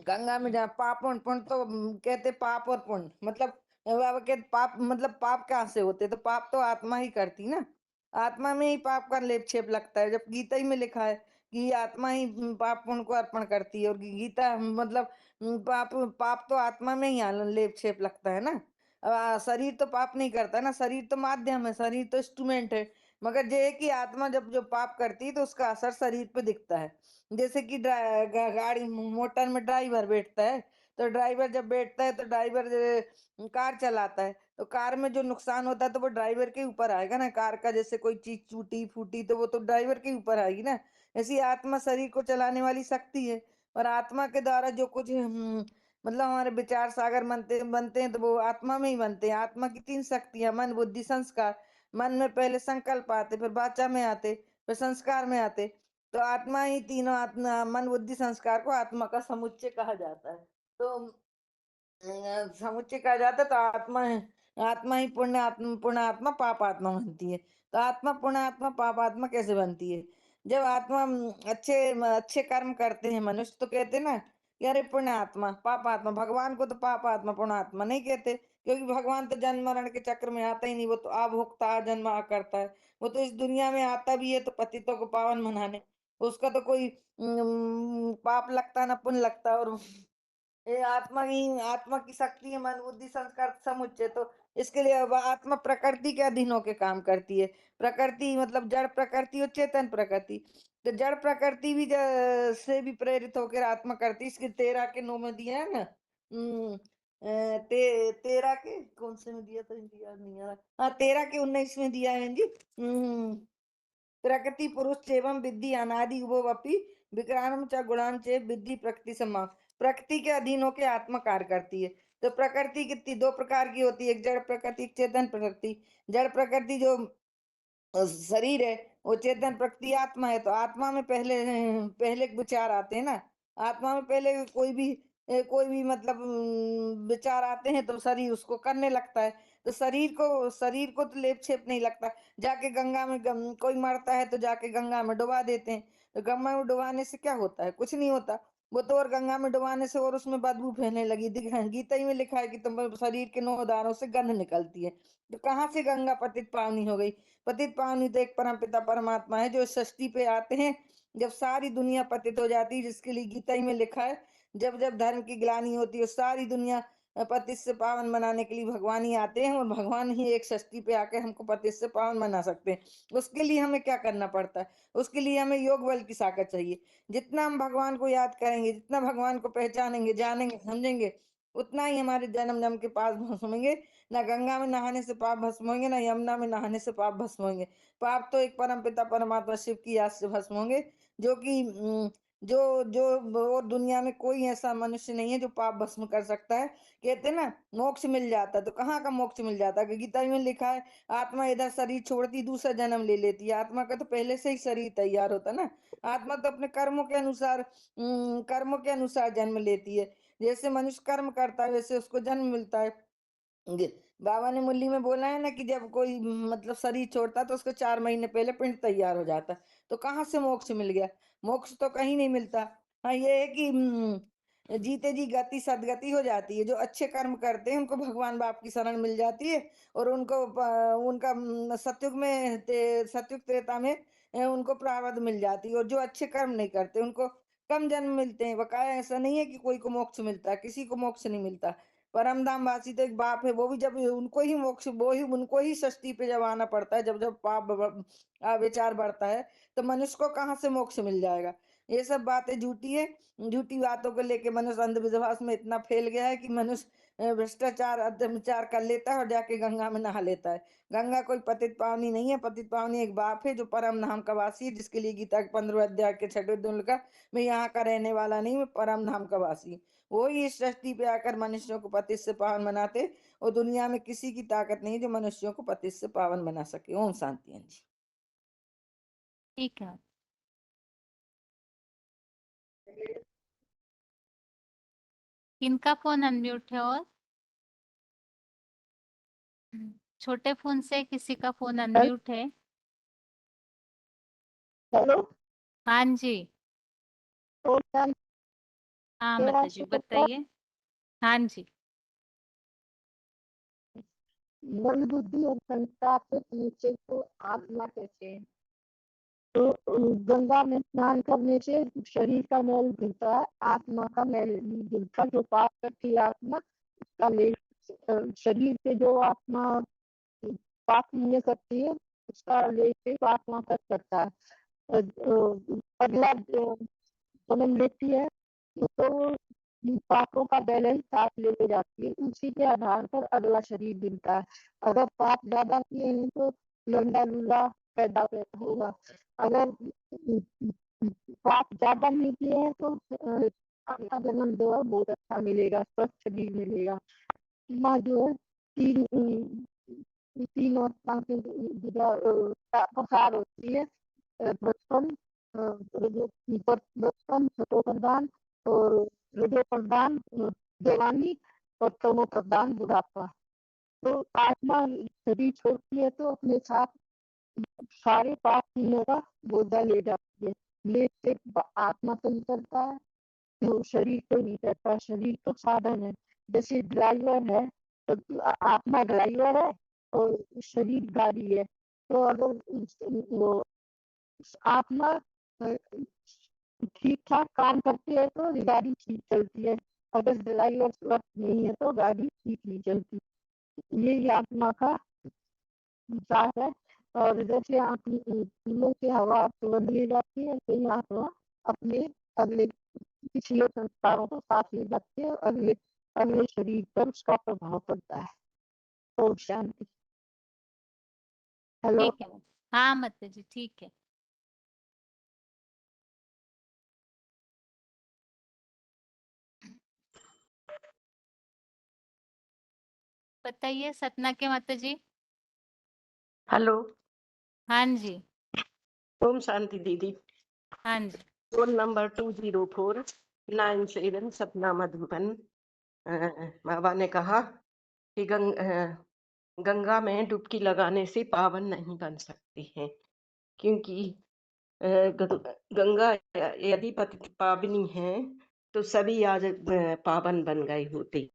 गंगा में जहाँ पाप और पुण्य, तो कहते पाप और पुण्य मतलब बाबा कहते पाप मतलब पाप कहाँ से होते? तो पाप तो आत्मा ही करती ना। आत्मा में ही पाप का लेप छेप लगता है। जब गीता ही में लिखा है कि आत्मा ही पाप पुण्य को अर्पण करती है, और गीता मतलब पाप पाप तो आत्मा में ही लेप छेप लगता है ना। शरीर तो पाप नहीं करता ना, शरीर तो माध्यम है, शरीर तो इंस्ट्रूमेंट है। मगर ये है कि आत्मा जब जो पाप करती है तो उसका असर शरीर पे दिखता है। जैसे कि गाड़ी मोटर में ड्राइवर बैठता है, तो ड्राइवर जब बैठता है तो ड्राइवर कार चलाता है, तो कार में जो नुकसान होता है तो वो ड्राइवर के ऊपर आएगा ना। कार का जैसे कोई चीज टूटी फूटी तो वो तो ड्राइवर के ऊपर आएगी ना। ऐसी आत्मा शरीर को चलाने वाली शक्ति है। और आत्मा के द्वारा जो कुछ मतलब हमारे विचार सागर बनते बनते हैं तो वो आत्मा में ही बनते हैं। आत्मा की 3 शक्तियां मन बुद्धि संस्कार। मन में पहले संकल्प आते, फिर वाचा में आते, फिर संस्कार में आते। तो आत्मा ही तीनों आत्मा मन बुद्धि संस्कार को आत्मा का समुच्चय कहा जाता है। तो समुच्चय कहा जाता है। तो आत्मा ही पुण्य आत्मा पाप आत्मा बनती है। तो आत्मा पुण्य आत्मा पाप आत्मा कैसे बनती है? जब आत्मा अच्छे कर्म करते हैं मनुष्य, तो कहते हैं ना कि अरे पुण्य आत्मा पाप आत्मा। भगवान को तो पाप आत्मा पुण्य आत्मा नहीं कहते, क्योंकि भगवान तो जन्म मरण के चक्र में आता ही नहीं। वो तो अभोक्ता जन्म करता है। वो तो इस दुनिया में आता भी है तो पतितों को पावन मनाने। उसका तो कोई पाप लगता ना पुण्य लगता। और ये आत्मा की शक्ति है मन बुद्धि संस्कार समुच्चय। तो इसके लिए वह आत्मा प्रकृति के अधीन होकर काम करती है। प्रकृति मतलब जड़ प्रकृति और चेतन प्रकृति। तो जड़ प्रकृति भी से भी प्रेरित होकर आत्मा करती है। इसके 13 के 9 में दिया है ना। 13 के कौन से में दिया था, याद नहीं आ रहा। हाँ 13 के 19 में दिया है जी। प्रकृति पुरुष एवं विद्धि अनादि उभोवपि विक्राम च गुणान चे विद्धि प्रकृति समा। प्रकृति के अधीन होकर आत्मा कार्य करती है। तो प्रकृति कितनी 2 प्रकार की होती है, एक जड़ प्रकृति एक चेतन प्रकृति। जड़ प्रकृति जो शरीर है वो चेतन प्रकृति आत्मा है, तो आत्मा में पहले पहले विचार आते हैं ना। आत्मा में पहले कोई भी मतलब विचार आते हैं तो शरीर उसको करने लगता है। तो शरीर को तो लेप छेप नहीं लगता। जाके गंगा में कोई मरता है तो जाके गंगा में डुबा देते हैं। तो गंगा में डुबाने से क्या होता है? कुछ नहीं होता। वो तो और गंगा में डुबाने से और उसमें बदबू फैलने लगी। गीता ही में लिखा है कि तुम शरीर के 9 दानों से गंध निकलती है। तो कहाँ से गंगा पतित पावनी हो गई? पतित पावनी तो एक परमपिता परमात्मा है जो षष्ठी पे आते हैं जब सारी दुनिया पतित हो जाती है, जिसके लिए गीता ही में लिखा है जब जब धर्म की ग्लानि होती है सारी दुनिया पतित से पावन बनाने के लिए भगवान ही आते हैं, और भगवान ही एक षष्ठी पे आकर हमको पतित से पावन बना सकते हैं। उसके लिए हमें क्या करना पड़ता है? उसके लिए हमें योग बल की ताकत चाहिए। जितना हम भगवान को याद करेंगे, जितना भगवान को पहचानेंगे, जानेंगे, समझेंगे, उतना ही हमारे जन्म जन्म के पाप भस्म होंगे। ना गंगा में नहाने से पाप भस्म होंगे, ना यमुना में नहाने से पाप भस्म होंगे। पाप तो एक परम पिता परमात्मा शिव की याद से भस्म होंगे, जो कि जो जो और दुनिया में कोई ऐसा मनुष्य नहीं है जो पाप भस्म कर सकता है। कहते हैं ना मोक्ष मिल जाता है, तो कहाँ का मोक्ष मिल जाता है? गीता में लिखा है आत्मा इधर शरीर छोड़ती दूसरा जन्म ले लेती है। आत्मा का तो पहले से ही शरीर तैयार होता है ना। आत्मा तो अपने कर्मों के अनुसार जन्म लेती है। जैसे मनुष्य कर्म करता है वैसे उसको जन्म मिलता है। बाबा ने मुरली में बोला है ना कि जब कोई मतलब शरीर छोड़ता है तो उसको 4 महीने पहले पिंड तैयार हो जाता है। तो कहाँ से मोक्ष मिल गया? मोक्ष तो कहीं नहीं मिलता। हाँ, ये है कि जीते जी गति सदगति हो जाती है। जो अच्छे कर्म करते हैं उनको भगवान बाप की शरण मिल जाती है, और उनको उनका सतयुग त्रेता में उनको प्रारब्ध मिल जाती है। और जो अच्छे कर्म नहीं करते उनको कम जन्म मिलते हैं। बकाया ऐसा नहीं है कि कोई को मोक्ष मिलता है, किसी को मोक्ष नहीं मिलता। परमधाम वासी तो एक बाप है, वो भी जब उनको ही षष्ठी पे जब आना पड़ता है, जब जब विचार बढ़ता है, तो मनुष्य को कहाँ से मोक्ष मिल जाएगा? ये सब बातें झूठी है। झूठी बातों को लेके मनुष्य अंधविश्वास में इतना फैल गया है कि मनुष्य भ्रष्टाचार अत्याचार कर लेता है और जाके गंगा में नहा लेता है। गंगा कोई पतित पावनी नहीं है। पतित पावनी एक बाप है जो परम धाम का वासी है, जिसके लिए गीता के 15 अध्याय के 6वें दिन लिखा, मैं यहाँ का रहने वाला नहीं, मैं परम धाम का वासी। वो ही इस सृष्टि पे आकर मनुष्यों को पतित से पावन बनाते, और दुनिया में किसी की ताकत नहीं जो मनुष्यों को पतित से पावन बना सके। ओम शांति। जी ठीक है। किनका फोन अनम्यूट है? और छोटे फोन से किसी का फोन अनम्यूट है? हेलो। हाँ जी। तो क्या हाँ मेरा माता जी शुक्र बताइए। हाँ जी। मन बुद्धि और संस्कार के नीचे को आत्मा कहते हैं। तो गंगा में स्नान करने से शरीर का मैल धुलता है, आत्मा का मैल नहीं धुलता। जो पाप करती है आत्मा, उसका लेप शरीर से जो आत्मा पाप नहीं करती है उसका लेप आत्मा कर सकता है। अगला जन्म लेती है तो पापों का बैलेंस साथ लेके जाती है, उसी के आधार पर अगला शरीर मिलता है। अगर पाप ज्यादा किए हैं तो लंबा लूला पैदा होगा। अगर पाप ज्यादा नहीं किए हैं तो अगला जन्म जो है बहुत अच्छा मिलेगा, स्वस्थ शरीर मिलेगा। माँ जो है तीन अवस्था के प्रसार होती है। बचपन, बचपन, सतो प्रधान और हृदय प्रधान जवानी, और तमो प्रधान बुढ़ापा। तो आत्मा शरीर छोड़ती है तो अपने साथ सारे पाप पुण्यों का बोझा ले जाती है। लेट से आत्मा तो निकलता है, तो शरीर तो नहीं करता। शरीर तो साधन है, जैसे ड्राइवर है तो आत्मा ड्राइवर है और शरीर गाड़ी है। तो अगर वो आत्मा ठीक ठाक काम करती है तो गाड़ी ठीक चलती है, अगर ड्राइवर स्वस्थ नहीं है तो गाड़ी ठीक नहीं चलती। ये आत्मा का विचार है। और जैसे फूलों की हवा तुरंत ले जाती है, तो ये आत्मा अपने अगले पिछले संस्कारों को साथ ले जाती है और अगले अगले शरीर पर उसका प्रभाव पड़ता है। ओम शांति। हेलो। ठीक है। हाँ माता जी ठीक है। बताइए सतना के माता जी। हेलो। हाँ जी। ओम शांति दीदी। हाँ जी। फोन नंबर 20497 सपना मधुबन। बाबा ने कहा कि गंगा में डुबकी लगाने से पावन नहीं बन सकती है, क्योंकि गंगा यदि पावनी है तो सभी आज पावन बन गए होते।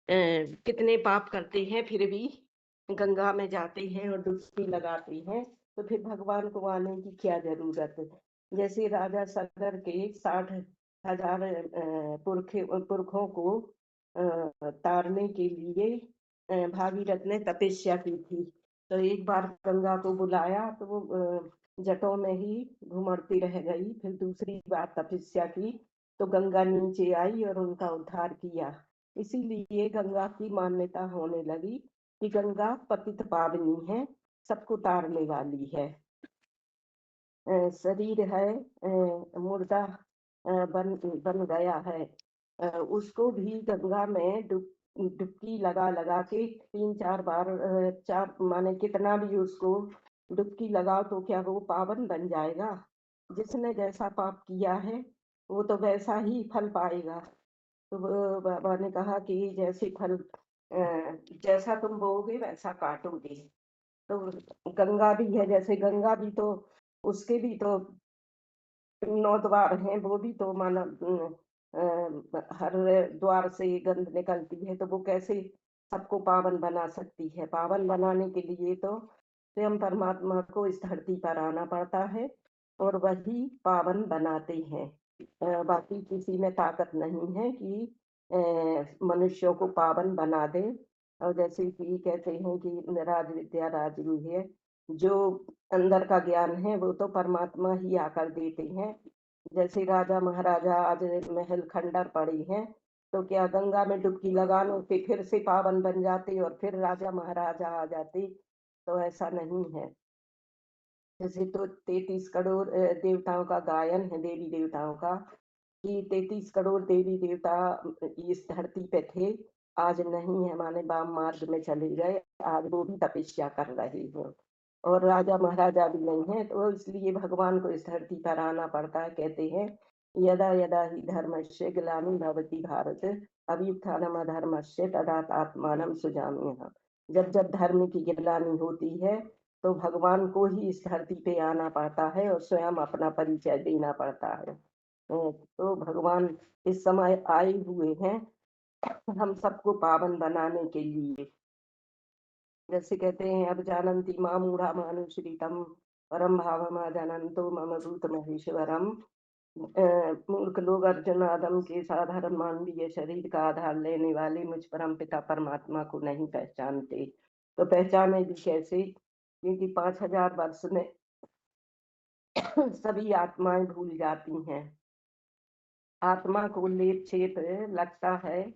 कितने पाप करते हैं फिर भी गंगा में जाते हैं और डुबकी लगाते हैं, तो फिर भगवान को आने की क्या जरूरत है। जैसे राजा सगर के 60,000 पुरखों को तारने के लिए भागीरथ ने तपस्या की थी। तो एक बार गंगा को बुलाया तो वो जटों में ही घुमड़ती रह गई। फिर दूसरी बार तपस्या की तो गंगा नीचे आई और उनका उद्धार किया। इसीलिए गंगा की मान्यता होने लगी कि गंगा पतित पावनी है, सबको तारने वाली है। शरीर है मुर्दा बन गया है, उसको भी गंगा में डुबकी लगा के 3-4 बार 4 माने कितना भी उसको डुबकी लगाओ तो क्या वो पावन बन जाएगा। जिसने जैसा पाप किया है वो तो वैसा ही फल पाएगा। तो बाबा ने कहा कि जैसे फल जैसा तुम बोओगे वैसा काटोगे। तो गंगा भी है, जैसे गंगा भी तो उसके भी तो 9 द्वार हैं, वो भी तो माना हर द्वार से गंध निकलती है, तो वो कैसे सबको पावन बना सकती है। पावन बनाने के लिए तो स्वयं परमात्मा को इस धरती पर आना पड़ता है और वही पावन बनाते हैं। बाकी किसी में ताकत नहीं है कि मनुष्यों को पावन बना दे। और जैसे कि कहते हैं कि राज विद्या राजगुरु है, जो अंदर का ज्ञान है वो तो परमात्मा ही आकर देते हैं। जैसे राजा महाराजा आज महल खंडर पड़े हैं, तो क्या गंगा में डुबकी लगाने से फिर से पावन बन जाते और फिर राजा महाराजा आ जाते? तो ऐसा नहीं है। जैसे तो 33 करोड़ देवताओं का गायन है, देवी देवताओं का, कि 33 करोड़ देवी देवता इस धरती पे थे, आज नहीं है, माने वाम मार्ग में चले गए, आज वो भी तपस्या कर रहे हैं और राजा महाराजा भी नहीं है। तो इसलिए भगवान को इस धरती पर आना पड़ता है। कहते हैं यदा यदा ही धर्मस्य ग्लानिर्भवति भवति भारत अभ्युत्थानम् अधर्मस्य तदात्मानं सृजाम्यहम्। जब जब धर्म की गिलानी होती है तो भगवान को ही इस धरती पे आना पड़ता है और स्वयं अपना परिचय देना पड़ता है। तो भगवान इस समय आए हुए हैं हम सबको पावन बनाने के लिए। जैसे कहते हैं अब जानन्ति मां मूढ़ा मानुषरीतम परम भावमा जानन्तो मम भूत महेश्वरम। मूर्ख लोग अर्जुन आदम के साधारण मानवीय शरीर का आधार लेने वाले मुझ परम पिता परमात्मा को नहीं पहचानते। तो पहचाने भी कैसे? क्योंकि 5000 वर्ष में सभी आत्माएं भूल जाती हैं। आत्मा को लेप छेप लगता है।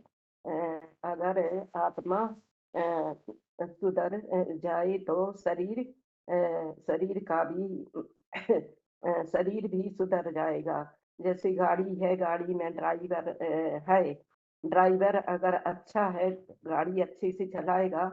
अगर आत्मा सुधर जाए तो शरीर का भी शरीर भी सुधर जाएगा। जैसे गाड़ी है, गाड़ी में ड्राइवर है, ड्राइवर अगर अच्छा है, गाड़ी अच्छे से चलाएगा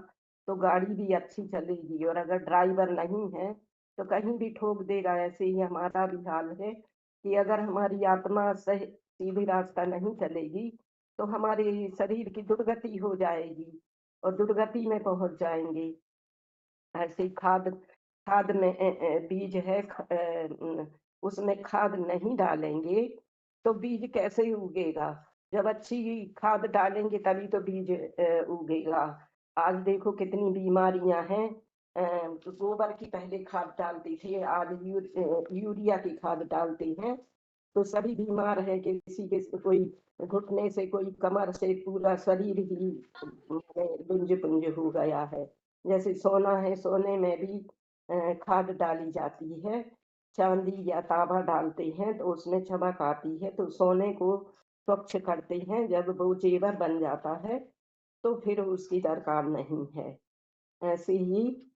तो गाड़ी भी अच्छी चलेगी, और अगर ड्राइवर नहीं है तो कहीं भी ठोक देगा। ऐसे ही हमारा भी हाल है कि अगर हमारी आत्मा सही सीधी रास्ता नहीं चलेगी तो हमारे शरीर की दुर्गति हो जाएगी और दुर्गति में पहुंच जाएंगे। ऐसे खाद में बीज है, उसमें खाद नहीं डालेंगे तो बीज कैसे उगेगा? जब अच्छी खाद डालेंगे तभी तो बीज उगेगा। आज देखो कितनी बीमारियां हैं। गोबर की पहले खाद डालती थी, आज यूरिया की खाद डालते हैं, तो सभी बीमार है। किसी के कोई घुटने से, कोई कमर से, पूरा शरीर ही गुंज पुंज हो गया है। जैसे सोना है, सोने में भी खाद डाली जाती है। चांदी या तांबा डालते हैं तो उसमें चमक आती है, तो सोने को स्वच्छ करते हैं। जब वो जेवर बन जाता है तो फिर उसकी दरकार नहीं है। ऐसे ही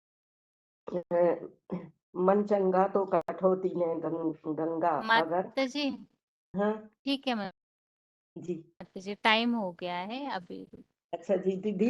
मन चंगा तो कठौती में गंगा। अगर माता जी हाँ ठीक है मैम जी, माता जी, टाइम हो गया है अभी। अच्छा जी दीदी।